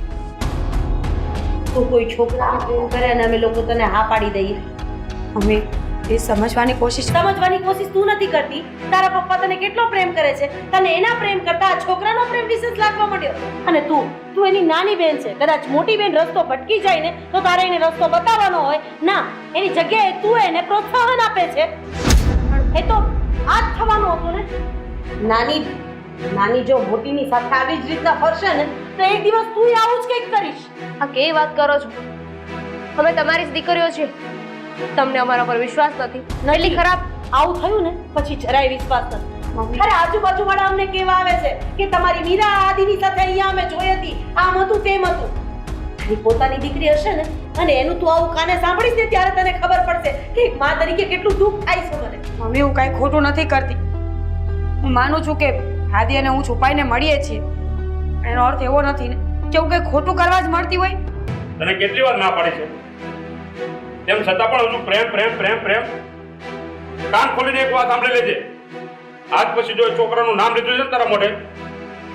તું કોઈ છોકરાને પ્રેમ કરે અને અમે લોકો તને હા પાડી દઈએ. મમ્મી, એ સમજવાની કોશિશ સમજવાની કોશિશ તું નથી કરતી. તારા પપ્પા તને કેટલો પ્રેમ કરે છે, તને એના પ્રેમ કરતા આ છોકરાનો પ્રેમ વિશેષ લાગવા માંડ્યો. અને તું એની નાની બેન છે, કદાચ મોટી બેન રસ્તો ભટકી જાય ને તો તારે એને રસ્તો બતાવવાનો હોય. ના, એની જગ્યાએ તું એને પ્રોત્સાહન આપે છે. એ તો આ જ થવાનું હતું ને. નાની જો મોટીની સાથે આવી જ રીતના ફરશે ને તો એક દિવસ તું આવું જ કંઈક કરીશ. આ કેવી વાત કરો છો? અમે તમારી જ દીકરીઓ છીએ. તમને અમારા પર વિશ્વાસ નથી એટલી ખરાબ. આવું થયું ને પછી જરાય વિશ્વાસ નથી. અરે આજુબાજુ વાળા અમને કેવા આવે છે કે તમારી મીરા આદિની સાથે અહીંયા અમે જોઈ હતી, આમ હતું તેમ હતું. તારી પોતાની દીકરી હશે ને અને એનું તું આવું કાને સાંભળીશ ને ત્યારે તને ખબર પડશે કે એક મા તરીકે કેટલું દુઃખ થાય છે મને. મમ્મી, હું કાંઈ ખોટું નથી કરતી. હું માનું છું કે હાદી અને હું છુપાઈને મળીએ છીએ. એનો અર્થ એવો નથી ને કે હું કંઈ ખોટું કરવા જ મળતી હોય. તને કેટલી વાર ના પાડી છે, તેમ છતાં પણ હજુ પ્રેમ પ્રેમ પ્રેમ પ્રેમ. કાન ખોલીને એક વાત સાંભળી લેજે. આજ પછી જો એ છોકરાનું નામ લીધું છે ને તારા મોઢે,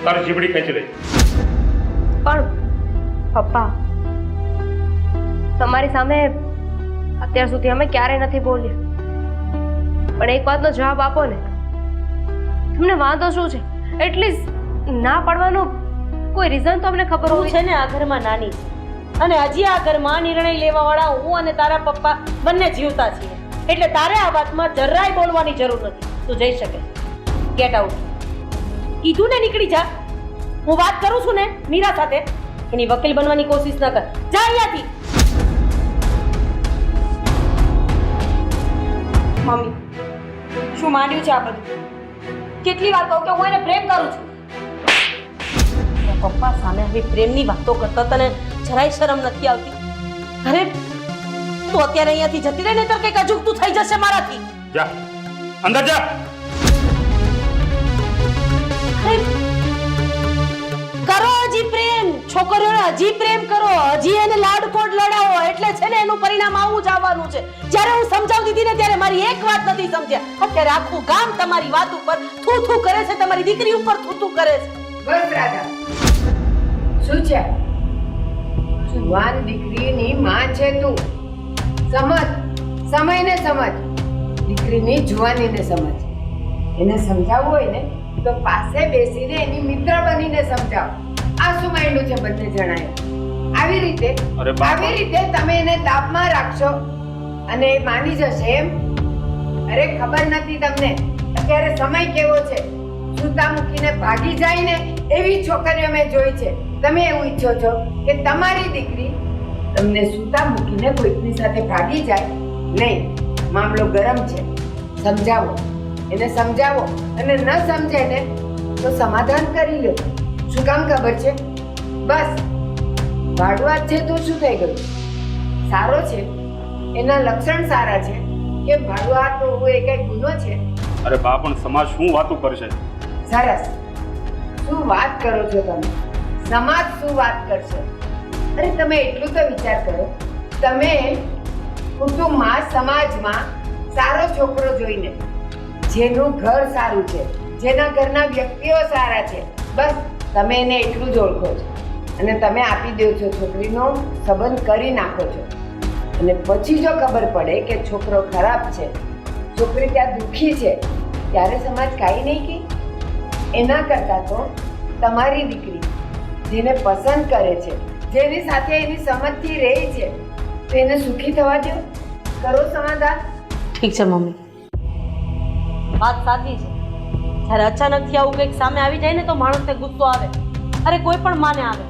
તારી જીભડી ખેંચી લઈ. પણ પપ્પા, તમારી સામે અત્યાર સુધી અમે ક્યારેય નથી બોલ્યા, પણ એક વાતનો જવાબ આપો ને. તમને વાંધો શું છે? એટલીસ્ટ ના પાડવાનો કોઈ રીઝન તો અમને ખબર તું હોવી છે ને આ ઘરમાં નાની છે અને હજી આ ઘરમાં નિર્ણય લેવા વાળા હું અને તારા પપ્પા બંને જીવતા છીએ, એટલે તારે આ વાતમાં જરાય બોલવાની જરૂર નથી. તું જઈ શકે. Get out. કીધું ને નીકળી જા. હું વાત કરું છું ને મીરા સાથે, એની વકીલ બનવાની કોશિશ ન કર. જા અહીંયાથી. મમ્મી, શું માંડ્યું છે આ બધું? કેટલી વાર કહું કે હું એને પ્રેમ કરું છું. પપ્પા સામે આવી પ્રેમની વાતો કરતા તને જરાય શરમ નથી આવતી? અરે તું અત્યારે અહીંયાથી જતી રહે ને તો કંઈક અજુગતું થઈ જશે મારાથી. જા અંદર જા. અરે, કરો હજી પ્રેમ. છોકરીઓને હજી પ્રેમ કરો, હજી એને લાડકોડ લડાવો, એટલે છે ને એનું પરિણામ આવું જ આવવાનું છે. જ્યારે હું સમજાવતી હતી ને ત્યારે મારી એક વાત નથી સમજ્યા. અત્યારે આખું ગામ તમારી વાત ઉપર થૂ થૂ કરે છે, તમારી દીકરી ઉપર થૂ થૂ કરે છે. બસ રાધા, શું છે? જુવાન દીકરીની માં છે તું. સમજ, સમયને સમજ, દીકરીની જુવાનીને સમજ. એને સમજાવવું હોય ને તો પાસે બેસીને એની મિત્ર બનીને સમજાવ. આ શું માંડ્યું છે બંને જણાએ? આવી રીતે તમે એને તાપમાં રાખશો અને એ માની જશે એમ? અરે ખબર નથી તમને અત્યારે સમય કેવો છે. સૂતા મૂકીને ભાગી જાય ને એવી છોકરીઓ મેં જોઈ છે. તમે એવું ઈચ્છો છો કે તમારી દીકરી તમને સૂતા મૂકીને કોઈકની સાથે ભાગી જાય? નહીં, મામલો ગરમ છે. સમજાવો, એને સમજાવો, અને ન સમજે ને તો સમાધાન કરી લો. શું કામ ખબર છે? બસ ભાડુઆત છે તો શું થઈ ગયું? સારો છે, એના લક્ષણ સારા છે કે ભાડુઆત હોવું એ કઈ ગુનો છે? અરે બા, પણ સમાજ શું વાતો કરશે? સરસ, શું વાત કરો છો તમે? સમાજ શું વાત કરશે? અરે તમે એટલું તો વિચાર કરો, તમે કુટુંબમાં સમાજમાં સારો છોકરો જોઈને, જેનું ઘર સારું છે, જેના ઘરના વ્યક્તિઓ સારા છે, બસ તમે એને એટલું જ ઓળખો છો અને તમે આપી દો છો, છોકરીનો સંબંધ કરી નાખો છો. અને પછી જો ખબર પડે કે છોકરો ખરાબ છે, છોકરી ત્યાં દુઃખી છે, ત્યારે સમાજ કાંઈ નહીં કહે. એના કરતાં તો તમારી દીકરી જેને પસંદ કરે છે, જેની સાથે એની સમજથી રહે છે, તો એને સુખી થવા દો. કરો સમાધાન. ઠીક છે મમ્મી, વાત સાચી છે. જ્યારે અચાનકથી આવું કંઈક સામે આવી જાય ને તો માણસને ગુસ્સો આવે. અરે કોઈ પણ માને આવે.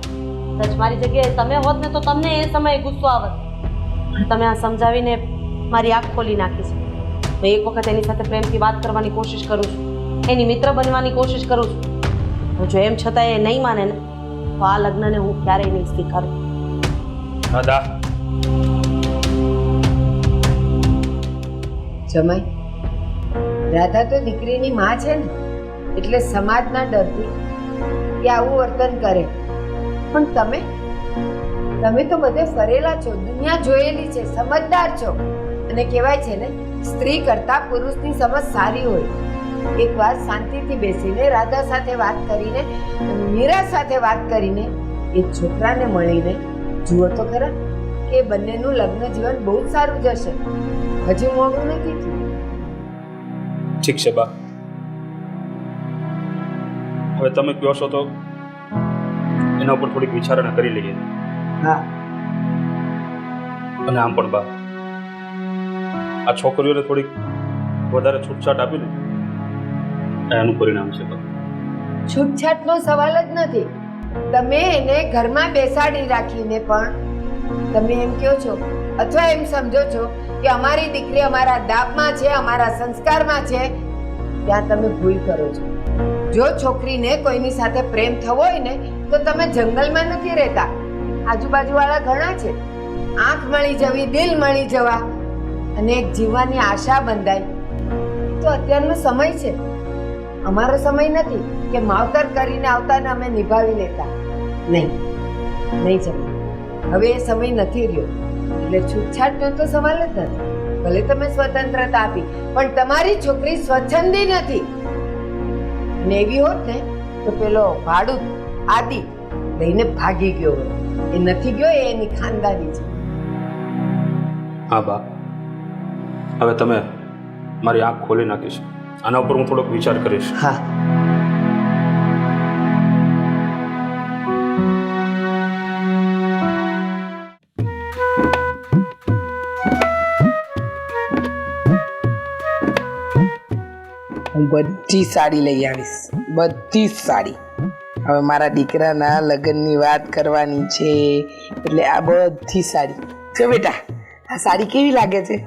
કદાચ મારી જગ્યાએ તમે હોત ને તો તમને એ સમયે ગુસ્સો આવત. તમે આ સમજાવીને મારી આંખ ખોલી નાખી છે. હું એક વખત એની સાથે પ્રેમથી વાત કરવાની કોશિશ કરું છું, એની મિત્ર બનવાની કોશિશ કરું છું. જો એમ છતાં એ નહીં માને ને તો આ લગ્નને હું ક્યારેય નહીં સ્વીકારું. દાદા, જમાઈ, રાધા તો દીકરીની માં છે ને, એટલે સમાજના ડરથી એ આવું વર્તન કરે. પણ તમે તો બધે ફરેલા છો, દુનિયા જોયેલી છે, સમજદાર છો. અને કહેવાય છે ને, સ્ત્રી કરતા પુરુષની સમજ સારી હોય. એક વાર શાંતિથી બેસીને રાધા સાથે વાત કરીને, મીરા સાથે વાત કરીને એ છોકરાને મળીને જુઓ તો ખરા કે બંનેનું લગ્ન જીવન બહુ જ સારું જશે. હજુ મોડું નથી થયું. ઠીક છે બા, હવે તમે કહો છો તો એના ઉપર થોડીક વિચારણા કરી લઈએ. હા, અને આમ પણ બા, આ છોકરીઓને થોડીક વધારે છૂટછાટ આપીને એનું પરિણામ છે બા. છૂટછાટનો સવાલ જ નથી. તમે એને ઘરમાં બેસાડી રાખીને પણ તમે એમ કહો છો અથવા એમ સમજો છો કે અમારી દીકરી અમારા દાબમાં છે, અમારા સંસ્કારમાં છે, ત્યાં તમે ભૂલ કરો છો. જો છોકરીને કોઈની સાથે પ્રેમ થવો હોય ને તો તમે જંગલમાં નથી રહેતા, આજુબાજુવાળા ઘણા છે. આંખ મળી જવી, દિલ મળી જવા અને એક જીવવાની આશા બંધાય, તો અત્યારનો સમય છે. અમારો સમય નથી કે માવતર કરીને આવતાને અમે નિભાવી લેતા. નહીં જમી, હવે એ સમય નથી રહ્યો. એટલે છૂટછાટનો તો સવાલ જ નથી. ભલે તમે સ્વતંત્રતા આપી, પણ તમારી છોકરી સ્વચ્છંદી નથી. અને એવી હોત ને તો પેલો ભાડું આદિ લઈને ભાગી ગયો હોય. એ નથી ગયો, એ એની ખાનદાની છે. હા બા, હવે તમે મારી આંખ ખોલી નાખીશ. આના ઉપર હું થોડોક વિચાર કરીશ. હા, હું બધી સાડી લઈ આવીશ, બધી જ સાડી. હવે મારા દીકરાના લગ્નની વાત કરવાની છે એટલે આ બધી સાડી જો બેટા. આ સાડી કેવી લાગે છે?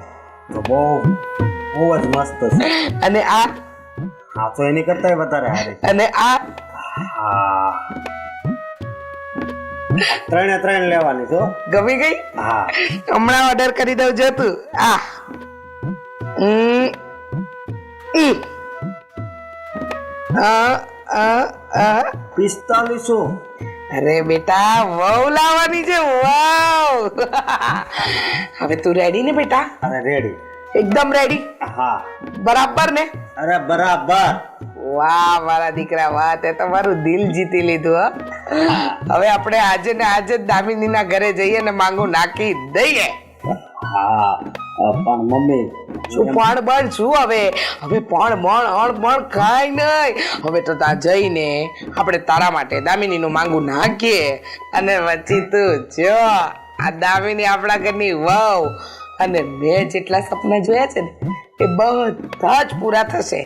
તો બહુ જ મસ્ત છે. અને આ તો એની કરતા વધારે સારી. અને આ હા, ત્રણે લેવાની છો. ગમી ગઈ? હા, હમણાં ઓર્ડર કરી દઉં જો તું. આ 4500. અરે બેટા, વહુ લાવવાની છે, વહુ. હવે તું રેડી ને બેટા? અરે રેડી, એકદમ રેડી? હા, બરાબર ને? અરે બરાબર. વાહ મારા દીકરા, વાહ, તે તો મારું દિલ જીતી લીધું. હવે આપણે આજે ને આજે જ દામિનીના ઘરે જઈએ ને માંગુ નાખી દઈએ. હા, પણ મમ્મી શું પણ બળ શું? હવે પણ બણ કાંઈ નહીં. હવે તો ત્યાં જઈને આપણે તારા માટે દામિનીનું માંગુ નાખીએ અને પછી તું જો આ દામિની આપણા ઘરની વહુ. અને મેં જેટલા સપના જોયા છે ને એ બધા જ પૂરા થશે.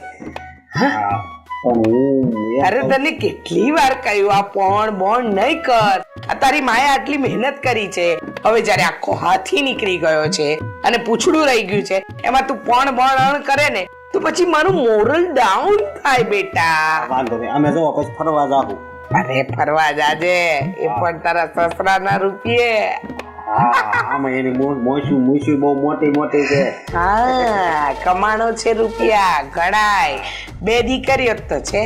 અરે તને કેટલી વાર કહ્યું આ પણ નહીં કર. આ તારી માએ આટલી મહેનત કરી છે, હવે જ્યારે આખો હાથી નીકળી ગયો છે અને પૂછડું રહી ગયું છે એમાં તું પણ કરે ને તો પછી મારું મોરલ ડાઉન થાય બેટા. વાંધો નહીં, અમે જો પછી ફરવા જાવું. અરે ફરવા જાજે, એ પણ તારા સસરાના રૂપિયે. આમાં એની મૂછું બહુ મોટી છે. હા, કમાણો છે રૂપિયા ગણાય. 2 દીકરીઓ તો છે,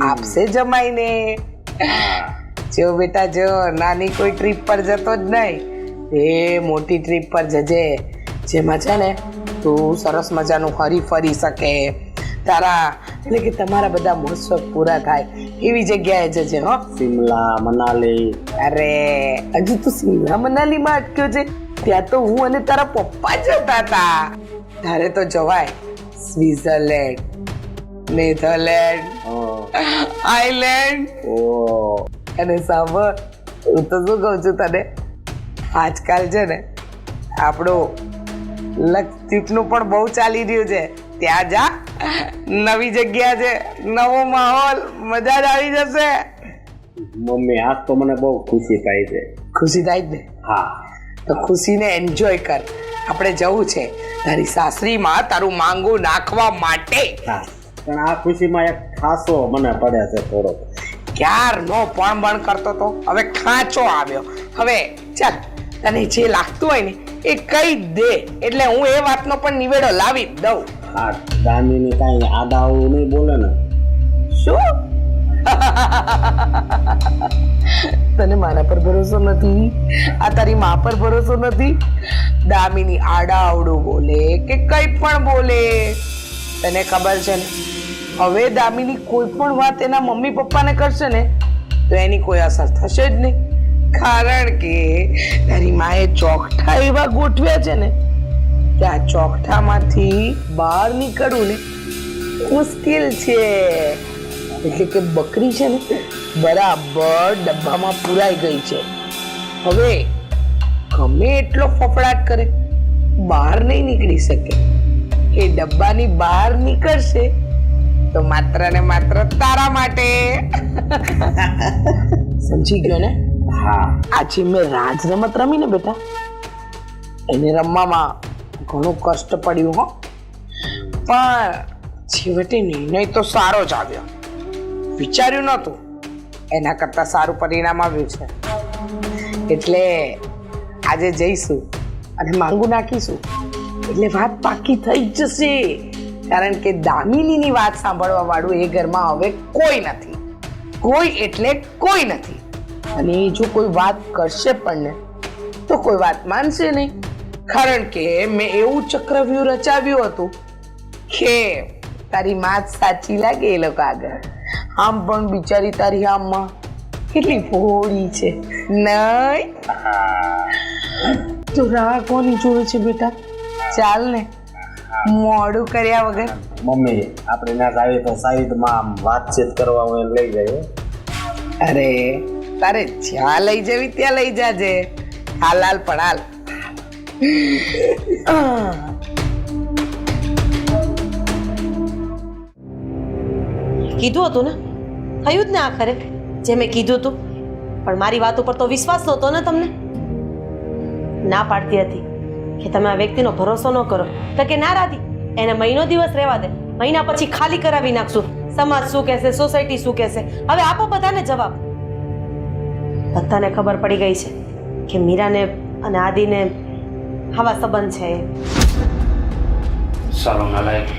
આપશે જમાઈને. જો બેટા જો, નાની કોઈ ટ્રીપ પર જતો જ નહીં, એ મોટી ટ્રીપ પર જજે, જેમાં છે ને તું સરસ મજાનું ફરી શકે. તારા એટલે કે તમારા બધા મોજ પૂરા થાય એવી જગ્યાએ જજે. હો, શિમલા, મનાલી. અરે હજુ તું શિમલા મનાલીમાં અટક્યો છે? ત્યાં તો હું અને તારા પપ્પા જતા હતા. તારે તો જવાય સ્વિટ્ઝરલેન્ડ, નેધરલેન્ડ, આઈલેન્ડ. અને સાંભળ, હું તો શું કહું છું તને, આજકાલ છે ને આપણો લક્ષદીપનું પણ બહુ ચાલી રહ્યું છે. ત્યાં જા, નવી જગ્યા છે, નવો માહોલ, મજા જ આવી જશે. મમ્મી આજ તો મને બહુ ખુશી થાય છે. ખુશી થાય જ ને? હા. તો ખુશીને એન્જોય કર. આપણે જવું છે તારી સાસરીમાં તારું માંગુ નાખવા માટે. હા, પણ આ ખુશીમાં એક ખાસો મને પડે છે થોડો. ક્યારનો પણ બણ કરતો તો, હવે ખાંચો આવ્યો. હવે ચાલ, તને જે લાગતું હોય ને એ કહી દે, એટલે હું એ વાતનો પણ નિવેડો લાવી દઉં. હા, દામિની કાંઈ આડાવડું નહીં બોલે ને. શું? તને મારા પર ભરોસો નથી? આ તારી મા પર ભરોસો નથી? દામિની આડાવડું બોલે કે કઈ પણ બોલે, તને ખબર છે ને, હવે દામિની કોઈ પણ વાત એના મમ્મી પપ્પાને કરશે ને તો એની કોઈ અસર થશે જ નહીં. કારણ કે તારી માએ ચોકઠા એવા ગોઠવ્યા છે ને કે આ ચોકઠામાંથી બહાર નીકળવું ને મુશ્કેલ છે. એટલે કે બકરી છે ને બરાબર ડબ્બામાં પુરાઈ ગઈ છે. હવે ગમે એટલો ફફડાટ કરે બહાર નહીં નીકળી શકે. એ ડબ્બાની બહાર નીકળશે તો માત્ર ને માત્ર તારા માટે. સમજી ગયો ને? હા. આજે મેં રાજ રમત રમી ને બેટા, એને રમવામાં ઘણું કષ્ટ પડ્યું હો, પણ છેવટે નિર્ણય તો સારો જ આવ્યો. વિચાર્યું નહોતું એના કરતા સારું પરિણામ આવ્યું છે. એટલે આજે જઈશું અને માંગુ નાખીશું એટલે વાત પાકી થઈ જ જશે. કારણ કે દામિનીની વાત સાંભળવા વાળું એ ઘરમાં હવે કોઈ નથી. કોઈ એટલે કોઈ નથી. અને એ જો કોઈ વાત કરશે પણ ને તો કોઈ વાત માનશે નહીં. કારણ કે મેં એવું ચક્રવ્યૂહ રચાવ્યું હતું કે તારી માં જ સાચી લાગે એ લોકો આગળ. આમ પણ બિચારી તારી આમમાં કેટલી ભોળી છે નહીં? તો રાહ કોની જોવે છે બેટા? ચાલ ને, મોડું કર્યા વગર. મમ્મી આપણે ના આવી તો સાઈડમાં આમ વાતચીત કરવા હું એને લઈ જાય. અરે તારે જ્યાં લઈ જવી ત્યાં લઈ જાજે. હાલ હાલ પણ હાલ. કીધું હતું ને, થયું જ ને આખરે જે મેં કીધું હતું. પણ મારી વાત ઉપર તો વિશ્વાસ નહોતો ને તમને. ના પાડતી હતી કે તમે આ વ્યક્તિનો ભરોસો ન કરો, તો કે ના રાધી, એને મહિનો દિવસ રહેવા દે, મહિના પછી ખાલી કરાવી નાખશું. સમાજ શું કહેશે, સોસાયટી શું કહેશે? હવે આપો બધાને જવાબ. બધાને ખબર પડી ગઈ છે કે મીરાને અને આદિને આવા સંબંધ છે. સારો નાલાયક,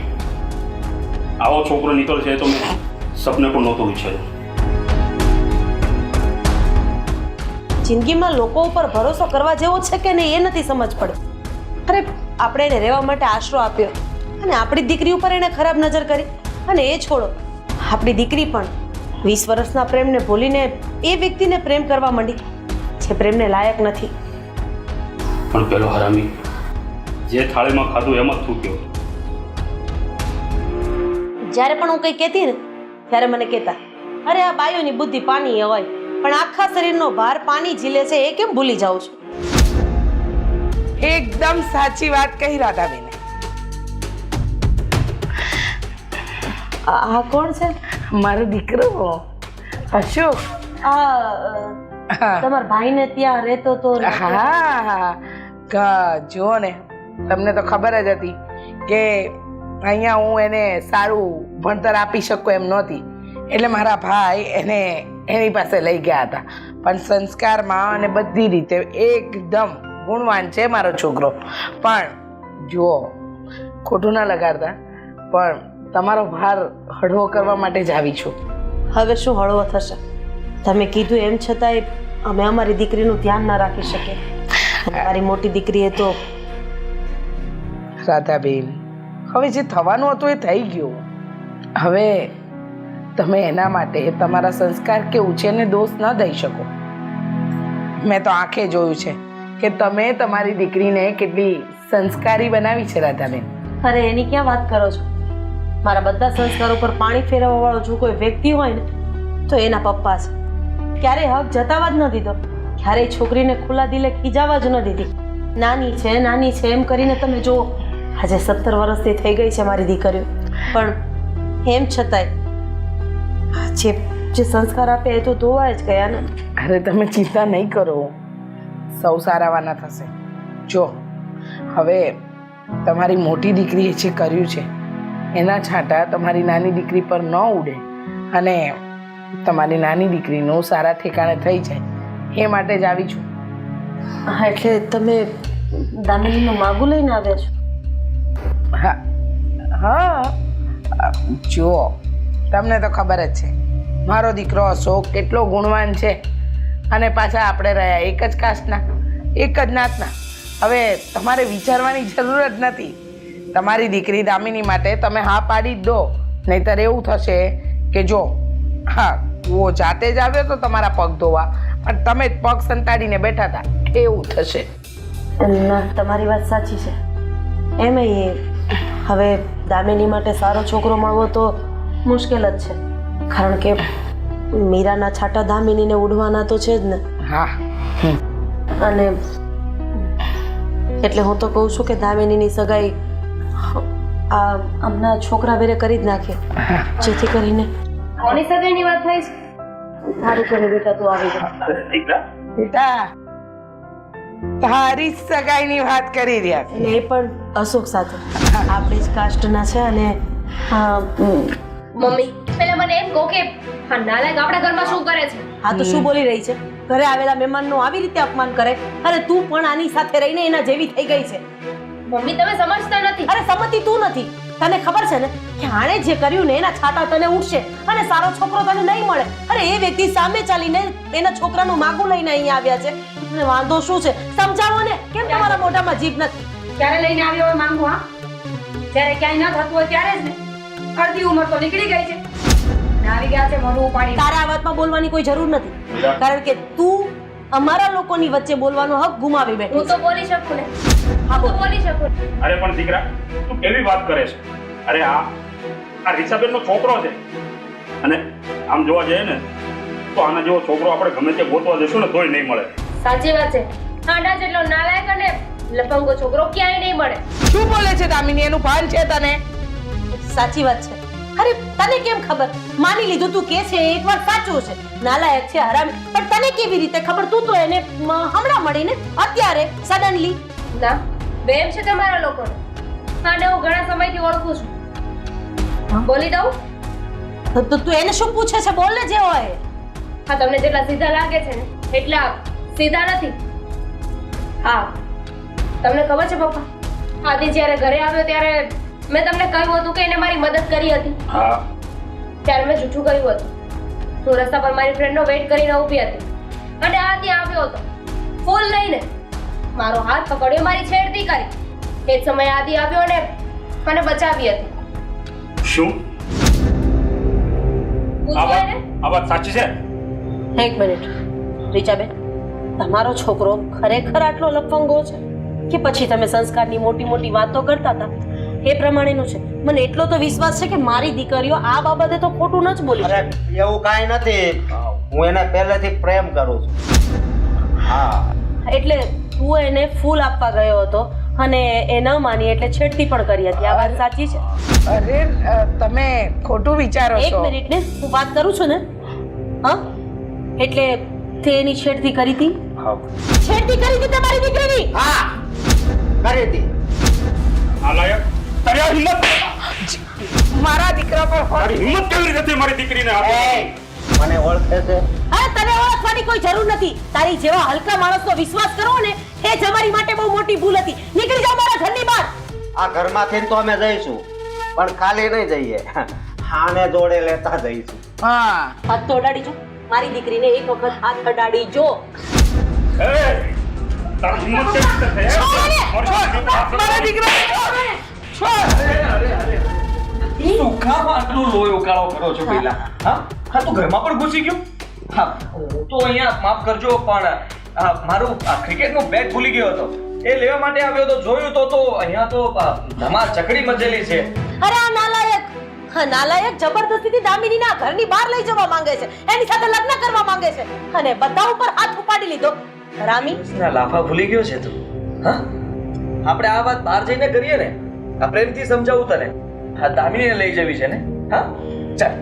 આવો છોકરો નીકળશે તો મેં સપને પણ નહોતું વિચાર્યું. જિંદગીમાં લોકો ઉપર ભરોસો કરવા જેવો છે કે નહીં એ નથી સમજ પડે. અરે આપણે એને રહેવા માટે આશરો આપ્યો અને આપણી દીકરી ઉપર એને ખરાબ નજર કરી. અને એ છોડો, આપણી દીકરી પણ 20 વર્ષના પ્રેમને ભૂલીને એ વ્યક્તિને પ્રેમ કરવા માંડી જે પ્રેમને લાયક નથી. પણ પેલો હરામી જે થાળીમાં ખાધું એમાં જ થૂક્યો. જ્યારે પણ હું કંઈ કહેતી ને ત્યારે મને કહેતા, અરે આ બાયોની બુદ્ધિ પાણી હોય, પણ આખા શરીરનો ભાર પાણી ઝીલે છે એ કેમ ભૂલી જાઉં છું? એકદમ સાચી વાત કહી રાધાબેને. આ કોણ છે? મારો દીકરો અશોક. તમારા ભાઈને ત્યાં રહેતો તો? હા, જુઓ ને, તમને તો ખબર જ હતી કે અહીંયા હું એને સારું ભણતર આપી શકું એમ નહોતી. એટલે મારા ભાઈ એને એની પાસે લઈ ગયા હતા. પણ સંસ્કારમાં અને બધી રીતે એકદમ ગુણવાન છે મારો છોકરો. પણ જુઓ, ખોટું ના લગાડતા, પણ તમારો ભાર હળવો કરવા માટે જ આવી છું. હવે શું હળવો થશે? તમે કીધું એમ છતાંય અમે અમારી દીકરીનું ધ્યાન ના રાખી શકીએ. મારી મોટી દીકરીએ તો. રાધાબેન, હવે જે થવાનું હતું એ થઈ ગયું. હવે તમે એના માટે તમારા સંસ્કાર કે ઉછેરને દોષ ન દઈ શકો. મેં તો આંખે જોયું છે કે તમે તમારી દીકરીને કેટલી સંસ્કારી બનાવી છે રાધાબેન. અરે એની ક્યાં વાત કરો છો? મારા બધા સંસ્કાર ઉપર પાણી ફેરવવા વાળો જો કોઈ વ્યક્તિ હોય ને તો એના પપ્પા છે. ક્યારેય હક જતાવા જ ન દીધો, ક્યારેય છોકરીને ખુલ્લા દિલે ખીજાવા જ ન દીધી. નાની છે એમ કરીને તમે જુઓ, આજે 17 વર્ષથી થઈ ગઈ છે મારી દીકરીઓ, પણ એમ છતાંય જે સંસ્કાર આપે એ તો ધોવાય જ ગયા ને. અરે તમે ચિંતા નહીં કરો, સૌ સારાવાના થશે. જો હવે તમારી મોટી દીકરીએ જે કર્યું છે એના છાંટા તમારી નાની દીકરી પર ન ઉડે અને તમારી નાની દીકરીનું સારા ઠેકાણે થઈ જાય એ માટે જ આવી છું. હા, એટલે તમે દામિનીનું માગું લઈને આવ્યા છો? હા હા, જુઓ તમને તો ખબર જ છે મારો દીકરો અશોક કેટલો ગુણવાન છે અને પાછા આપણે રહ્યા એક જ કાસ્ટના, એક જ નાતના. હવે તમારે વિચારવાની જરૂર જ નથી. તમારી દીકરી દામિની માટે તમે હા પાડી જ દો, નહીંતર એવું થશે કે જો હા કૂવો જાતે જ આવ્યો તો તમારા પગ ધોવા, પણ તમે જ પગ સંતાડીને બેઠા હતા, એવું થશે. ના, તમારી વાત સાચી છે. એમાંય હવે દામિની માટે સારો છોકરો મળવો તો મુશ્કેલ જ છે, કારણ કે મીરાના છાંટા દામિનીને ઉડવાના તો છે જ ને. હા, અને એટલે હું તો કહું છું કે દામિનીની સગાઈ હમણાં છોકરા વેરે કરી જ નાખીએ, જેથી કરીને. કોની સગાઈની વાત થાય છે? સારું કરે બેટા, તું આવી જા. બેટા તારી સગાઈની વાત કરી રહ્યા છે. અને એ પણ અશોક સાથે, આપણી જ કાસ્ટના છે. અને મમ્મી પેલા મને એમ કહો કે આ નાલાયક આપણા ઘરમાં શું કરે છે? આ તો શું બોલી રહી છે? ઘરે આવેલા મહેમાનનું આવી રીતે અપમાન કરે? અરે તું પણ આની સાથે રહીને એના જેવી થઈ ગઈ છે. મમ્મી તમે સમજતા નથી. અરે સમજતી તું નથી. તને ખબર છે ને કે આણે જે કર્યું ને એના છાંટા તને ઉડશે અને સારો છોકરો તને નહીં મળે. અરે એ વ્યક્તિ સામે ચાલીને એના છોકરાનું માગું લઈને અહીંયા આવ્યા છે. અને વાંધો શું છે? સમજાવો ને, કેમ તમારા મોઢામાં જીભ નથી? ક્યારે લઈને આવ્યો હોય માંગુ? હા, જ્યારે ક્યાંય ન થતું હોય ત્યારે જ ને. અડધી ઉંમર તો નીકળી ગઈ છે ને આવી ગયા છે મોઢું ઉપાડી. તારા આ વાતમાં બોલવાની કોઈ જરૂર નથી, કારણ કે તું અમારા લોકોની વચ્ચે બોલવાનો હક ગુમાવી બેઠી હું તો બોલી શકું ને. હા, બોલ. બોલી શકું. અરે પણ દીકરા, તું કેવી વાત કરે છે? અરે આ રીસાબેનનો છોકરો છે, અને આમ જોવા જઈએ ને તો આના જેવો છોકરો આપણે ગમે તે ગોતવા જશું ને તોય નહીં મળે. સાચી વાત છે. આના જેટલો નાલાયક અને લફંગો છોકરો ક્યાંય નહીં મળે. શું બોલે છે દામિની? એનું ભાન છે તને? સાચી વાત છે. અરે તને કેમ ખબર? માની લીધું તું કે છે એક વાત સાચું છે, નાલાયક છે, હરામી, પણ તને કેવી રીતે ખબર? તું તો એને હમણાં મળીને અત્યારે સડનલી. ના, બેમ છે તમારા લોકોને. આને હું ઘણા સમયથી ઓળખું છું. બોલી દઉં? તો તું એને શું પૂછે છે? બોલ ને જે હોય. હા, તમને જેટલા સીધા લાગે છે ને એટલા સીધા નથી. હા, તમને ખબર છે પપ્પા, આદિ જ્યારે ઘરે આવ્યો ત્યારે મેં તમને કહ્યું હતું કે એને મારી મદદ કરી હતી. હા, ત્યારે મેં જૂઠું કહ્યું હતું. હું રસ્તા પર મારી ફ્રેન્ડનો વેઇટ કરીને ઊભી હતી અને આ ત્યાં આવ્યો હતો ફૂલ લઈને. મારો હાથ પકડ્યો, મારી છેડતી કરી. એ જ સમયે આદિ આવ્યો અને મને બચાવી હતી. શું પૂછો એને. આ વાત સાચી છે? એક મિનિટ રીચાબેન, તમારો છોકરો ખરેખર આટલો લફંગો છે કે પછી તમે સંસ્કારની મોટી મોટી વાતો કરતા હતા એ પ્રમાણેનું છે? મને એટલો તો વિશ્વાસ છે કે મારી દીકરીઓ આ બાબતે તો ખોટું ન જ બોલી. અરે એવું કાંઈ નથી, હું એને પહેલેથી પ્રેમ કરું છું. હા, એટલે તું એને ફૂલ આપવા ગયો હતો અને એ ન માની એટલે છેડતી પણ કરી હતી. આ વાત સાચી છે? અરે તમે ખોટું વિચારો એક છો. મિનિટ ને, હું વાત કરું છું ને. હા, એટલે તે એની છેડતી કરી હતી? છેડતી કરી હતી તમારી દીકરીની? હા કરી હતી. નાલાયક, તારી આ હિંમત! મારા દીકરા પર તારી હિંમત કેવી રીતે થઈ મારી દીકરીને એ, મને ઓળખે છે? અરે તને ઓળખવાની કોઈ જરૂર નથી. તારી જેવા હલકા માણસનો વિશ્વાસ કરવો ને એ જ અમારી માટે બહુ મોટી ભૂલ હતી. નીકળી જાઓ મારા ઘરની બહાર. આ ઘરમાંથી તો અમે જઈશું, પણ ખાલી નહીં જઈએ, આને જોડે લેતા જઈશું. હા, હાથ તો અડાડી જો મારી દીકરીને, એક વખત હાથ અડાડી જો. એ, તારી હિંમત કેવી રીતે થઈ? મારા દીકરા શું કામ આટલું લોહી ઉકાળો કરો છો પેલા? હા હા, તું ઘરમાં પણ ઘૂસી ગયો? હા, હું તો અહીંયા માફ કરજો, પણ મારું ક્રિકેટનું બેટ ભૂલી ગયો હતો. એ લેવા માટે આવ્યો તો જોયું તો અહીંયા તો ધમાલ ચકડી મચેલી છે. અરે આ નાલાયક, હા નાલાયક જબરદસ્તીથી દામિનીના ઘરની બહાર લઈ જવા માંગે છે, એની સાથે લગ્ન કરવા માંગે છે અને બધા ઉપર હાથ ઉપાડી લીધો. રામી, ના લાફા ભૂલી ગયો છે તું? હા આપણે આ વાત બહાર જઈને કરીએ ને. આ પ્રેમથી સમજાવું તને. હા દામિનીને લઈ જવી છે ને? હા ચાલ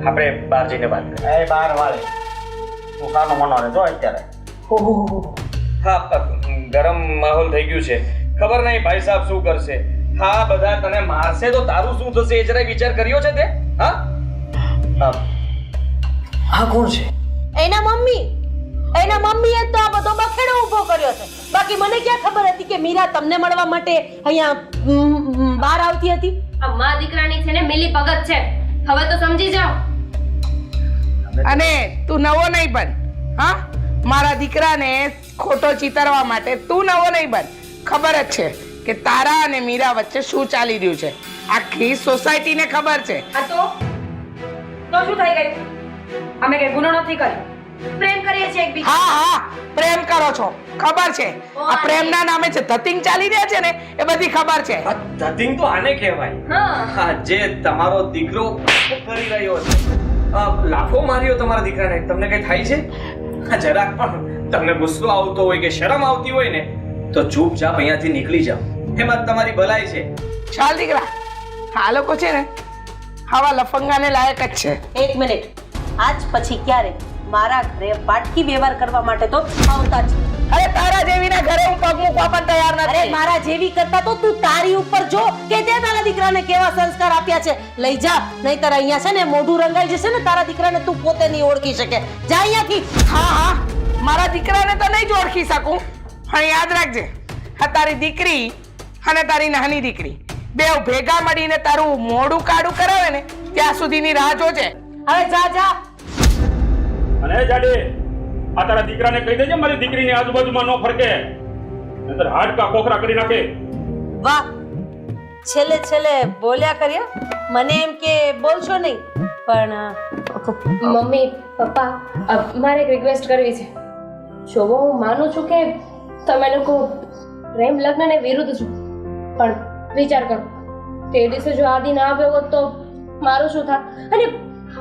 આપણે બહાર જઈને વાત કરીએ. એ બાર વાળે તું કાનો મનો રે જો અત્યારે. હા ગરમ માહોલ થઈ ગયું છે. ખબર નહીં ભાઈ સાહેબ શું કરશે. હા બધા તને મારશે તો તારું શું થશે એ જરાય વિચાર કર્યો છે તે? હા આ કોણ છે? એના મમ્મીએ જ તો આ બધો બખેડો ઊભો કર્યો છે. બાકી મને ક્યાં ખબર હતી કે મીરા તમને મળવા માટે અહીંયા બહાર આવતી હતી. આ મા દીકરાની છે ને મિલી ભગત છે. હવે તો સમજી જાઓ. અને તું નવો નહીં બન. હા મારા દીકરાને ખોટો ચિતરવા માટે તું નવો નહીં બન. ખબર જ છે કે તારા અને મીરા વચ્ચે શું ચાલી રહ્યું છે. આખી સોસાયટીને ખબર છે. આ તો શું થઈ ગયું? અમે કઈ ગુનો નથી કર્યો, પ્રેમ કરીએ છીએ એકબીજા. હા પ્રેમ કરો છો ખબર છે. આ પ્રેમના નામે જે ધતિંગ ચાલી રહ્યા છે ને એ બધી ખબર છે. આ ધતિંગ તો આને કહેવાય. હા જે તમારો દીકરો કરી રહ્યો છે. લાફો માર્યો તમારા દીકરાને. તમને કઈ થાય છે? જરાક પણ તમને ગુસ્સો આવતો હોય કે શરમ આવતી હોય ને તો ચૂપચાપ અહીંયાથી નીકળી જાઓ. એમાં તમારી ભલાઈ છે. ચાલ દીકરા, આ લોકો છે ને આવા લફંગાને લાયક જ છે. એક મિનિટ, આજ પછી ક્યારે મારા ઘરે વાટકી વ્યવહાર કરવા માટે તો આવતા જ. અરે તારા જેવીના ઘરે હું પગ મૂકવા પણ તૈયાર અરે નથી. મારા જેવી કરતા તો તું તારી ઉપર જો કે તે તારા દીકરાને કેવા સંસ્કાર આપ્યા છે. લઈ જા, નહીંતર અહીંયા છે ને મોઢું રંગાઈ જશે ને તારા દીકરાને તું પોતે નહીં ઓળખી શકે. જા અહીંયાથી. હા મારા દીકરાને તો નહીં જ ઓળખી શકું, પણ યાદ રાખજે આ તારી દીકરી અને તારી નાની દીકરી બેવ ભેગા મળીને તારું મોઢું કાળું કરાવે ને ત્યાં સુધીની રાહ જોજે. હવે જા. અને જાડે આ તારા દીકરાને કહી દેજે મારી દીકરીની આજુબાજુમાં ન ફરકે, નહીતર હાડકા કોખરા કરી નાખે. વાહ, છેલ્લે બોલ્યા કર્યા. મને એમ કે બોલશો નહીં, પણ મમ્મી પપ્પા મારે એક રિક્વેસ્ટ કરવી છે. જો હું માનું છું કે તમે લોકો પ્રેમ લગ્નને વિરુદ્ધ છો, પણ વિચાર કરો તે દિવસે જો આદિ ના આવ્યો હોત તો મારું શું થાત? અને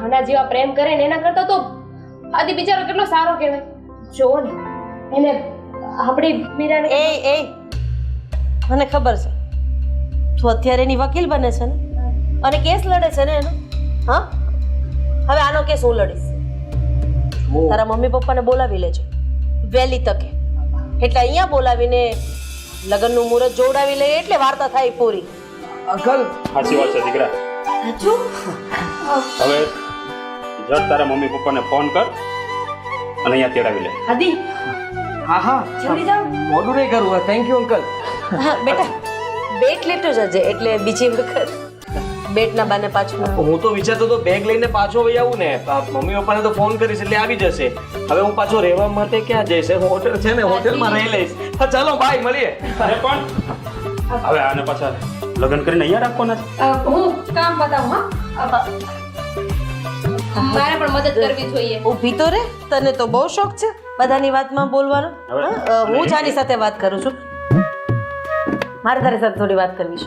આના જેવા પ્રેમ કરે ને એના કરતા તો આદિ બિચારો કેટલો સારો કહેવાય. જો ને એને આપણી મીરાને એ મને ખબર છે તું અત્યારે એની વકીલ બને છે ને અને કેસ લડે છે ને એનો. હા, હવે આનો કેસ હું લડીશ. તારા મમ્મી પપ્પાને બોલાવી લેજો વહેલી તકે. એટલે અહીંયા બોલાવીને લગ્નનું મુહૂર્ત જોડાવી લઈએ એટલે વાર્તા થાય પૂરી. અંકલ સાચી વાત છે દીકરા. હવે જટ તારા મમ્મી પપ્પાને ફોન કર અને અહીંયા તેડાવી લે. આદિ હા જલ્દી જાઓ. મોડું નહીં કરવું. Thank you uncle. હા બેટા, બેટ લેતો જજે એટલે બીજી વખત બેટના બાને પાછું ના. હું તો વિચારતો તો બેગ લઈને પાછો વહી આવું ને. મમ્મી પપ્પાને તો ફોન કરીશ એટલે આવી જશે. હવે હું પાછો રહેવા માટે ક્યાં જઈશ? હોટેલ છે ને, હોટેલમાં રહી લઈશ. હા ચાલો બાય, મળીએ. અરે પણ હવે આને પાછા લગ્ન કરીને અહીંયા રાખવાના છે. હું કામ બતાવું. હા મારે પણ મદદ કરવી જોઈએ. ઊભી તો રે, તને તો બહુ શોખ છે બધાની વાતમાં બોલવાનો. હા, હું જ આની સાથે વાત કરું છું. મારે તારી સાથે થોડી વાત કરવી છે.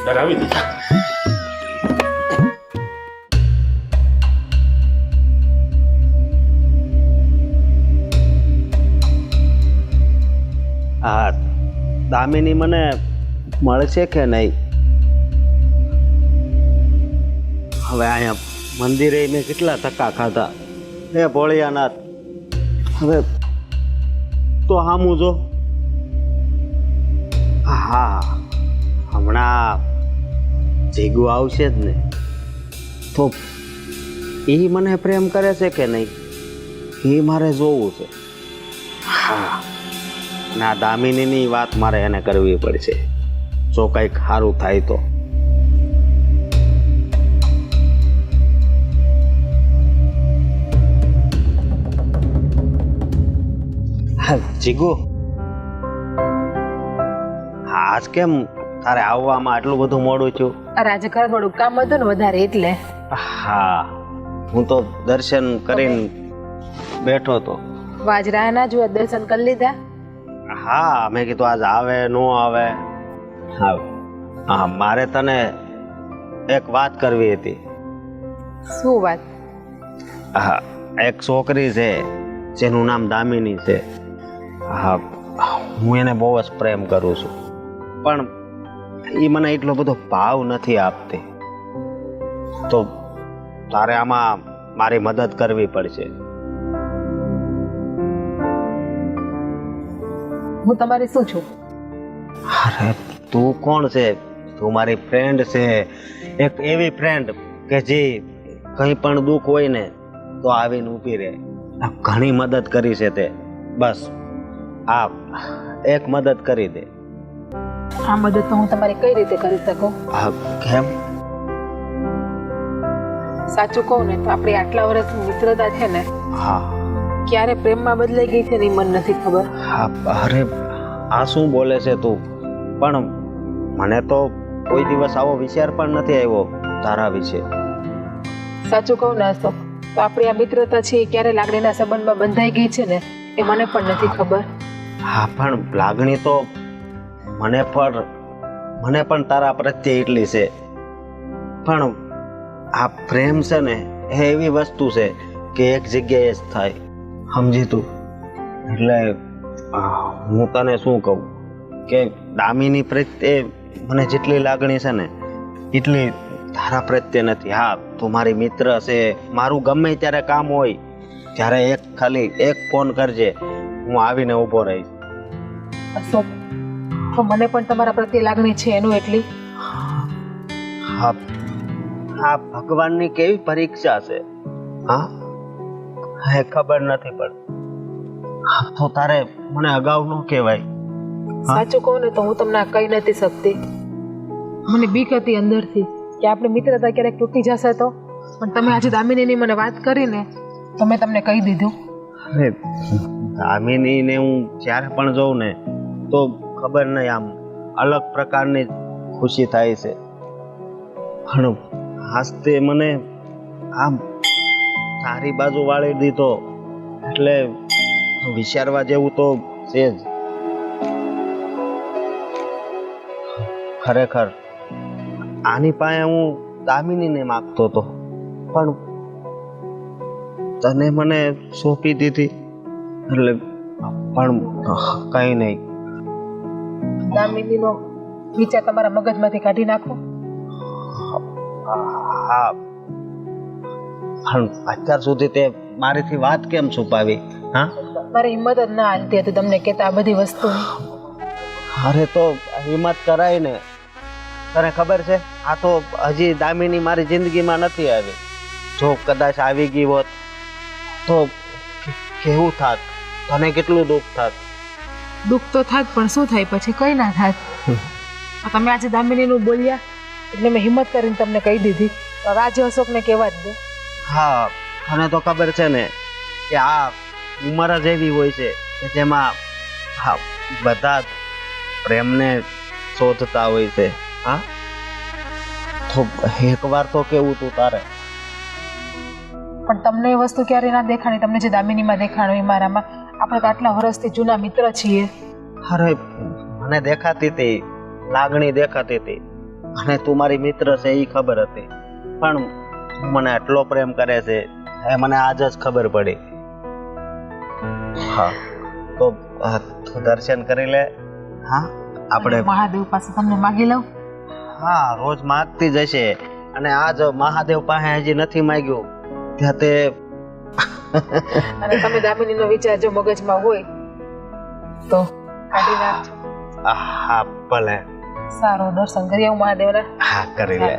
ડરાવી દીધા. હા દામિની મને મળશે કે નહીં? હવે અહીંયા મંદિરે મેં કેટલા ધક્કા ખાધા. હે ભોળિયાનાથ, હવે તો હામું જો. હા હમણાં જીગુ આવશે જ ને, તો એ મને પ્રેમ કરે છે કે નહીં એ મારે જોવું છે. હા, ના દામિનીની વાત મારે એને કરવી પડશે જો કંઈક સારું થાય તો. જીગુ, આજ કેમ તારે આવવામાં આટલું બધું મોડું થયું? અરે આજે ઘરે થોડું કામ હતું ને વધારે એટલે. હા, હું તો દર્શન કરીને બેઠો તો. વાજરા ના જોયા, દર્શન કરી લીધા. હા, મેં કીધું આજ આવે ન આવે. હા, મારે તને એક વાત કરવી હતી. શું વાત? હા, એક છોકરી છે જેનું નામ દામિની છે. હા, હું એને બહુ જ પ્રેમ કરું છું, પણ એ મને એટલો બધો ભાવ નથી આપતી. તો તારે આમાં મારી મદદ કરવી પડશે. હું તમારી શું છું? અરે તું કોણ છે? તું મારી ફ્રેન્ડ છે, એક એવી ફ્રેન્ડ કે જે કંઈ પણ દુઃખ હોય ને તો આવીને ઊભી રહે. ઘણી મદદ કરી છે તે. બસ આ એક મદદ કરી દે. આ મદદ તો હું તમારી કઈ રીતે કરી શકું? હા, કેમ? સાચું કહું ને તો આપણી આટલા વર્ષની મિત્રતા છે ને, હા ક્યારે પ્રેમમાં બદલાઈ ગઈ છે ને એ મને નથી ખબર. હા. અરે આ શું બોલે છે તું? પણ મને તો કોઈ દિવસ આવો વિચાર પણ નથી આવ્યો તારા વિશે. સાચું કહું ને અશોક, તો આપણી આ મિત્રતા છે એ ક્યારે લાગણીના સંબંધમાં બંધાઈ ગઈ છે ને એ મને પણ નથી ખબર. હા, પણ લાગણી તો મને પણ તારા પ્રત્યે એટલી છે. પણ આ પ્રેમ છે ને એ એવી વસ્તુ છે કે એક જગ્યાએ જ થાય, સમજી તું? એટલે હું તને શું કહું કે દામિની પ્રત્યે મને જેટલી લાગણી છે ને એટલી તારા પ્રત્યે નથી. હા, તું મારી મિત્ર છે, મારું ગમે ત્યારે કામ હોય ત્યારે ખાલી એક ફોન કરજે, હું આવીને ઊભો રહીશ. અશોક, તો મને પણ તમારા પ્રત્યે લાગણી છે એનું એટલી? હા, આ ભગવાનની કેવી પરીક્ષા છે. હા, હે ખબર નથી પડતી. તો તારે મને અગાઉ ન કહેવાય. સાચું કહું ને તો હું તમને આ કહી નથી શકતી. મને બીક હતી અંદરથી કે આપણી મિત્રતા ક્યારેક તૂટી જશે તો, પણ તમે આજે દામિનીની મને વાત કરીને તો મેં તમને કહી દીધું. અરે દામિનીને હું જ્યારે પણ જોઉં ને તો ખબર નહીં આમ અલગ પ્રકારની ખુશી થાય છે. પણ હાસ્તે મને આમ તારી બાજુ વાળી દીધો એટલે વિચારવા જેવું તો છે જ. ખરેખર આની પાસે હું દામિનીને માગતો હતો, પણ તને મને સોંપી દીધી એટલે પણ કંઈ નહીં. દામિનીનો વિચાર તમારા મગજમાંથી કાઢી નાખો. હા, પણ અત્યાર સુધી તે મારીથી વાત કેમ છુપાવી? હા, મારી હિંમત જ ના હાલતી હતી તમને કહેતા આ બધી વસ્તુની. અરે તો હિંમત કરાય ને. તને ખબર છે આ તો હજી દામિની મારી જિંદગીમાં નથી આવી. જો કદાચ આવી ગઈ હોત તો કેવું થાત? તને કેટલું દુઃખ થાત? દુઃખ તો થાત, પણ શું થાય પછી? કઈ ના થાત. તમે આજે દામિનીનું બોલ્યા એટલે મેં હિંમત કરીને તમને કહી દીધી. તો હવે આજે અશોકને કહેવા જ દે. હા, તને તો ખબર છે ને કે આ ઉંમર જ એવી હોય છે કે જેમાં હા બધા પ્રેમને શોધતા હોય છે. હા, તો એકવાર તો કેવું તું તારે. પણ તમને એ વસ્તુ ક્યારે ના દેખાણી, તમને જે દામિનીમાં દેખાણું એ મારામાં. આપણે તો આટલા વર્ષથી જૂના મિત્ર છીએ. અરે મને દેખાતી હતી, લાગણી દેખાતી હતી, અને તું મારી મિત્ર છે એ ખબર હતી, પણ તું મને આટલો પ્રેમ કરે છે એ મને આજ જ ખબર પડી. હા, તો તું દર્શન કરી લે. હા, આપણે મહાદેવ પાસે તમને માગી લઉં. હા, રોજ માગતી જ હશે, અને આજ મહાદેવ પાસે હજી નથી માગ્યું ત્યાં તે. અને તમે દામિનીનો વિચાર જો મગજમાં હોય તો કાઢી નાખજો. હા ભલે. સારું, દર્શન કરી આવું મહાદેવના. હા, કરી લે.